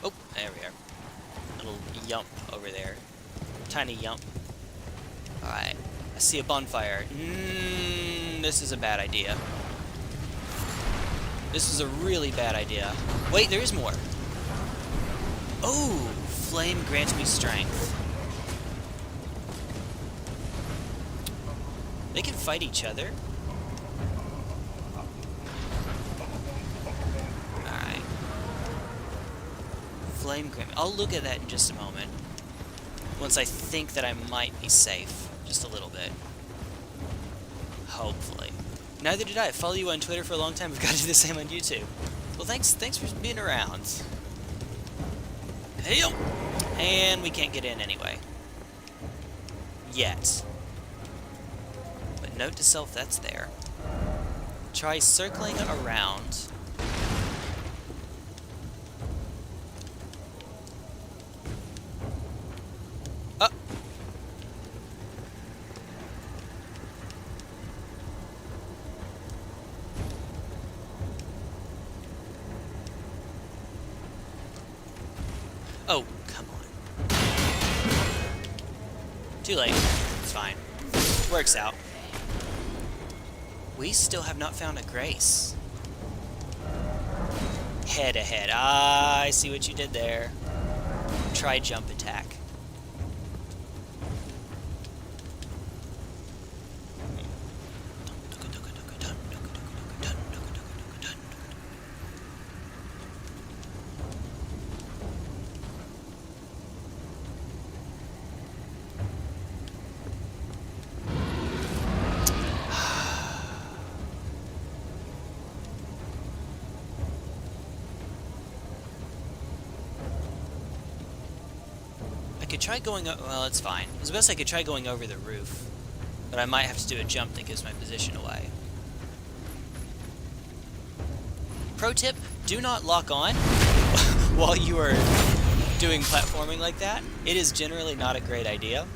Oh, there we are. Little yump over there. Tiny yump. Alright. I see a bonfire. This is a bad idea. This is a really bad idea. Wait, there is more. Oh, flame grants me strength. They can fight each other. Alright. Flame grant. I'll look at that in just a moment. Once I think that I might be safe. Just a little bit. Hopefully. Neither did I. I follow you on Twitter for a long time. We've got to do the same on YouTube. Well, thanks for being around. Hey, yo! And we can't get in anyway. Yet. But note to self, that's there. Try circling around. Oh, come on. Too late. It's fine. Works out. We still have not found a Grace. Head ahead. Ah, I see what you did there. Try jump attack. I could try going well, it's fine. It's best I could try going over the roof. But I might have to do a jump that gives my position away. Pro tip, do not lock on while you are doing platforming like that. It is generally not a great idea.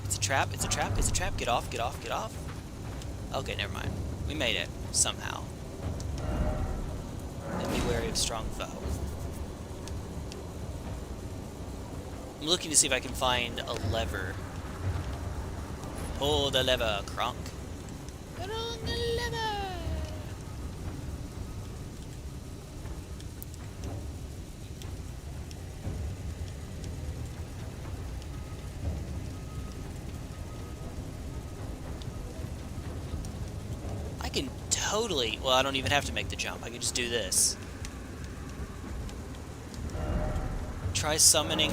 It's a trap, it's a trap, it's a trap. Get off, get off, get off. Okay, never mind. We made it, somehow. And be wary of strong foe. I'm looking to see if I can find a lever. Pull the lever, Kronk. Put on the lever! I can totally... Well, I don't even have to make the jump. I can just do this. Try summoning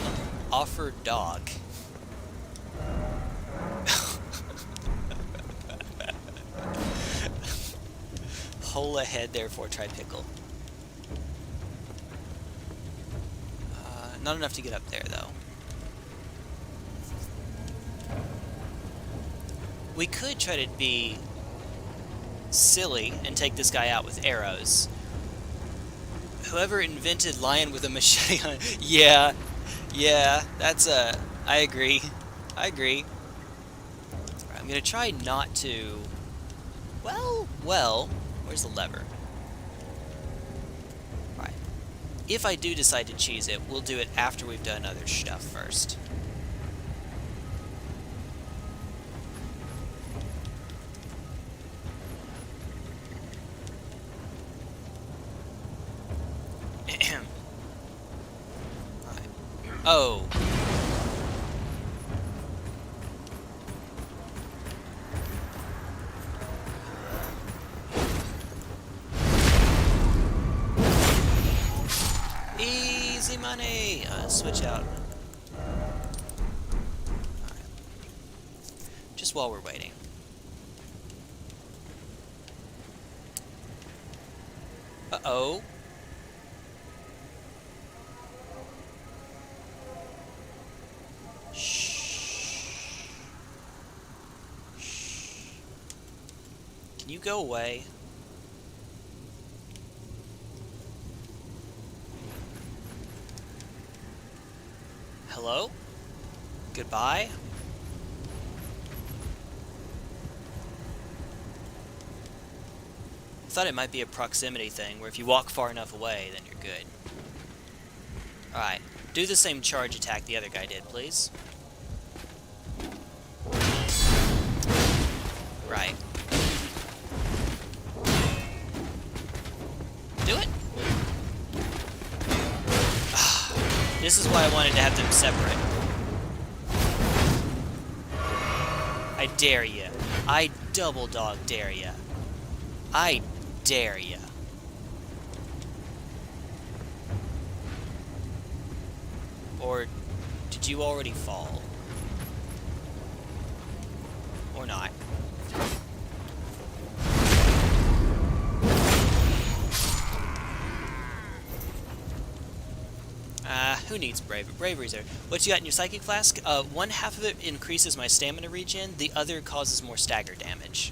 Offer Dog. Hole ahead, therefore try pickle. Not enough to get up there, though. We could try to be silly and take this guy out with arrows. Whoever invented lion with a machete on... Yeah, that's a... I agree. I agree. Right, I'm gonna try not to... Well, where's the lever? Alright. If I do decide to cheese it, we'll do it after we've done other stuff first. Oh. Easy money. Switch out. Alright. Just while we're waiting. Uh-oh. Can you go away? Hello? Goodbye? I thought it might be a proximity thing, where if you walk far enough away, then you're good. Alright. Do the same charge attack the other guy did, please. Right. Do it! This is why I wanted to have them separate. I dare you. I double dog dare you. I dare you. Or did you already fall? Or not? Who needs bravery? Bravery's there. What you got in your psychic flask? One half of it increases my stamina regen, the other causes more stagger damage.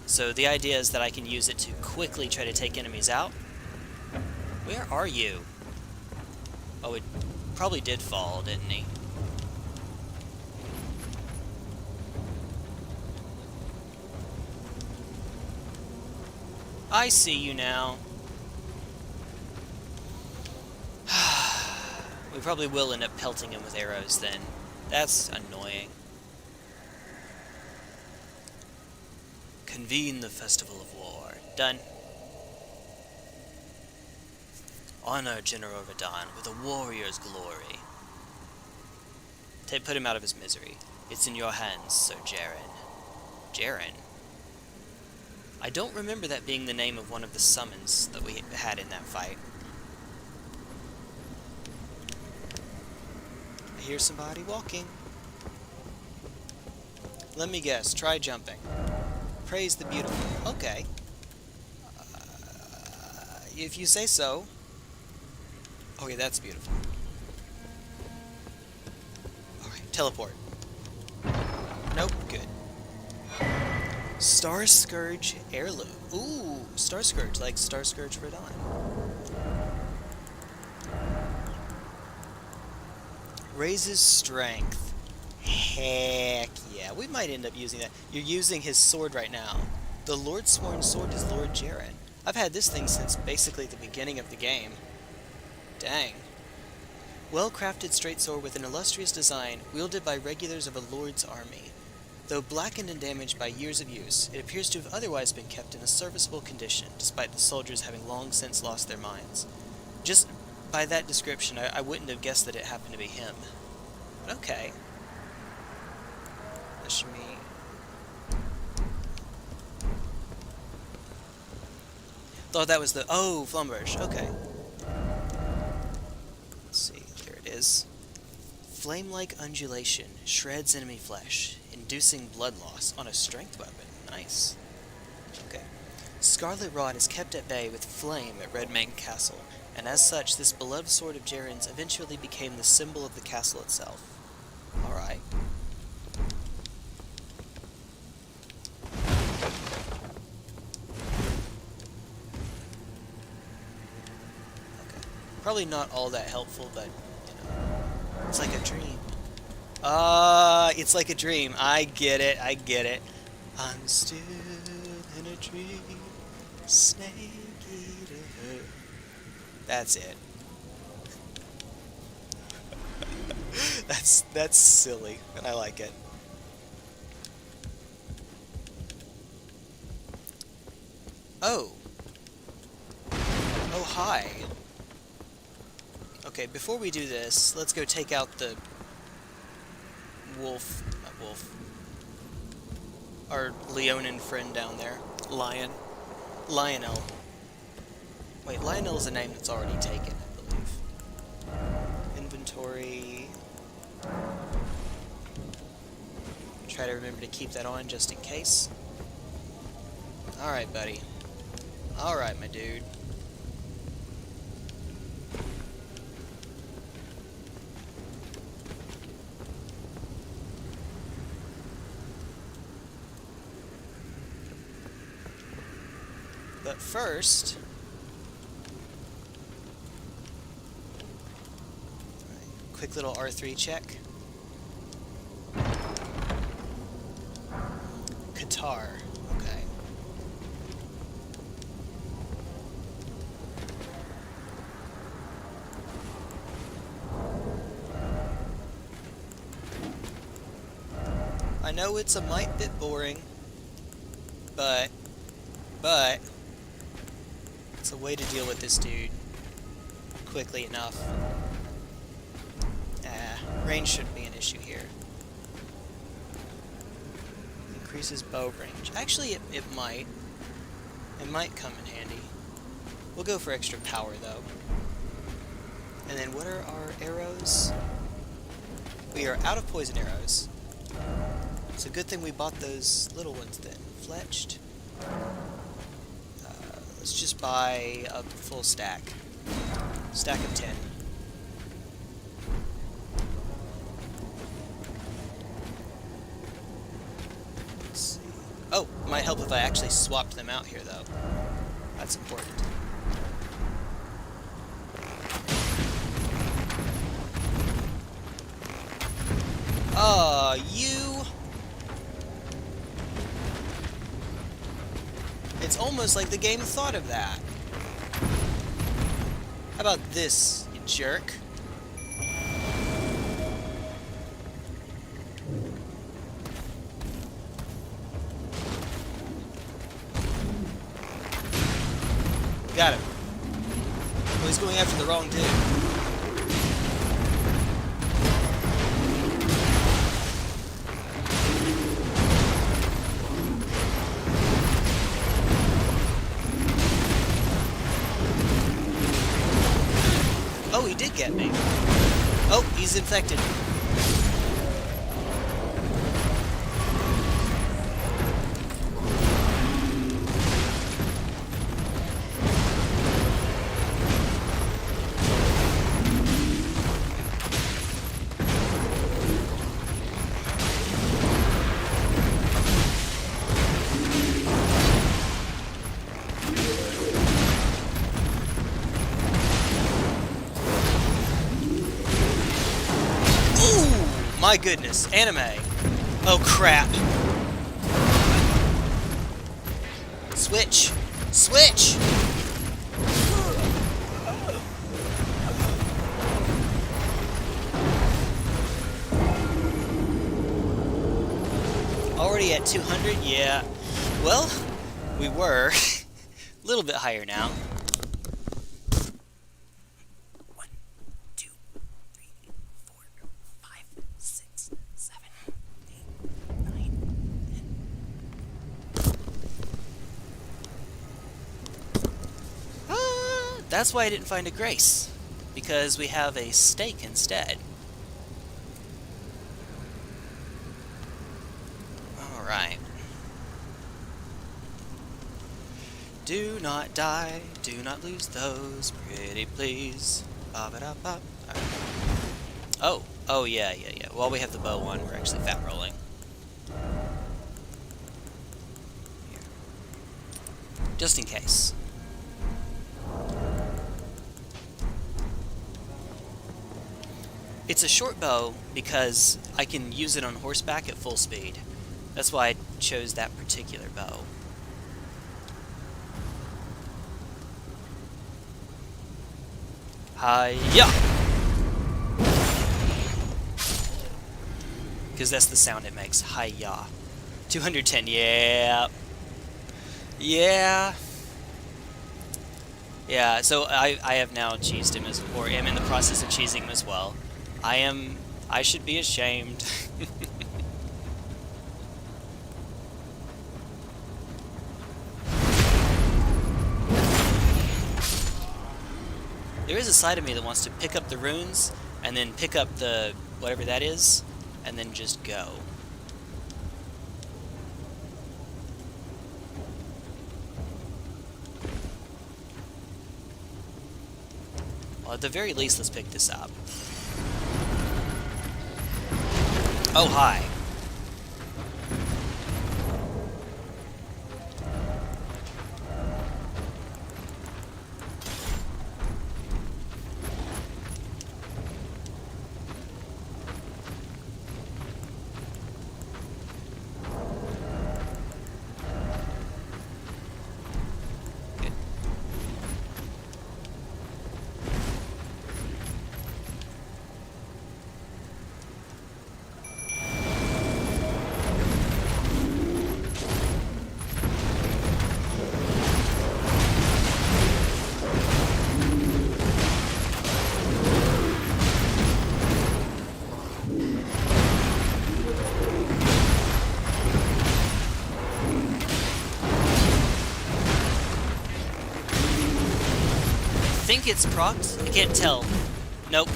So the idea is that I can use it to quickly try to take enemies out. Where are you? Oh, it probably did fall, didn't he? I see you now. We probably will end up pelting him with arrows then. That's annoying. Convene the Festival of War. Done. Honor General Radahn with a warrior's glory. Put him out of his misery. It's in your hands, Sir Jaren. Jaren? I don't remember that being the name of one of the summons that we had in that fight. I hear somebody walking. Let me guess. Try jumping. Praise the beautiful. Okay. If you say so. Okay, that's beautiful. Alright, teleport. Nope, good. Starscourge heirloom. Ooh, Starscourge, like Starscourge Radahn. Raises strength. Heck yeah, we might end up using that. You're using his sword right now. The Lordsworn sword is Lord Jaren. I've had this thing since basically the beginning of the game. Dang. Well-crafted straight sword with an illustrious design, wielded by regulars of a lord's army. Though blackened and damaged by years of use, it appears to have otherwise been kept in a serviceable condition, despite the soldiers having long since lost their minds. Just by that description, I wouldn't have guessed that it happened to be him. But okay. Ashmi. Thought that was the... Oh, Flamberge. Okay. Let's see. There it is. Flame-like undulation shreds enemy flesh, inducing blood loss on a strength weapon. Nice. Okay. Scarlet Rod is kept at bay with flame at Redmane Castle, and as such, this beloved sword of Jaren's eventually became the symbol of the castle itself. Alright. Okay. Probably not all that helpful, but, you know, it's like a dream. It's like a dream. I get it, I get it. I'm still in a dream, snake eater. That's it. That's silly, and I like it. Oh. Oh, hi. Okay, before we do this, let's go take out the wolf, not wolf, our Leonin friend down there. Lion. Lionel. Wait, Lionel is a name that's already taken, I believe. Inventory. Try to remember to keep that on just in case. Alright, buddy. Alright, my dude. But first... quick little R3 check. Qatar. Okay. I know it's a mite bit boring, but it's a way to deal with this dude quickly enough. Range shouldn't be an issue here. Increases bow range. Actually, it might. It might come in handy. We'll go for extra power, though. And then what are our arrows? We are out of poison arrows. It's a good thing we bought those little ones then. Fletched. Let's just buy a full stack. Stack of 10. Let's see. Oh, it might help if I actually swapped them out here, though. That's important. You... It's almost like the game thought of that. How about this, you jerk? Got him. Oh, he's going after the wrong dude. Oh, he did get me. Oh, he's infected. My goodness, anime. Oh crap. Switch. Switch! Already at 200? Yeah. Well, we were. A little bit higher now. 1, 2, 3, 4, 5, 6, 7, 8, 9, 10. That's why I didn't find a grace. Because we have a steak instead. Alright. Do not die, do not lose those, pretty please. Ba-ba-da-ba. Right. Oh yeah. While we have the bow on, we're actually fat rolling. Here. Just in case. It's a short bow because I can use it on horseback at full speed. That's why I chose that particular bow. Hi-ya! Because that's the sound it makes. Hi-ya. 210, yeah. Yeah. Yeah, so I have now cheesed him as, or am in the process of cheesing him as well. I should be ashamed. There is a side of me that wants to pick up the runes, and then pick up the whatever that is, and then just go. Well, at the very least, let's pick this up. Oh, hi. think it's procced. I can't tell. Nope.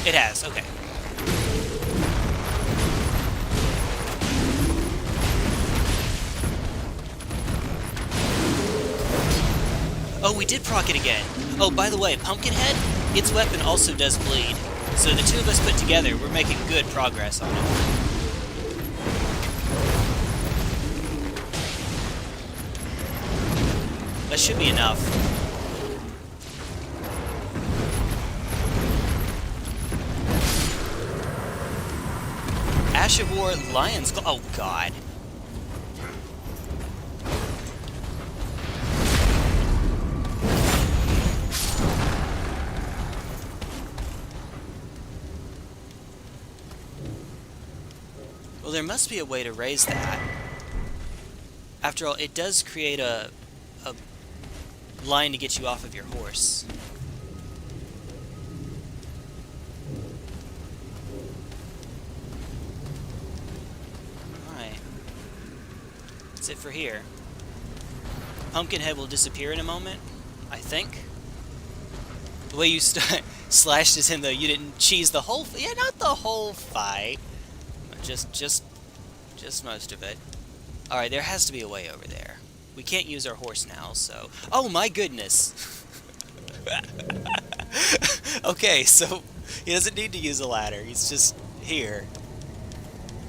It has, okay. Oh, we did proc it again. Oh, by the way, Pumpkinhead, its weapon also does bleed. So the two of us put together, we're making good progress on it. That should be enough. Ash of War, Lion's Claw. Oh, God. Well, there must be a way to raise that. After all, it does create a line to get you off of your horse. Alright. That's it for here. Pumpkinhead will disappear in a moment, I think. The way you slashed at him, though, you didn't cheese the whole... Yeah, not the whole fight. Just most of it. Alright, there has to be a way over there. We can't use our horse now, so... Oh my goodness! Okay, so he doesn't need to use a ladder. He's just here.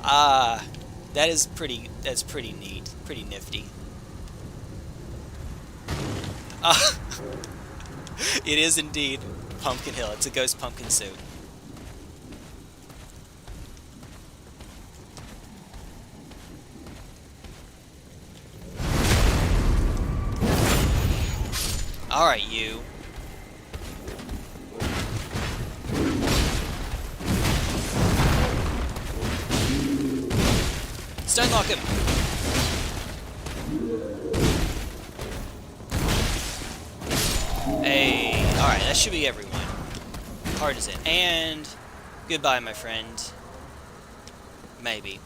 That's pretty neat. Pretty nifty. It is indeed Pumpkin Hill. It's a ghost pumpkin suit. Alright, you. Stunlock him! Hey, alright, that should be everyone. Partisan. And goodbye, my friend. Maybe.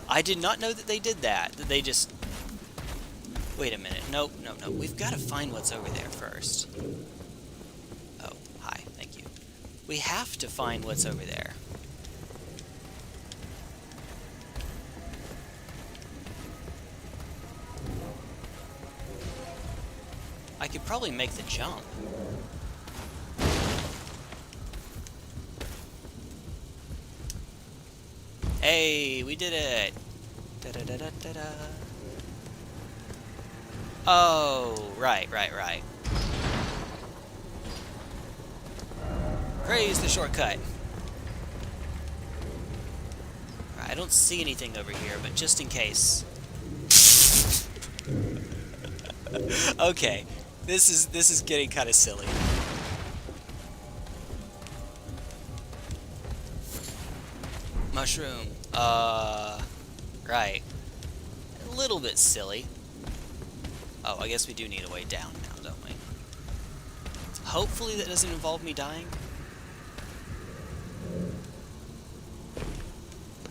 I did not know that they did that. That they just... Wait a minute. Nope, no. We've got to find what's over there first. Oh, hi. Thank you. We have to find what's over there. I could probably make the jump. Hey, we did it! Da-da-da-da-da-da. Oh, right. Praise the shortcut. Right, I don't see anything over here, but just in case. Okay, this is getting kind of silly. Mushroom. Right. A little bit silly. Oh, I guess we do need a way down now, don't we? Hopefully that doesn't involve me dying.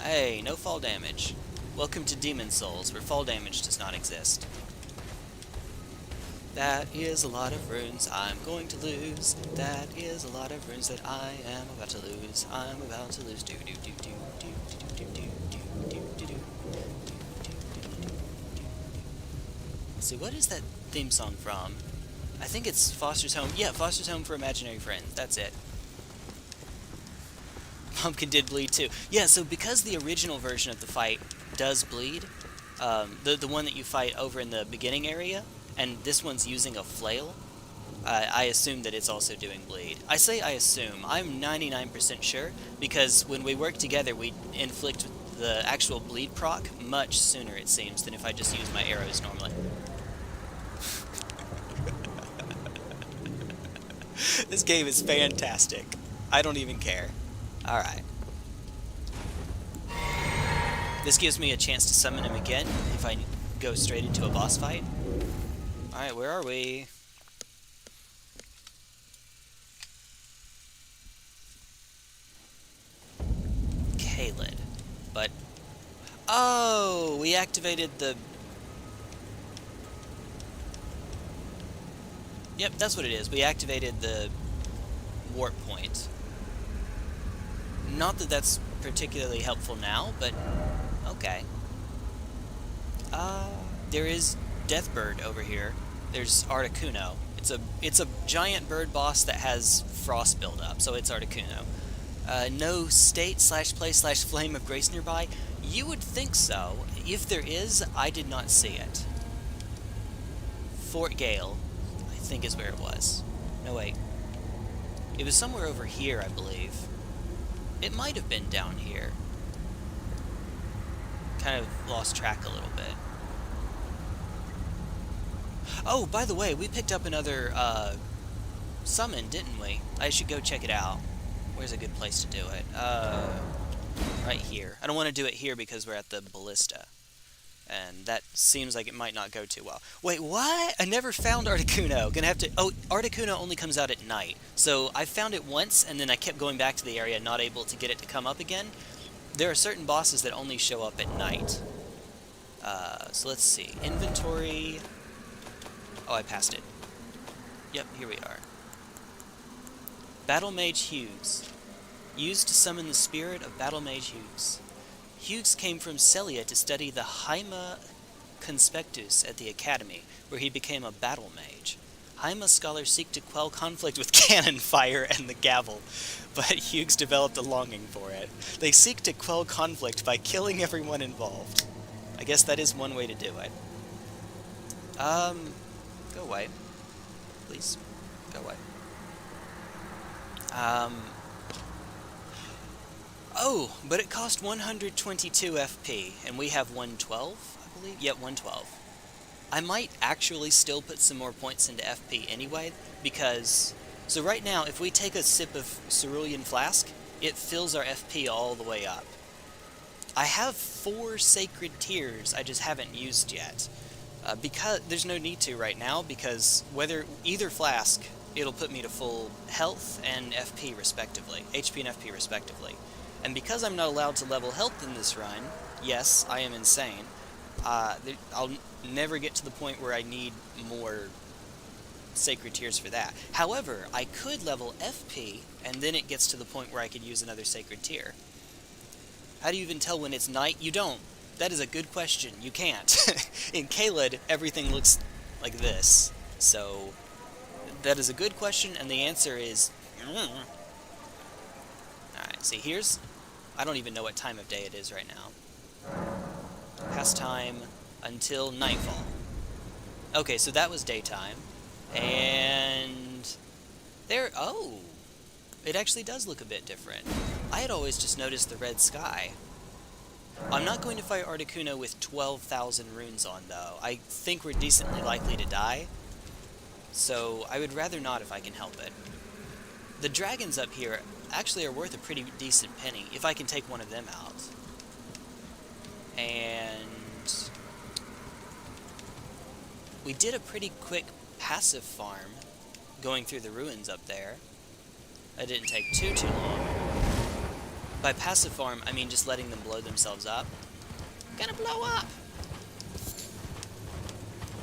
Hey, no fall damage. Welcome to Demon Souls, where fall damage does not exist. That is a lot of runes I'm going to lose. That is a lot of runes that I am about to lose. I'm about to lose. Do do do do do do do do do do do. Let's see, what is that theme song from? I think it's Foster's Home. Yeah, Foster's Home for Imaginary Friends. That's it. Pumpkin did bleed too. Yeah, so because the original version of the fight does bleed, the one that you fight over in the beginning area, and this one's using a flail, I assume that it's also doing bleed. I say I assume. I'm 99% sure, because when we work together, we inflict the actual bleed proc much sooner, it seems, than if I just use my arrows normally. This game is fantastic. I don't even care. Alright. This gives me a chance to summon him again if I go straight into a boss fight. Alright, where are we? Caelid. But... oh! We activated the... yep, that's what it is. We activated the warp point. Not that that's particularly helpful now, but... okay. There is Deathbird over here. There's Articuno. It's a giant bird boss that has frost buildup, so it's Articuno. No state/play/flame of grace nearby? You would think so. If there is, I did not see it. Fort Gale, I think is where it was. No, wait. It was somewhere over here, I believe. It might have been down here. Kind of lost track a little bit. Oh, by the way, we picked up another summon, didn't we? I should go check it out. Where's a good place to do it? Right here. I don't want to do it here because we're at the ballista. And that seems like it might not go too well. Wait, what? I never found Articuno. Gonna have to... oh, Articuno only comes out at night. So I found it once, and then I kept going back to the area, not able to get it to come up again. There are certain bosses that only show up at night. So let's see. Inventory... oh, I passed it. Yep, here we are. Battle Mage Hughes. Used to summon the spirit of Battle Mage Hughes. Hughes came from Celia to study the Haima Conspectus at the Academy, where he became a battle mage. Haima scholars seek to quell conflict with cannon fire and the gavel, but Hughes developed a longing for it. They seek to quell conflict by killing everyone involved. I guess that is one way to do it. Go away. Please. Go away. Oh, but it cost 122 FP, and we have 112, I believe? Yep, 112. I might actually still put some more points into FP anyway, because... so right now, if we take a sip of Cerulean Flask, it fills our FP all the way up. I have 4 Sacred Tears I just haven't used yet. Because there's no need to right now, because either flask, it'll put me to full health and FP respectively, HP and FP respectively. And because I'm not allowed to level health in this run, yes, I am insane, I'll never get to the point where I need more Sacred Tears for that. However, I could level FP, and then it gets to the point where I could use another Sacred Tear. How do you even tell when it's night? You don't. That is a good question. You can't. In Caelid, everything looks like this. So, that is a good question, and the answer is... alright, see, here's... I don't even know what time of day it is right now. Past time until nightfall. Okay, so that was daytime. And... there... oh! It actually does look a bit different. I had always just noticed the red sky. I'm not going to fight Articuno with 12,000 runes on, though. I think we're decently likely to die, so I would rather not if I can help it. The dragons up here actually are worth a pretty decent penny, if I can take one of them out. And... we did a pretty quick passive farm going through the ruins up there. That didn't take too long. By passive farm, I mean just letting them blow themselves up. Gonna blow up!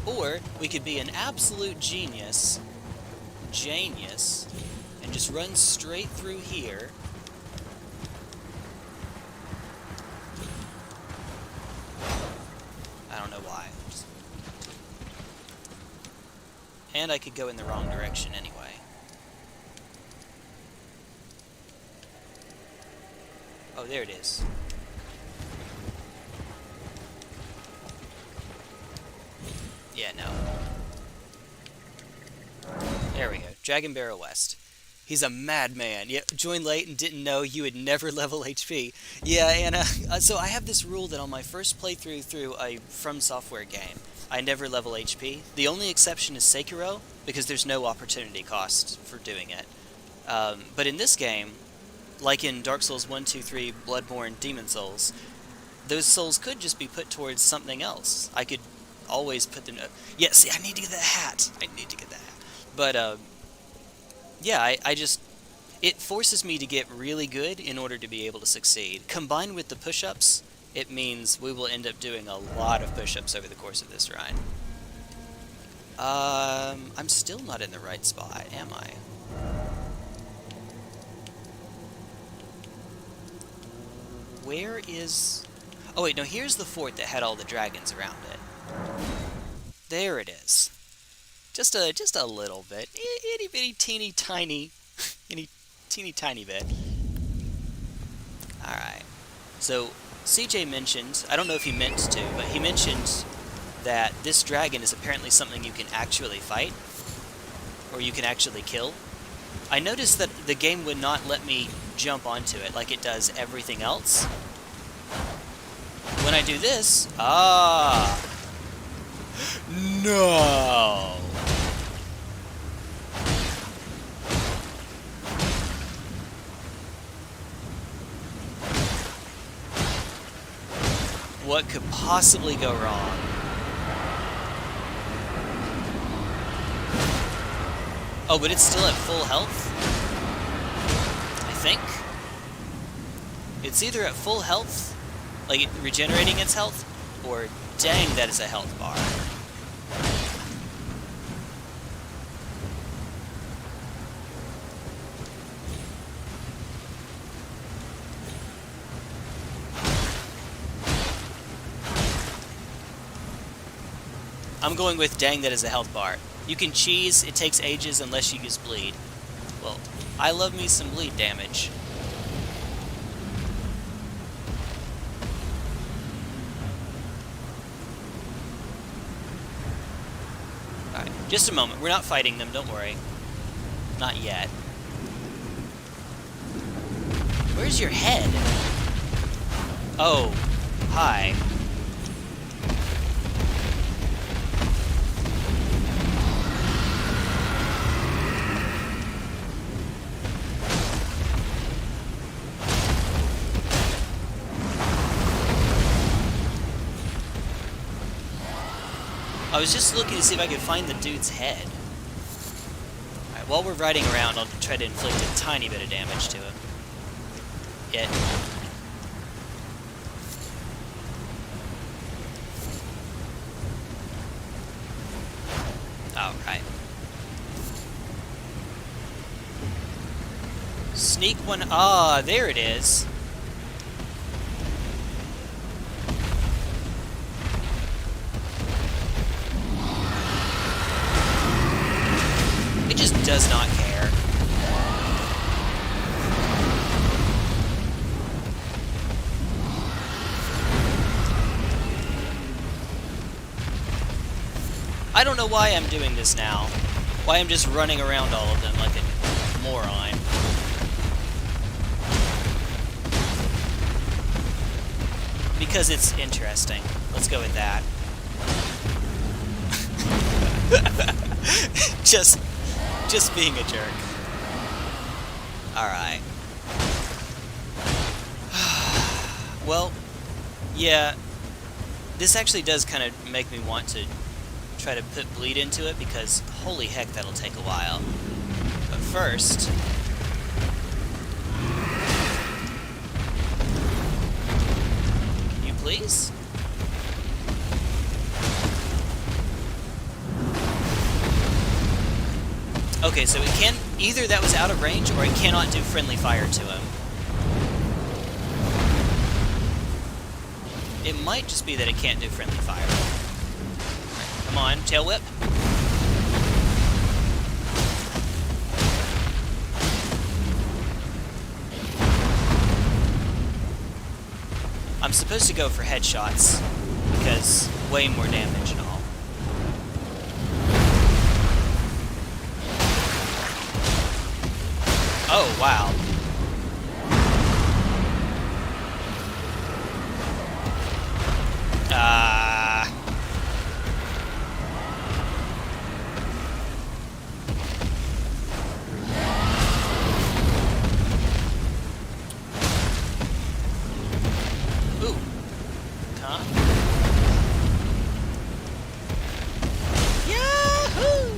Or, we could be an absolute genius, and just run straight through here. I don't know why. And I could go in the wrong direction anyway. Oh, there it is. Yeah, no. There we go. Dragon Barrow West. He's a madman. Yeah, joined late and didn't know you would never level HP. Yeah, Anna. So I have this rule that on my first playthrough through a From Software game, I never level HP. The only exception is Sekiro, because there's no opportunity cost for doing it. But in this game, like in Dark Souls 1, 2, 3, Bloodborne, Demon Souls, those souls could just be put towards something else. I could always put them... yeah, see, I need to get that hat. I need to get that hat. But, yeah, I just... It forces me to get really good in order to be able to succeed. Combined with the push-ups, it means we will end up doing a lot of push-ups over the course of this ride. I'm still not in the right spot, am I? Where is... Oh wait, no, here's the fort that had all the dragons around it. There it is. Just a little bit. Itty bitty teeny tiny. Teeny tiny bit. Alright. So, CJ mentioned, I don't know if he meant to, but he mentioned that this dragon is apparently something you can actually fight. Or you can actually kill. I noticed that the game would not let me jump onto it like it does everything else. When I do this... Ah! No! What could possibly go wrong? Oh, but it's still at full health? I think? It's either at full health, like regenerating its health, or dang, that is a health bar. I'm going with dang, that is a health bar. You can cheese, it takes ages unless you use bleed. Well, I love me some bleed damage. Alright, just a moment. We're not fighting them, don't worry. Not yet. Where's your head? Oh, hi. I was just looking to see if I could find the dude's head. Alright, while we're riding around, I'll try to inflict a tiny bit of damage to him. Hit. Alright. Sneak one... Ah, there it is. Does not care. I don't know why I'm doing this now. Why I'm just running around all of them like a moron. Because it's interesting. Let's go with that. Just being a jerk. Alright. Well, yeah. This actually does kind of make me want to try to put bleed into it, because holy heck, that'll take a while. But first... Can you please? Okay, so it can... Either that was out of range, or it cannot do friendly fire to him. It might just be that it can't do friendly fire. Right, come on, tail whip. I'm supposed to go for headshots, because way more damage and all. Oh, wow. Ooh. Huh? Yahoo!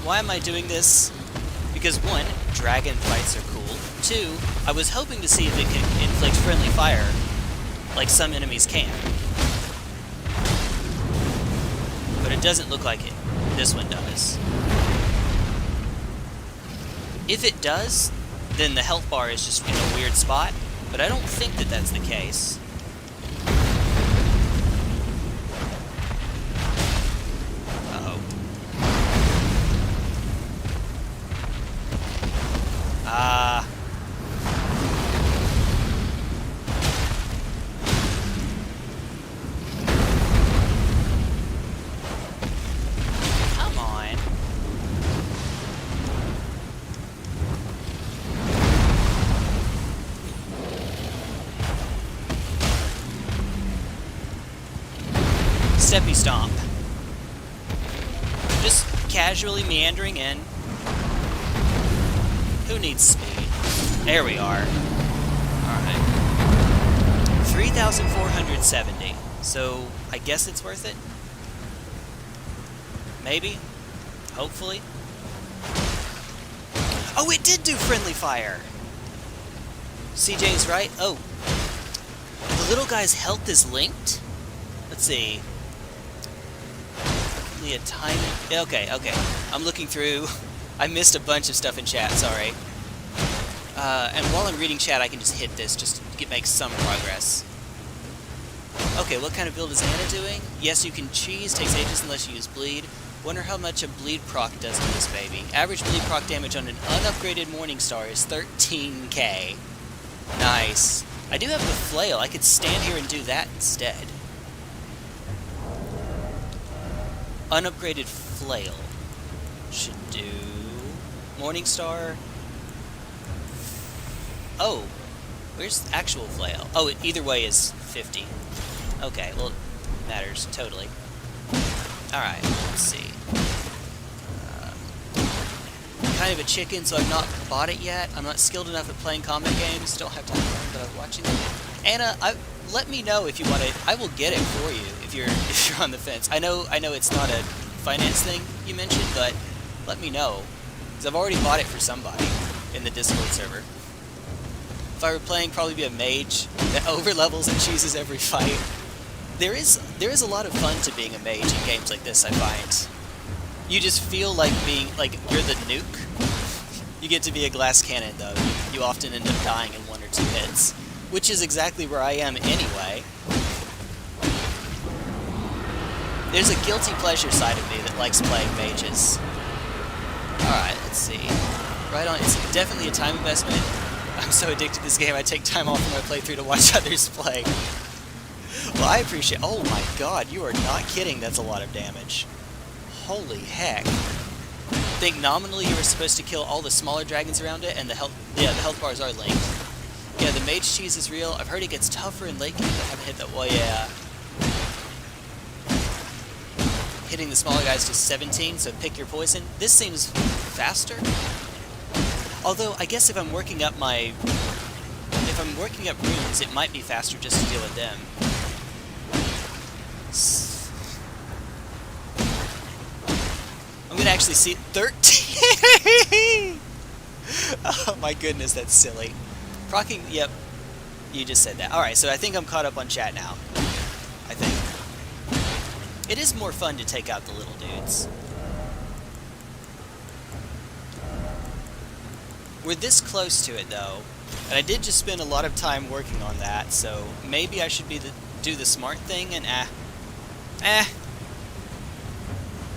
why am I doing this? Because 1, dragon fights are cool. 2, I was hoping to see if it can inflict friendly fire, like some enemies can. But it doesn't look like it. This one does. If it does, then the health bar is just in a weird spot, but I don't think that that's the case. Uh-oh. Come on. Steppy stomp. Just casually meandering in. Who needs speed? There we are. Alright. 3,470. So, I guess it's worth it? Maybe? Hopefully? Oh, it did do friendly fire! CJ's right. Oh. The little guy's health is linked? Let's see. A tiny... Okay. I'm looking through. I missed a bunch of stuff in chat, sorry. And while I'm reading chat, I can just hit this just to make some progress. Okay, what kind of build is Anna doing? Yes, you can cheese. Takes ages unless you use bleed. Wonder how much a bleed proc does to this baby. Average bleed proc damage on an unupgraded Morningstar is 13k. Nice. I do have the flail. I could stand here and do that instead. Unupgraded flail should do Morningstar. Oh, where's the actual flail? Oh, either way is 50. Okay, well, it matters totally. Alright, let's see. Kind of a chicken, so I've not bought it yet. I'm not skilled enough at playing combat games. Don't have time to learn, but I'm watching them. Anna, let me know if you want it. I will get it for you if you're on the fence. I know it's not a finance thing you mentioned, but let me know, because I've already bought it for somebody in the Discord server. If I were playing, probably be a mage that overlevels and chooses every fight. There is a lot of fun to being a mage in games like this, I find. You just feel like being like you're the nuke. You get to be a glass cannon though. You often end up dying in 1 or 2 hits, which is exactly where I am anyway. There's a guilty pleasure side of me that likes playing mages. Alright, let's see. Right on, it's definitely a time investment. I'm so addicted to this game, I take time off from my playthrough to watch others play. Well, I appreciate... Oh my god, you are not kidding, that's a lot of damage. Holy heck. I think nominally you were supposed to kill all the smaller dragons around it, and the health bars are linked. Yeah, the mage cheese is real. I've heard it gets tougher in late game, but I haven't hit that. Well, yeah. Hitting the smaller guys to 17, so pick your poison. This seems faster. Although, I guess if I'm working up runes, it might be faster just to deal with them. I'm gonna actually see 13! Oh my goodness, that's silly. Procking, yep, you just said that. Alright, so I think I'm caught up on chat now. I think. It is more fun to take out the little dudes. We're this close to it, though, and I did just spend a lot of time working on that, so maybe I should do the smart thing and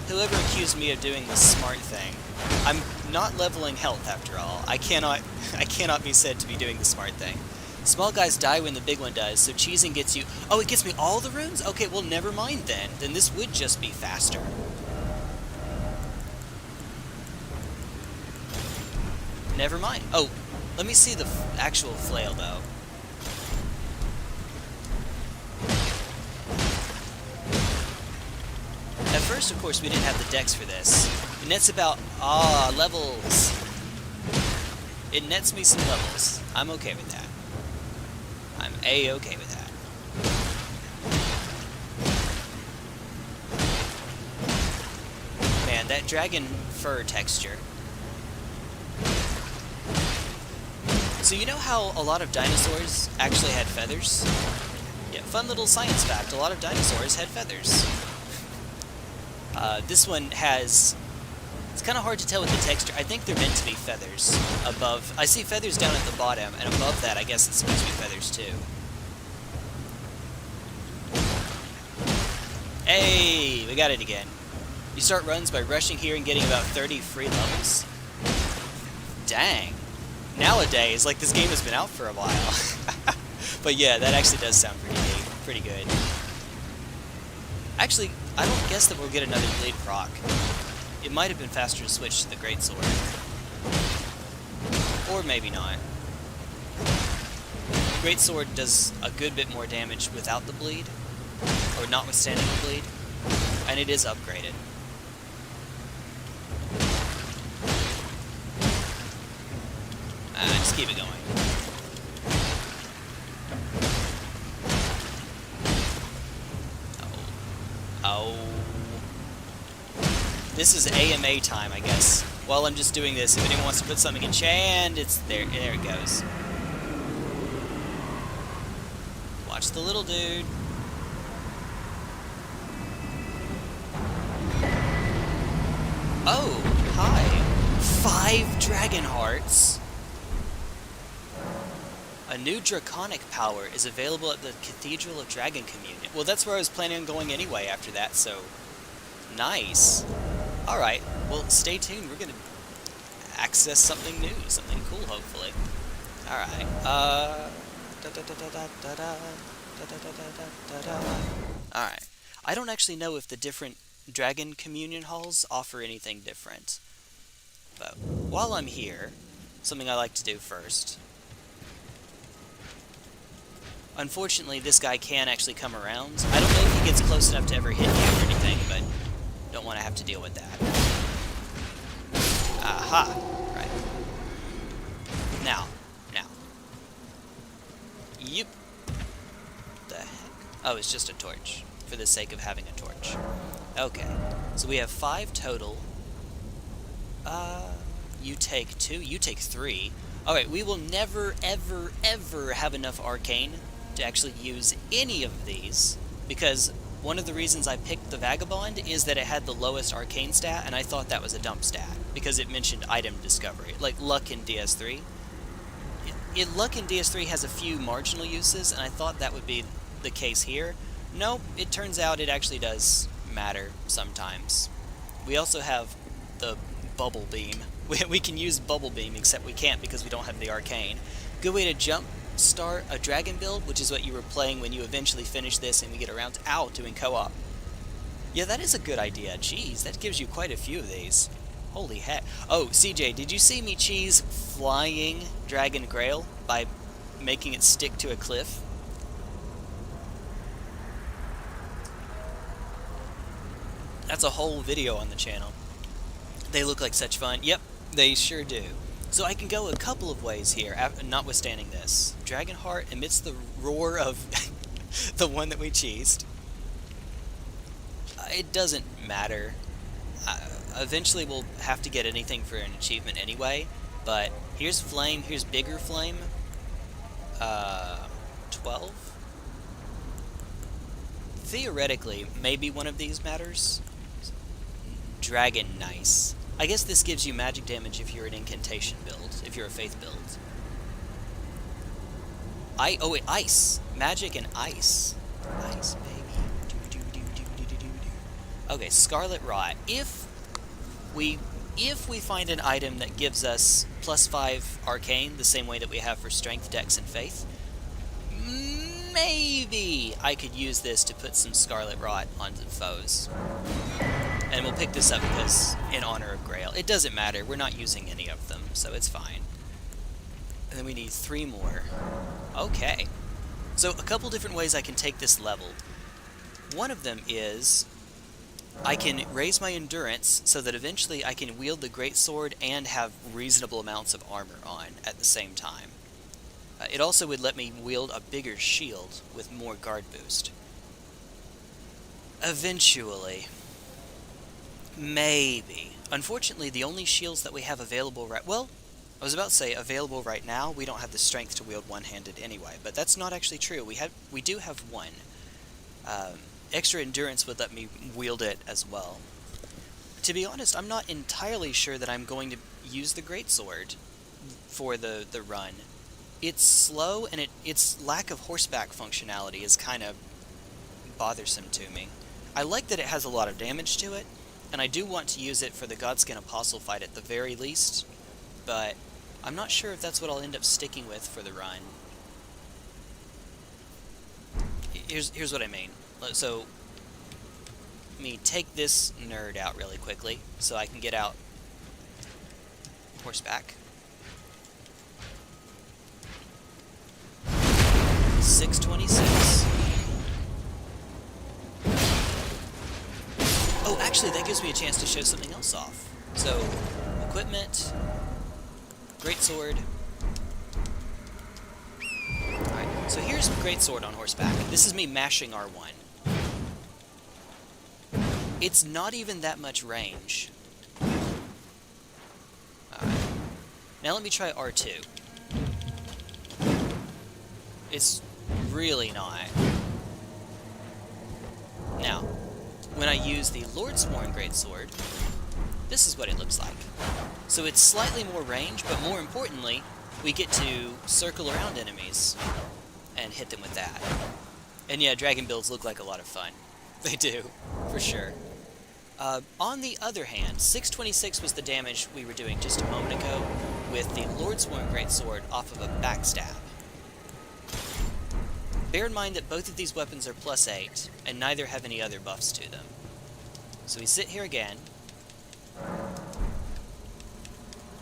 Whoever accused me of doing the smart thing, I'm not leveling health after all. I cannot be said to be doing the smart thing. Small guys die when the big one does, so cheesing gets you... Oh, it gets me all the runes? Okay, well, never mind then. Then this would just be faster. Never mind. Oh, let me see the actual flail, though. At first, of course, we didn't have the dex for this. It nets about... levels. It nets me some levels. I'm okay with that. I'm A-okay with that. Man, that dragon fur texture. So you know how a lot of dinosaurs actually had feathers? Yeah, fun little science fact, a lot of dinosaurs had feathers. This one has... It's kind of hard to tell with the texture. I think they're meant to be feathers above. I see feathers down at the bottom, and above that I guess it's supposed to be feathers too. Hey, we got it again. You start runs by rushing here and getting about 30 free levels. Dang. Nowadays, like, this game has been out for a while. But yeah, that actually does sound pretty good. Actually, I don't guess that we'll get another bleed proc. It might have been faster to switch to the Greatsword. Or maybe not. Greatsword does a good bit more damage without the bleed, or notwithstanding the bleed, and it is upgraded. Just keep it going. Oh. This is AMA time, I guess. While I'm just doing this, if anyone wants to put something in chant, it's there. There it goes. Watch the little dude. Oh, hi. 5 dragon hearts. A new draconic power is available at the Cathedral of Dragon Communion. Well, that's where I was planning on going anyway after that, so... Nice. Alright, well, stay tuned. We're going to access something new, something cool, hopefully. Alright, Alright. I don't actually know if the different Dragon Communion halls offer anything different. But while I'm here, something I like to do first... Unfortunately, this guy can actually come around. I don't know if he gets close enough to ever hit you or anything, but don't want to have to deal with that. Aha! Right. Now. Yep. The heck? Oh, it's just a torch. For the sake of having a torch. Okay. So we have 5 total. You take 2. You take 3. Alright, we will never, ever, ever have enough arcane to actually use any of these, because one of the reasons I picked the Vagabond is that it had the lowest arcane stat, and I thought that was a dump stat, because it mentioned item discovery, like luck in DS3. Luck in DS3 has a few marginal uses, and I thought that would be the case here. Nope, it turns out it actually does matter sometimes. We also have the Bubble Beam. We can use Bubble Beam, except we can't because we don't have the arcane. Good way to jump start a dragon build, which is what you were playing when you eventually finish this and we get around to doing co-op. Yeah, that is a good idea. Jeez, that gives you quite a few of these. Holy heck. Oh, CJ, did you see me cheese flying Dragon Grail by making it stick to a cliff? That's a whole video on the channel. They look like such fun. Yep, they sure do. So I can go a couple of ways here, notwithstanding this. Dragonheart emits the roar of the one that we cheesed. It doesn't matter. Eventually we'll have to get anything for an achievement anyway, but here's Flame, here's Bigger Flame. 12? Theoretically, maybe one of these matters. Dragon Nice. I guess this gives you magic damage if you're an incantation build, if you're a faith build. Oh wait, ice. Magic and ice. Ice, baby. Okay, Scarlet Rot. If we find an item that gives us +5 arcane, the same way that we have for strength, dex, and faith, maybe I could use this to put some Scarlet Rot onto the foes. And we'll pick this up because, in honor of Grail. It doesn't matter, we're not using any of them, so it's fine. And then we need 3 more. Okay. So, a couple different ways I can take this level. One of them is, I can raise my endurance so that eventually I can wield the Greatsword and have reasonable amounts of armor on at the same time. It also would let me wield a bigger shield with more guard boost. Eventually. Maybe. Unfortunately, the only shields that we have available well, I was about to say available right now, we don't have the strength to wield one-handed anyway, but that's not actually true. We do have one. Extra endurance would let me wield it as well. To be honest, I'm not entirely sure that I'm going to use the Greatsword for the run. It's slow, and its lack of horseback functionality is kind of bothersome to me. I like that it has a lot of damage to it, and I do want to use it for the Godskin Apostle fight at the very least, but I'm not sure if that's what I'll end up sticking with for the run. Here's what I mean. So, let me take this nerd out really quickly, so I can get out horseback. 626. Oh, actually, that gives me a chance to show something else off. So, equipment, Greatsword. Alright, so here's Greatsword on horseback. This is me mashing R1. It's not even that much range. Alright. Now let me try R2. It's really not. Now, when I use the Lordsworn Greatsword, this is what it looks like. So it's slightly more range, but more importantly, we get to circle around enemies and hit them with that. And yeah, dragon builds look like a lot of fun. They do, for sure. On the other hand, 626 was the damage we were doing just a moment ago with the Lordsworn Greatsword off of a backstab. Bear in mind that both of these weapons are +8, and neither have any other buffs to them. So we sit here again.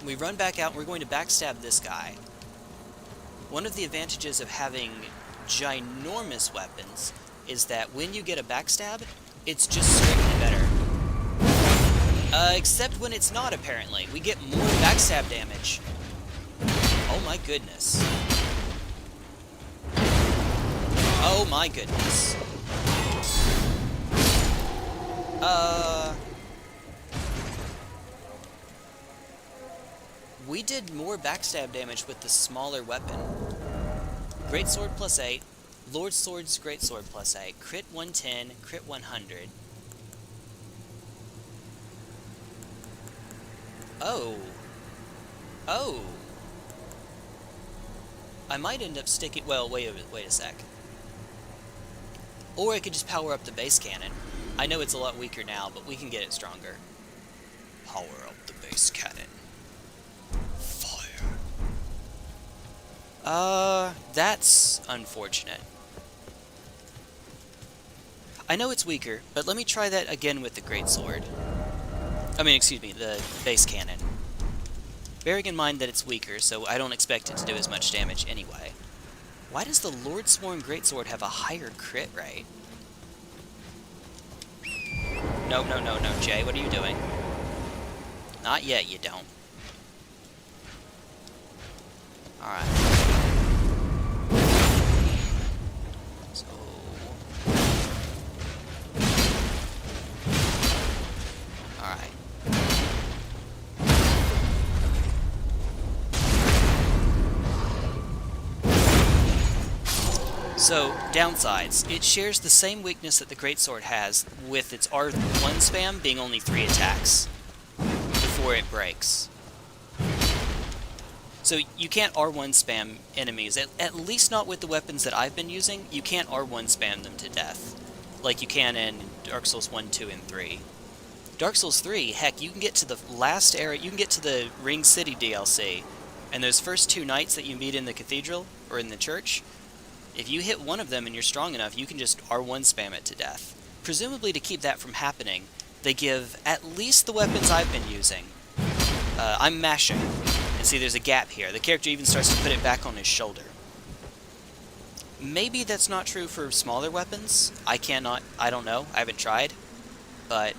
We run back out, and we're going to backstab this guy. One of the advantages of having ginormous weapons is that when you get a backstab, it's just strictly better. Except when it's not, apparently. We get more backstab damage. Oh my goodness. Oh my goodness. We did more backstab damage with the smaller weapon. Greatsword +8, Lordsword's Greatsword +8, crit 110, crit 100. Oh. Oh. I might end up sticking... Well, wait a sec. Or I could just power up the base cannon. I know it's a lot weaker now, but we can get it stronger. Power up the base cannon. Fire. That's unfortunate. I know it's weaker, but let me try that again with the Greatsword. I mean, excuse me, the base cannon. Bearing in mind that it's weaker, so I don't expect it to do as much damage anyway. Why does the Lordsworn Greatsword have a higher crit rate? No, no, no, no, Jay, what are you doing? Not yet, you don't. Alright. So... Alright. So, downsides. It shares the same weakness that the Greatsword has, with its R1 spam being only 3 attacks before it breaks. So you can't R1 spam enemies, at least not with the weapons that I've been using. You can't R1 spam them to death, like you can in Dark Souls 1, 2, and 3. Dark Souls 3, heck, you can get to the last area, you can get to the Ring City DLC, and those first 2 knights that you meet in the cathedral, or in the church, if you hit one of them and you're strong enough, you can just R1 spam it to death. Presumably to keep that from happening, they give at least the weapons I've been using. I'm mashing, and see there's a gap here. The character even starts to put it back on his shoulder. Maybe that's not true for smaller weapons. I don't know, I haven't tried. But,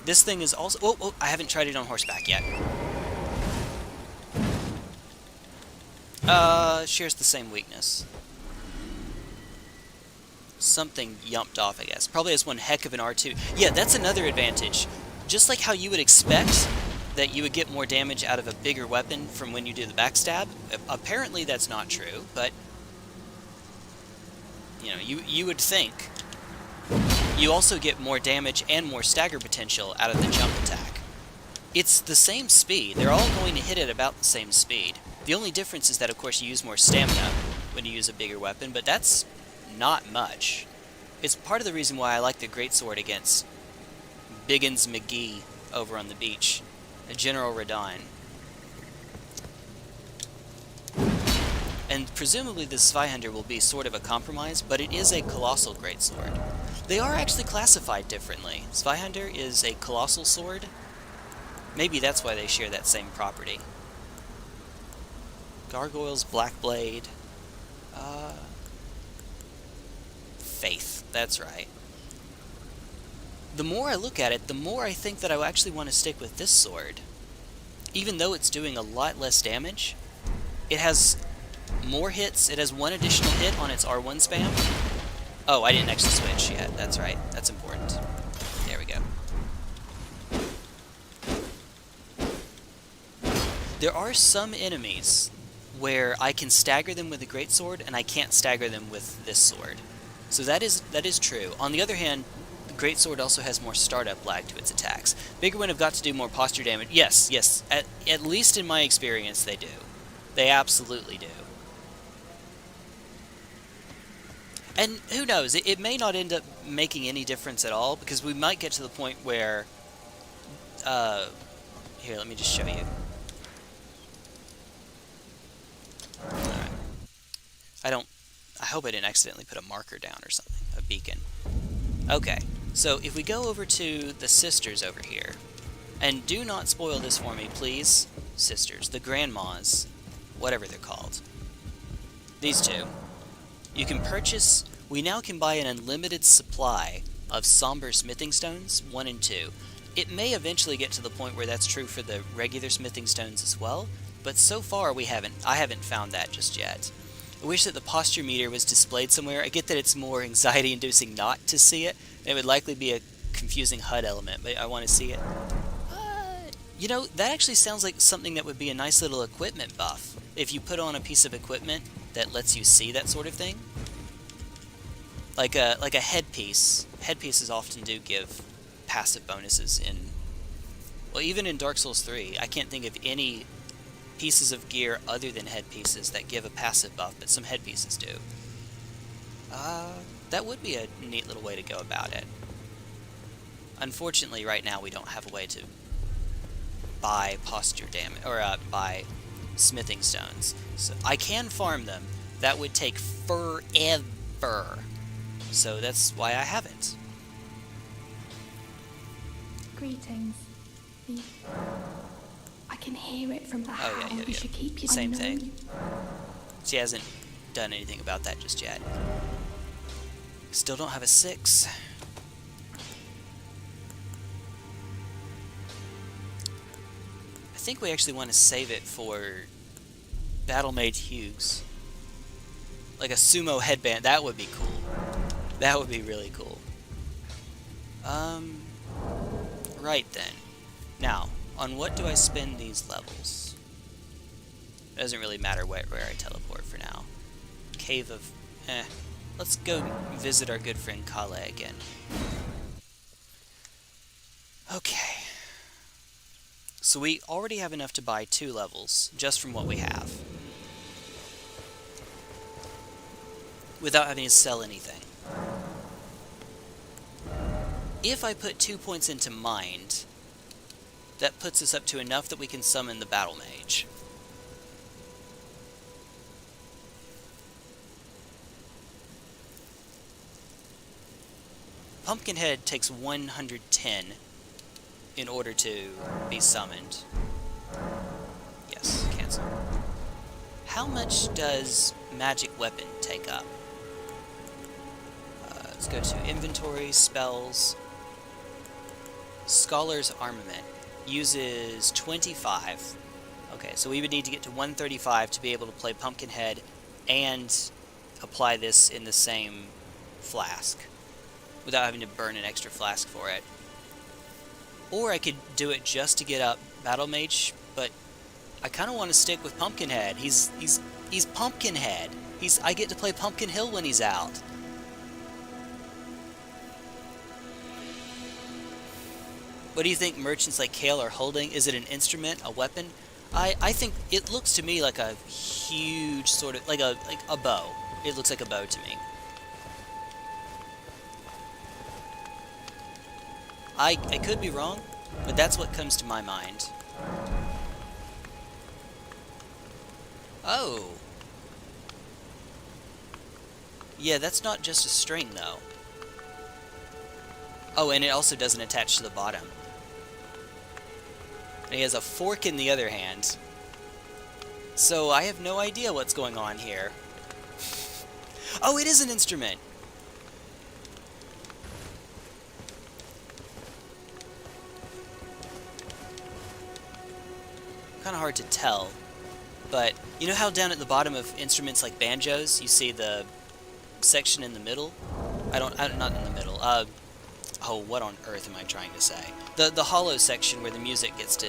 this thing is also... Oh, I haven't tried it on horseback yet. Shares the same weakness. something yumped off, I guess. Probably has one heck of an R2. Yeah, that's another advantage. Just like how you would expect that you would get more damage out of a bigger weapon from when you do the backstab, apparently that's not true, but you know, you would think. You also get more damage and more stagger potential out of the jump attack. It's the same speed. They're all going to hit at about the same speed. The only difference is that, of course, you use more stamina when you use a bigger weapon, but that's not much. It's part of the reason why I like the Greatsword against Biggins McGee over on the beach, General Radahn. And presumably this Zweihander will be sort of a compromise, but it is a colossal greatsword. They are actually classified differently. Zweihander is a colossal sword. Maybe that's why they share that same property. Gargoyles, Black Blade. Faith, that's right. The more I look at it, the more I think that I actually want to stick with this sword. Even though it's doing a lot less damage, it has more hits. It has one additional hit on its R1 spam. Oh, I didn't actually switch yet. That's right. That's important. There we go. There are some enemies where I can stagger them with a greatsword, and I can't stagger them with this sword. So that is true. On the other hand, the greatsword also has more startup lag to its attacks. Bigger ones have got to do more posture damage. Yes. At least in my experience, they do. They absolutely do. And who knows, it may not end up making any difference at all, because we might get to the point where... here, let me just show you. Alright. I hope I didn't accidentally put a marker down or something, a beacon. Okay, so if we go over to the sisters over here, and do not spoil this for me, please, sisters, the grandmas, whatever they're called. These two. You can purchase... We now can buy an unlimited supply of somber smithing stones, 1 and 2. It may eventually get to the point where that's true for the regular smithing stones as well, but so far I haven't found that just yet. I wish that the posture meter was displayed somewhere. I get that it's more anxiety-inducing not to see it, and it would likely be a confusing HUD element, but I want to see it. You know, that actually sounds like something that would be a nice little equipment buff. If you put on a piece of equipment that lets you see that sort of thing. Like a headpiece. Headpieces often do give passive bonuses in... Well, even in Dark Souls 3, I can't think of any pieces of gear other than headpieces that give a passive buff, but some headpieces do. That would be a neat little way to go about it. Unfortunately, right now we don't have a way to buy posture damage, or buy smithing stones. So I can farm them. That would take forever. So that's why I haven't. Greetings. I can hear it from the house. Yeah. We should keep you Same unknown. thing. She hasn't done anything about that just yet. Still don't have a 6. I think we actually want to save it for Battle Mage Hughes. Like a sumo headband, that would be cool. That would be really cool. Right then. Now, on what do I spend these levels? It doesn't really matter where I teleport for now. Cave of... Let's go visit our good friend Kale again. Okay. So we already have enough to buy 2 levels, just from what we have. Without having to sell anything. If I put 2 points into Mind, that puts us up to enough that we can summon the Battle Mage. Pumpkinhead takes 110 in order to be summoned. Yes, cancel. How much does Magic Weapon take up? Let's go to Inventory, Spells. Scholar's Armament uses 25. Okay, so we would need to get to 135 to be able to play Pumpkinhead and apply this in the same flask without having to burn an extra flask for it. Or I could do it just to get up Battle Mage, but I kind of want to stick with Pumpkinhead. He's Pumpkinhead. I get to play Pumpkin Hill when he's out. What do you think merchants like Kale are holding? Is it an instrument, a weapon? I think it looks to me like a huge sort of like a bow. It looks like a bow to me. I could be wrong, but that's what comes to my mind. Oh. Yeah, that's not just a string, though. Oh, and it also doesn't attach to the bottom. And he has a fork in the other hand. So I have no idea what's going on here. Oh, it is an instrument! Kind of hard to tell. But, you know how down at the bottom of instruments like banjos, you see the section in the middle? Not in the middle. Oh, what on earth am I trying to say? The hollow section where the music gets to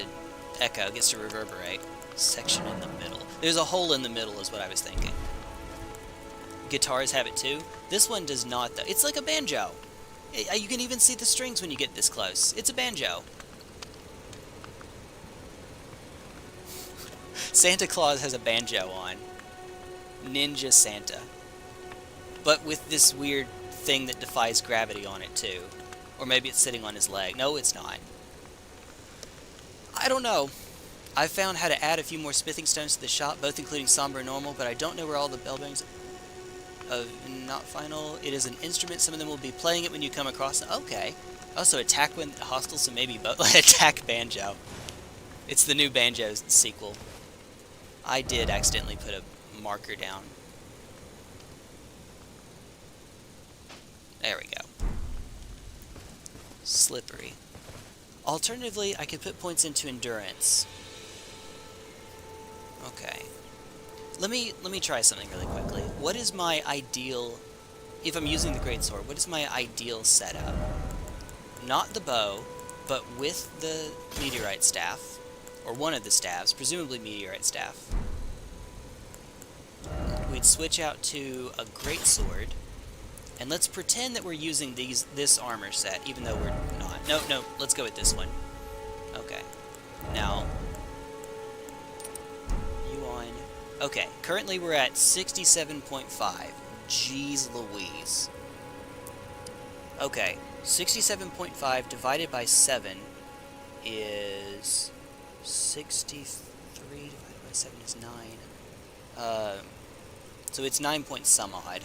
echo, gets to reverberate. Section in the middle. There's a hole in the middle is what I was thinking. Guitars have it too. This one does not, though. It's like a banjo. You can even see the strings when you get this close. It's a banjo. Santa Claus has a banjo on. Ninja Santa. But with this weird thing that defies gravity on it too. Or maybe it's sitting on his leg. No, it's not. I don't know. I've found how to add a few more smithing stones to the shop, both including somber and normal, but I don't know where all the bell bearings not final. It is an instrument. Some of them will be playing it when you come across it. Okay. Also, attack when hostile, so maybe both. Attack banjo. It's the new banjo sequel. I did accidentally put a marker down. There we go. Slippery. Alternatively, I could put points into endurance. Okay. Let me try something really quickly. What is my ideal, if I'm using the Greatsword, what is my ideal setup? Not the bow, but with the meteorite staff, or one of the staffs, presumably meteorite staff. We'd switch out to a Greatsword, and let's pretend that we're using this armor set, even though we're not. No, let's go with this one. Okay. Now, you on. Okay, currently we're at 67.5. Jeez Louise. Okay, 67.5 divided by 7 is 63 divided by 7 is 9. So it's 9 point some odd.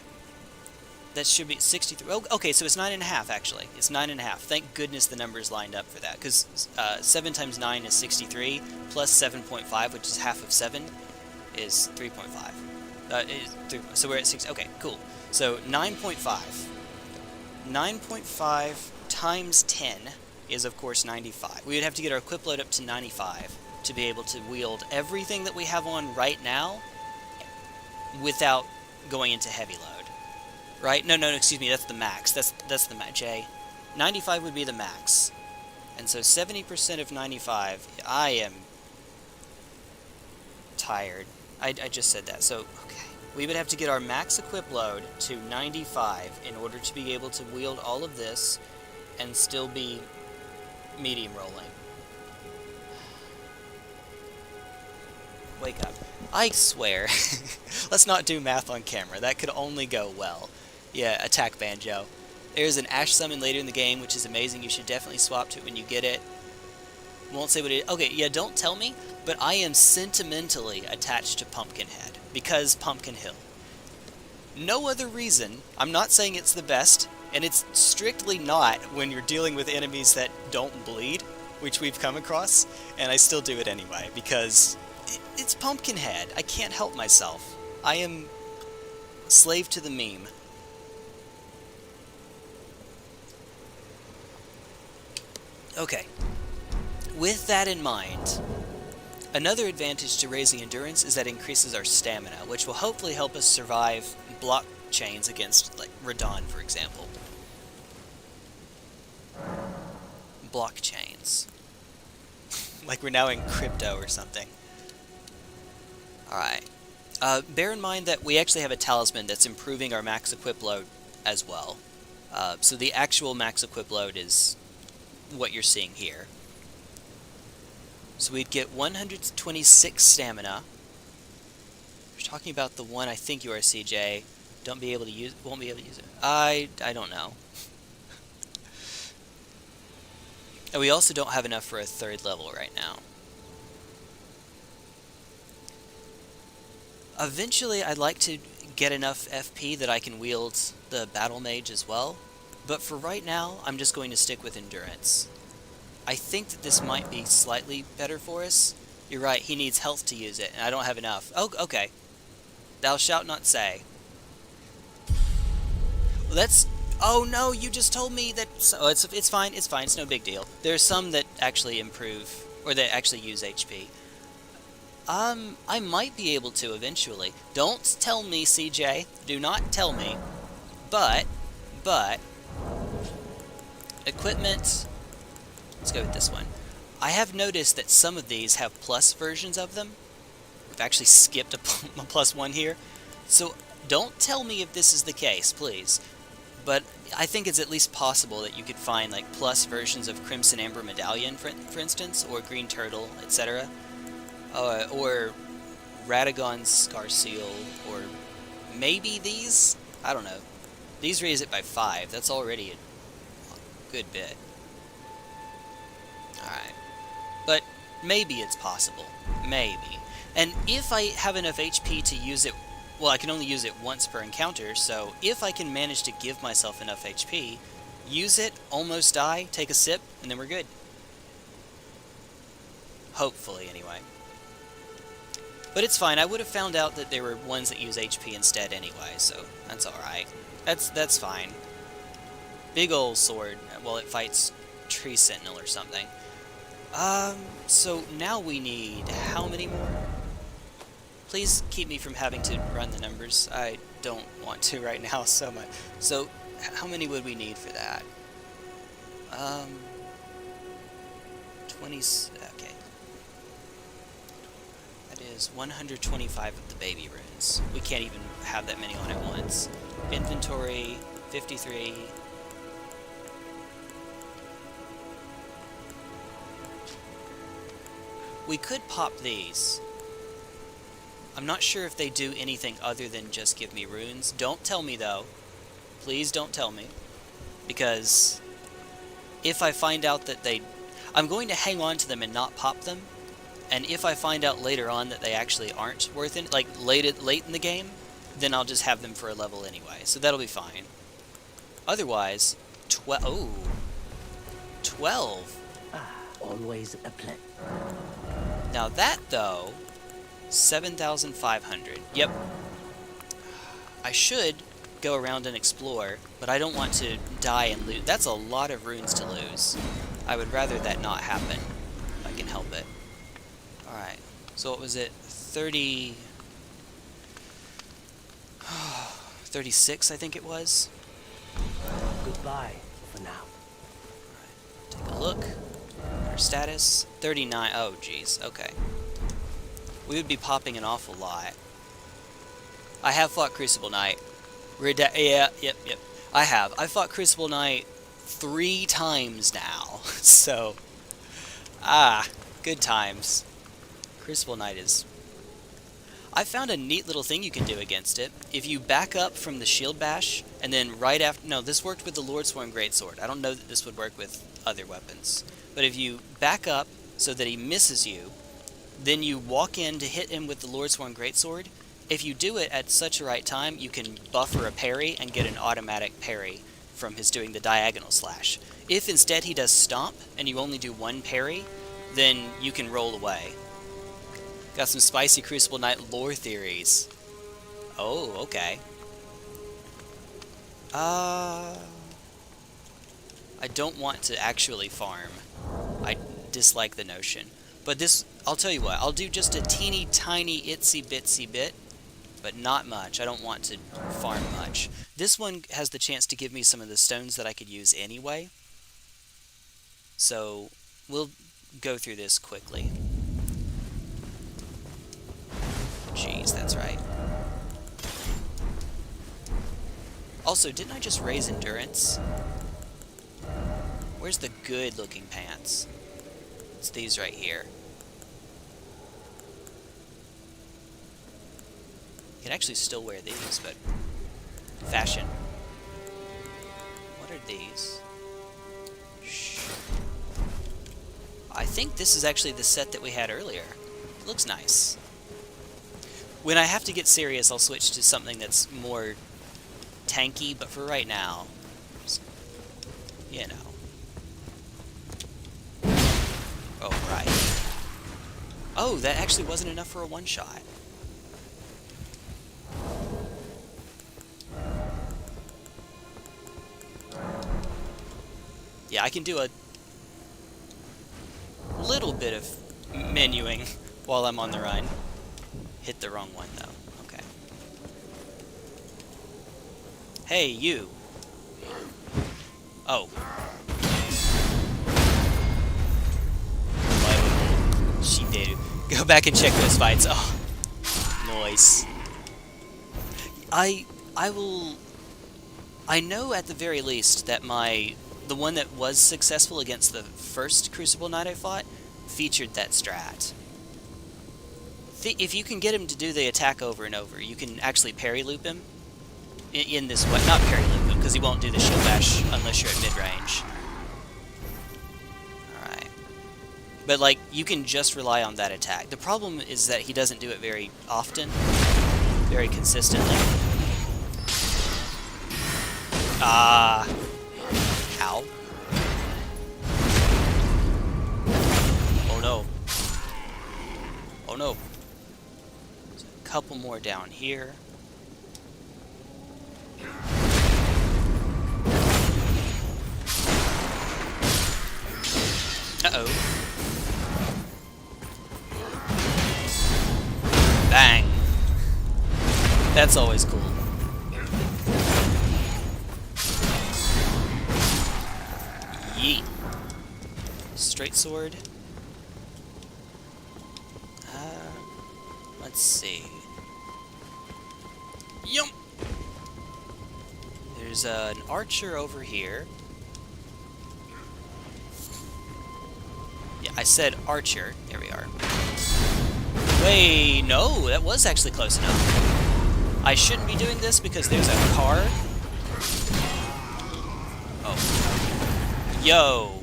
That should be 63. Oh, okay, so it's 9.5 actually. It's 9.5. Thank goodness the numbers lined up for that, because 7 times 9 is 63, plus 7.5, which is half of 7, is 3.5. So we're at 6. Okay, cool. So 9.5. 9.5 times 10 is, of course, 95. We would have to get our equip load up to 95 to be able to wield everything that we have on right now without going into heavy load. Right? No, excuse me, that's the max. That's the max, Jay. 95 would be the max. And so 70% of 95, I am tired. I just said that. So, okay. We would have to get our max equip load to 95 in order to be able to wield all of this and still be medium rolling. Wake up. I swear. Let's not do math on camera. That could only go well. Yeah, attack banjo. There's an Ash summon later in the game, which is amazing. You should definitely swap to it when you get it. Won't say what it is. Okay, yeah, don't tell me, but I am sentimentally attached to Pumpkinhead, because Pumpkin Hill. No other reason. I'm not saying it's the best, and it's strictly not when you're dealing with enemies that don't bleed, which we've come across, and I still do it anyway, because it's Pumpkinhead. I can't help myself. I am slave to the meme. Okay, with that in mind, another advantage to raising endurance is that it increases our stamina, which will hopefully help us survive block chains against, like, Radahn, for example. Block chains. Like we're now in crypto or something. Alright. Bear in mind that we actually have a talisman that's improving our max equip load as well. So the actual max equip load is what you're seeing here. So we'd get 126 stamina. We're talking about the one I think you are, CJ. Won't be able to use it. I don't know. And we also don't have enough for a 3rd level right now. Eventually, I'd like to get enough FP that I can wield the Battle Mage as well. But for right now, I'm just going to stick with Endurance. I think that this might be slightly better for us. You're right, he needs health to use it, and I don't have enough. Oh, okay. Thou shalt not say. Well, that's... Oh no, you just told me that... Oh, it's fine, it's no big deal. There's some that actually improve, or that actually use HP. I might be able to eventually. Don't tell me, CJ. Do not tell me. But... Equipment... Let's go with this one. I have noticed that some of these have plus versions of them. We've actually skipped a plus one here. So, don't tell me if this is the case, please. But I think it's at least possible that you could find like plus versions of Crimson Amber Medallion, for instance, or Green Turtle, etc. Or Radagon's Scar Seal, or maybe these? I don't know. These raise it by 5. That's already a good bit. Alright. But maybe it's possible. Maybe. And if I have enough HP to use it... Well, I can only use it once per encounter, so if I can manage to give myself enough HP, use it, almost die, take a sip, and then we're good. Hopefully, anyway. But it's fine, I would have found out that there were ones that use HP instead anyway, so that's alright. That's fine. Big ol' sword, well, it fights Tree Sentinel or something. So now we need how many more? Please keep me from having to run the numbers. I don't want to right now so much. So, how many would we need for that? 20... Okay. That is 125 of the baby runes. We can't even have that many on at once. Inventory, 53... We could pop these. I'm not sure if they do anything other than just give me runes. Don't tell me, though. Please don't tell me. Because if I find out that they... I'm going to hang on to them and not pop them. And if I find out later on that they actually aren't worth it, like late in the game, then I'll just have them for a level anyway. So that'll be fine. Otherwise, 12. Always a pleasure. Now that, though... 7,500. Yep. I should go around and explore, but I don't want to die and lose. That's a lot of runes to lose. I would rather that not happen, if I can help it. Alright. So what was it? 30... 36, I think it was. Goodbye for now. Alright. Take a look. Our status. 39. Oh, jeez. Okay. We would be popping an awful lot. I have fought Crucible Knight. Yep. I have. I fought Crucible Knight 3 times now. So, good times. Crucible Knight is... I found a neat little thing you can do against it. If you back up from the shield bash, and then right after... No, this worked with the Lordsworn Greatsword. I don't know that this would work with other weapons. But if you back up so that he misses you, then you walk in to hit him with the Lordsworn Greatsword. If you do it at such a right time, you can buffer a parry and get an automatic parry from his doing the diagonal slash. If instead he does stomp, and you only do 1 parry, then you can roll away. Got some spicy Crucible Knight lore theories. Oh, okay. I don't want to actually farm. I dislike the notion. But this, I'll tell you what, I'll do just a teeny tiny itsy bitsy bit, but not much. I don't want to farm much. This one has the chance to give me some of the stones that I could use anyway. So we'll go through this quickly. Jeez, that's right. Also, didn't I just raise endurance? Where's the good-looking pants? It's these right here. You can actually still wear these, but fashion. What are these? Shh. I think this is actually the set that we had earlier. It looks nice. When I have to get serious, I'll switch to something that's more tanky, but for right now, just, you know. Oh, right. Oh, that actually wasn't enough for a one-shot. Yeah, I can do a little bit of menuing while I'm on the run. Hit the wrong one, though. Okay. Hey, you. Oh. She did. Go back and check those fights. Oh. Nice. I know at the very least that the one that was successful against the first Crucible Knight I fought featured that strat. If you can get him to do the attack over and over, you can actually parry loop him in this way. Not parry loop him, because he won't do the shield bash unless you're at mid-range. Alright. But, like, you can just rely on that attack. The problem is that he doesn't do it very often, very consistently. Ow. Oh no. Oh no. There's a couple more down here. Uh-oh. Bang. That's always cool. Yeet. Straight sword. Let's see. Yum! There's an archer over here. Yeah, I said archer. There we are. Wait, no, that was actually close enough. I shouldn't be doing this because there's a car. Oh. Yo.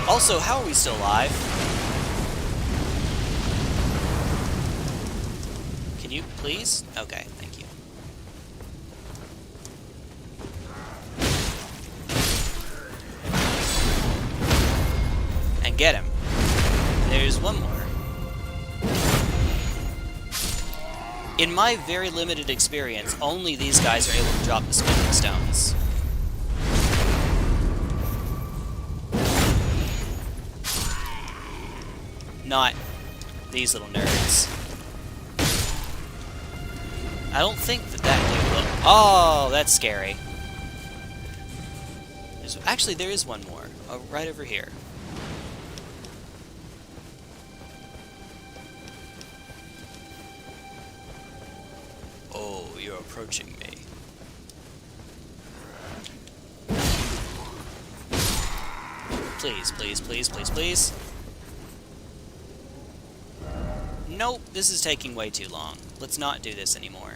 Also, how are we still alive? Can you please? Okay, thank you. And get him. There's one more. In my very limited experience, only these guys are able to drop the spinning stones. Not these little nerds. I don't think that dude will... Oh, that's scary. Actually, there is one more. Oh, right over here. Oh, you're approaching me. Please, please, please, please, please. Nope, this is taking way too long. Let's not do this anymore.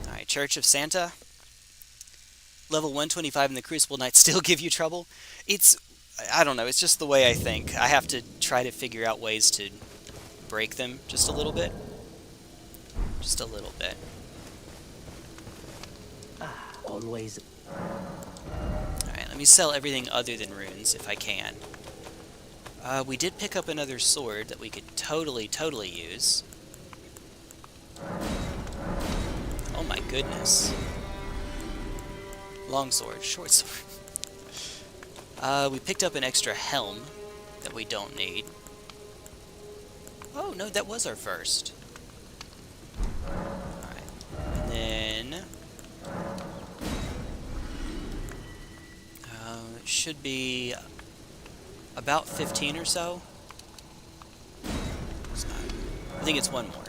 Alright, Church of Santa. Level 125 and the Crucible Knights still give you trouble. I don't know, it's just the way I think. I have to try to figure out ways to break them just a little bit. Just a little bit. Always. Alright, let me sell everything other than runes if I can. We did pick up another sword that we could totally use. Oh my goodness. Long sword, short sword. We picked up an extra helm that we don't need. Oh, no, that was our first. Alright. And then... it should be about 15 or so. It's not. I think it's one more.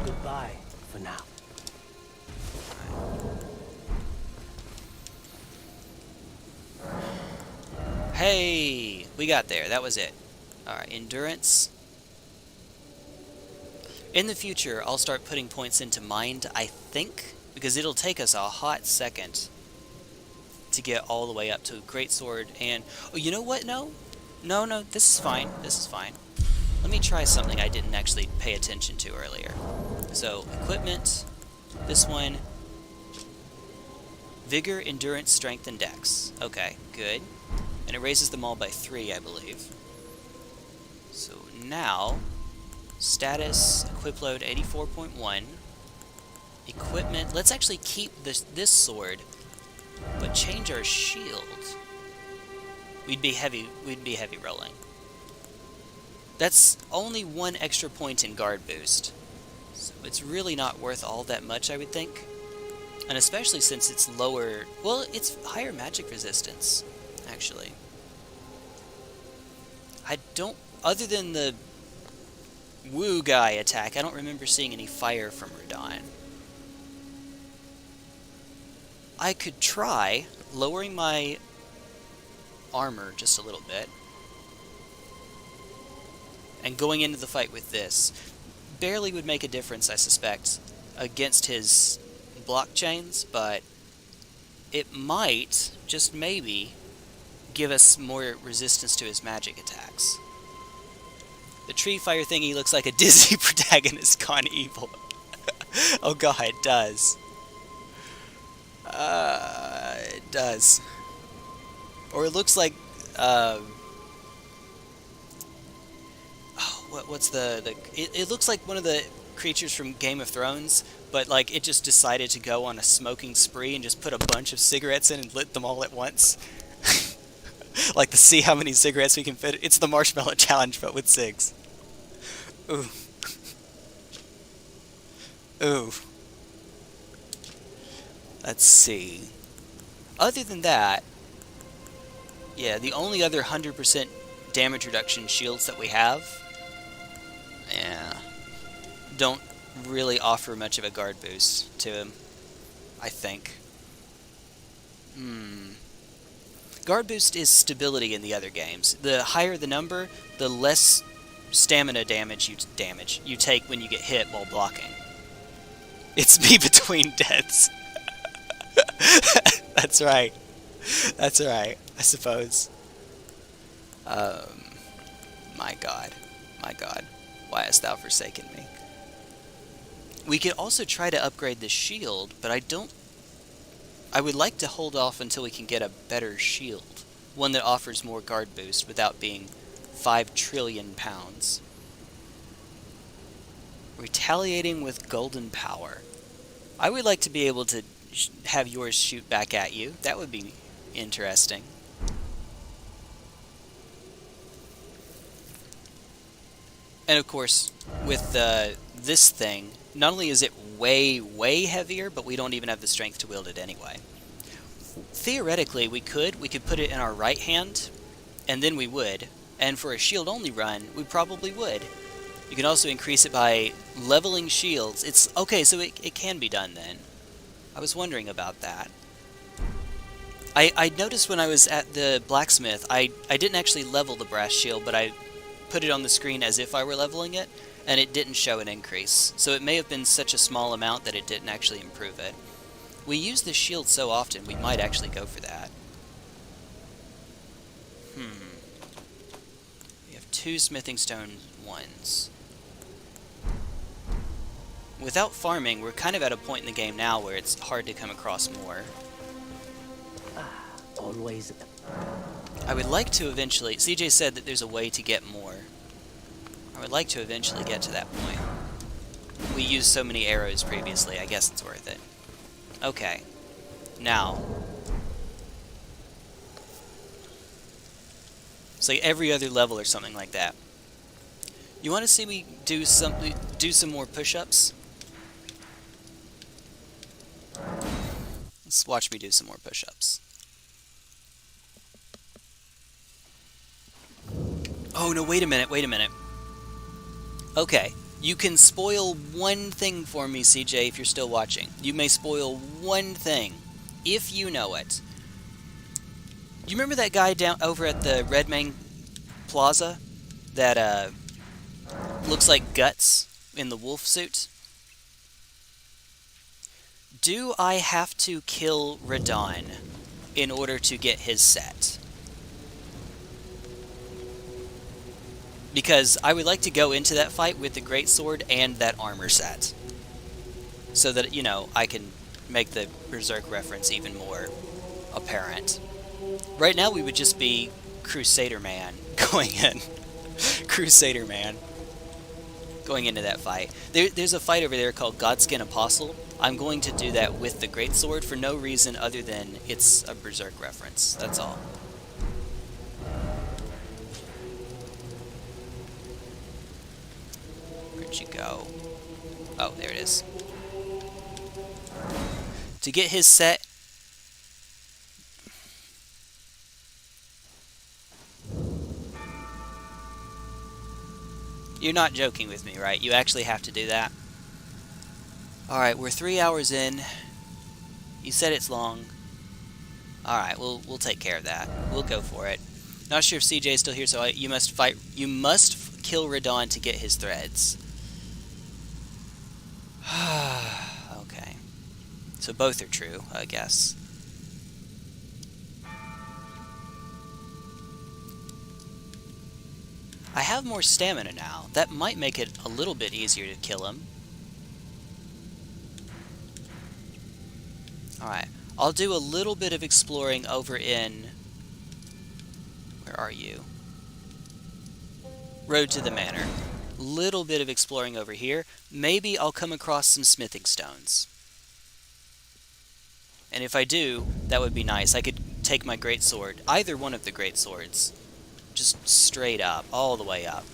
Goodbye for now. Hey! We got there. That was it. Alright, endurance. In the future, I'll start putting points into mind, I think, because it'll take us a hot second to get all the way up to Greatsword and... Oh, you know what? No, this is fine. This is fine. Let me try something I didn't actually pay attention to earlier. So, equipment, this one, vigor, endurance, strength, and dex. Okay, good. And it raises them all by 3, I believe. So now, status, equip load 84.1. Equipment, let's actually keep this sword, but change our shield. We'd be heavy rolling. That's only 1 extra point in guard boost. So it's really not worth all that much, I would think. And especially since it's lower... Well, it's higher magic resistance, actually. I don't... Other than the woo guy attack, I don't remember seeing any fire from Radahn. I could try lowering my armor just a little bit. And going into the fight with this barely would make a difference, I suspect, against his blockchains, but it might, just maybe, give us more resistance to his magic attacks. The tree fire thingy looks like a Disney protagonist gone evil. Oh god, it does. It does. Or it looks like, what's it looks like one of the creatures from Game of Thrones, but like it just decided to go on a smoking spree and just put a bunch of cigarettes in and lit them all at once. Like to see how many cigarettes we can fit. It's the marshmallow challenge, but with cigs. Ooh. Ooh. Let's see. Other than that, yeah, the only other 100% damage reduction shields that we have, don't really offer much of a guard boost to him, I think. Guard boost is stability in the other games. The higher the number, the less stamina damage you take when you get hit while blocking. It's me between deaths. That's right. That's right, I suppose. My God. My God. Why hast thou forsaken me? We could also try to upgrade the shield, but I would like to hold off until we can get a better shield. One that offers more guard boost without being 5 trillion pounds. Retaliating with golden power. I would like to be able to have yours shoot back at you. That would be interesting. And of course, with this thing, not only is it way, way heavier, but we don't even have the strength to wield it anyway. Theoretically, we could put it in our right hand, and then we would. And for a shield-only run, we probably would. You can also increase it by leveling shields. It's okay, so it can be done then. I was wondering about that. I noticed when I was at the blacksmith, I didn't actually level the brass shield, but I put it on the screen as if I were leveling it, and it didn't show an increase. So it may have been such a small amount that it didn't actually improve it. We use the shield so often, we might actually go for that. We have 2 smithing stone ones. Without farming, we're kind of at a point in the game now where it's hard to come across more. Always. I would like to eventually... CJ said that there's a way to get more. I would like to eventually get to that point. We used so many arrows previously, I guess it's worth it. Okay. Now. It's like every other level or something like that. You want to see me do some more push-ups? Let's watch me do some more push-ups. Oh no, wait a minute. Okay, you can spoil one thing for me, CJ, if you're still watching. You may spoil one thing, if you know it. You remember that guy down over at the Redmane Plaza? That, looks like Guts in the wolf suit? Do I have to kill Radahn in order to get his set? Because I would like to go into that fight with the Greatsword and that armor set. So that, you know, I can make the Berserk reference even more apparent. Right now we would just be Crusader Man going in. Crusader Man. Going into that fight. There's a fight over there called Godskin Apostle. I'm going to do that with the Greatsword for no reason other than it's a Berserk reference. That's all. Where'd you go? Oh, there it is. To get his set... You're not joking with me, right? You actually have to do that? Alright, we're 3 hours in. You said it's long. Alright, we'll take care of that. We'll go for it. Not sure if CJ is still here, so you must fight. You must kill Radahn to get his threads. Okay. So both are true, I guess. I have more stamina now. That might make it a little bit easier to kill him. Alright. I'll do a little bit of exploring over in... Where are you? Road to the Manor. Little bit of exploring over here. Maybe I'll come across some smithing stones. And if I do, that would be nice. I could take my greatsword, either one of the greatswords, just straight up, all the way up.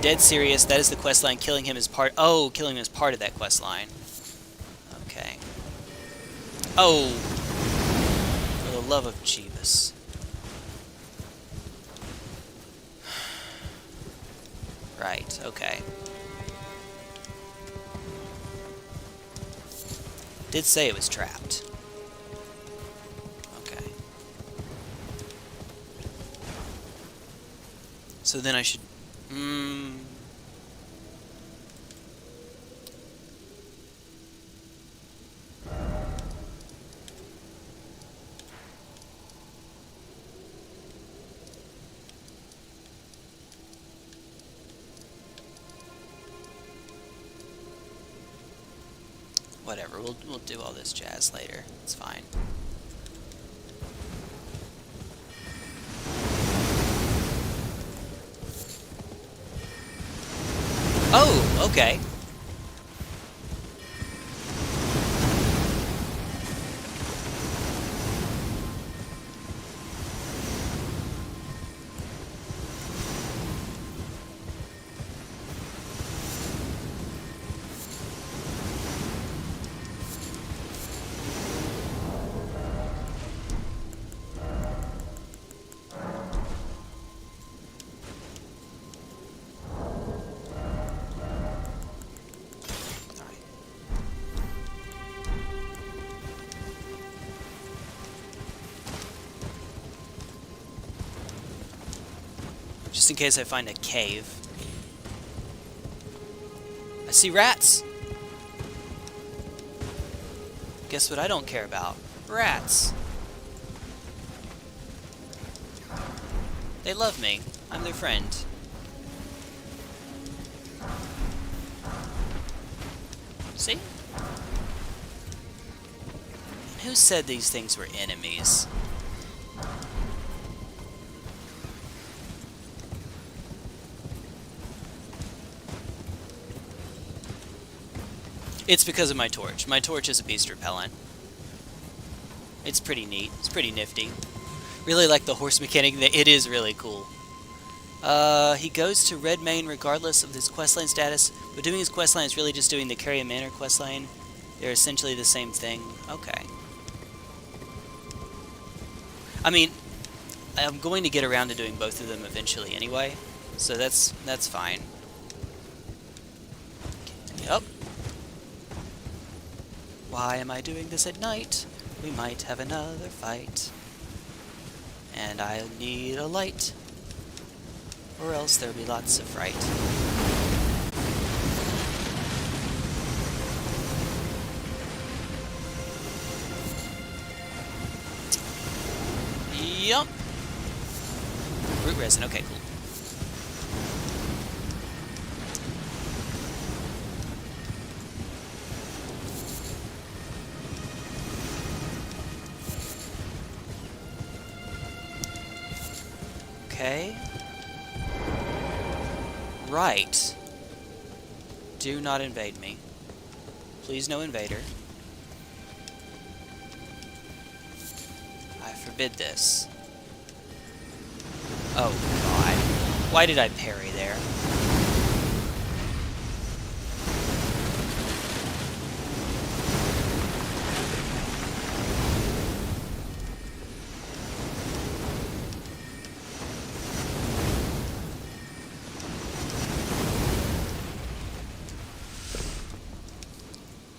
Dead serious, that is the questline. Killing him is part... Oh, killing him is part of that questline. Okay. Oh! For the love of Jeebus. Right, okay. Did say it was trapped. Okay. So then I should... Whatever, we'll do all this jazz later. It's fine. Oh, okay. Just in case I find a cave. I see rats! Guess what I don't care about? Rats! They love me. I'm their friend. See? And who said these things were enemies? It's because of my torch. My torch is a beast repellent. It's pretty neat. It's pretty nifty. Really like the horse mechanic. It is really cool. He goes to Red Main regardless of his questline status, but doing his questline is really just doing the Carrion Manor questline. They're essentially the same thing. Okay. I mean, I'm going to get around to doing both of them eventually anyway, so that's fine. Yep. Why am I doing this at night? We might have another fight. And I'll need a light, or else there'll be lots of fright. Yup. Root resin, okay, cool. Okay. Right. Do not invade me. Please, no invader. I forbid this. Oh, God. Why did I parry there?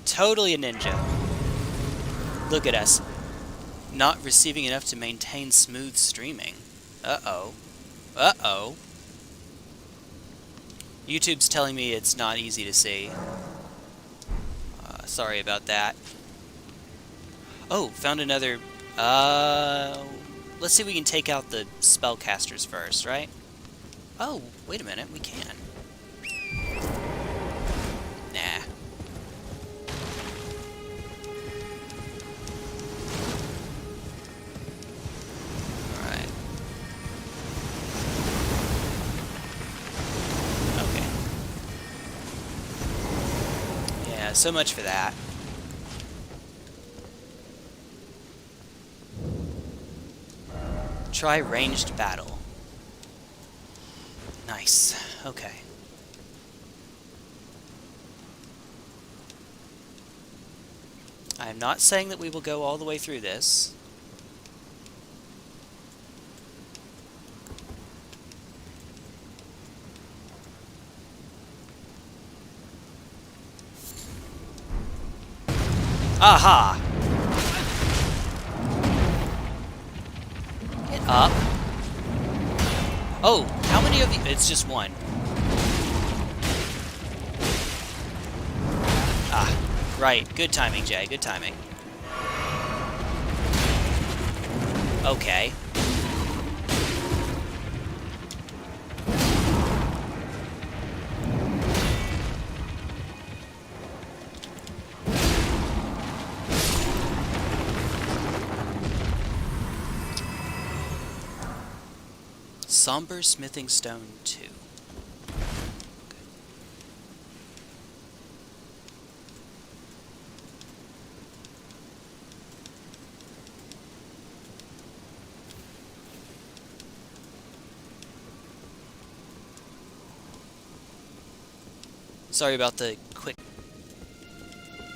Totally a ninja. Look at us. Not receiving enough to maintain smooth streaming. Uh-oh. Uh-oh. YouTube's telling me it's not easy to see. Sorry about that. Oh, found another... let's see if we can take out the spellcasters first, right? Oh, wait a minute, we can. Nah. Alright. Okay. Yeah, so much for that. Try ranged battle. Nice. Okay. I am not saying that we will go all the way through this. Aha! Get up. Oh, how many of you? It's just one. Ah, right. Good timing, Jay. Good timing. Okay. Somber Smithing Stone 2. Okay. Sorry about the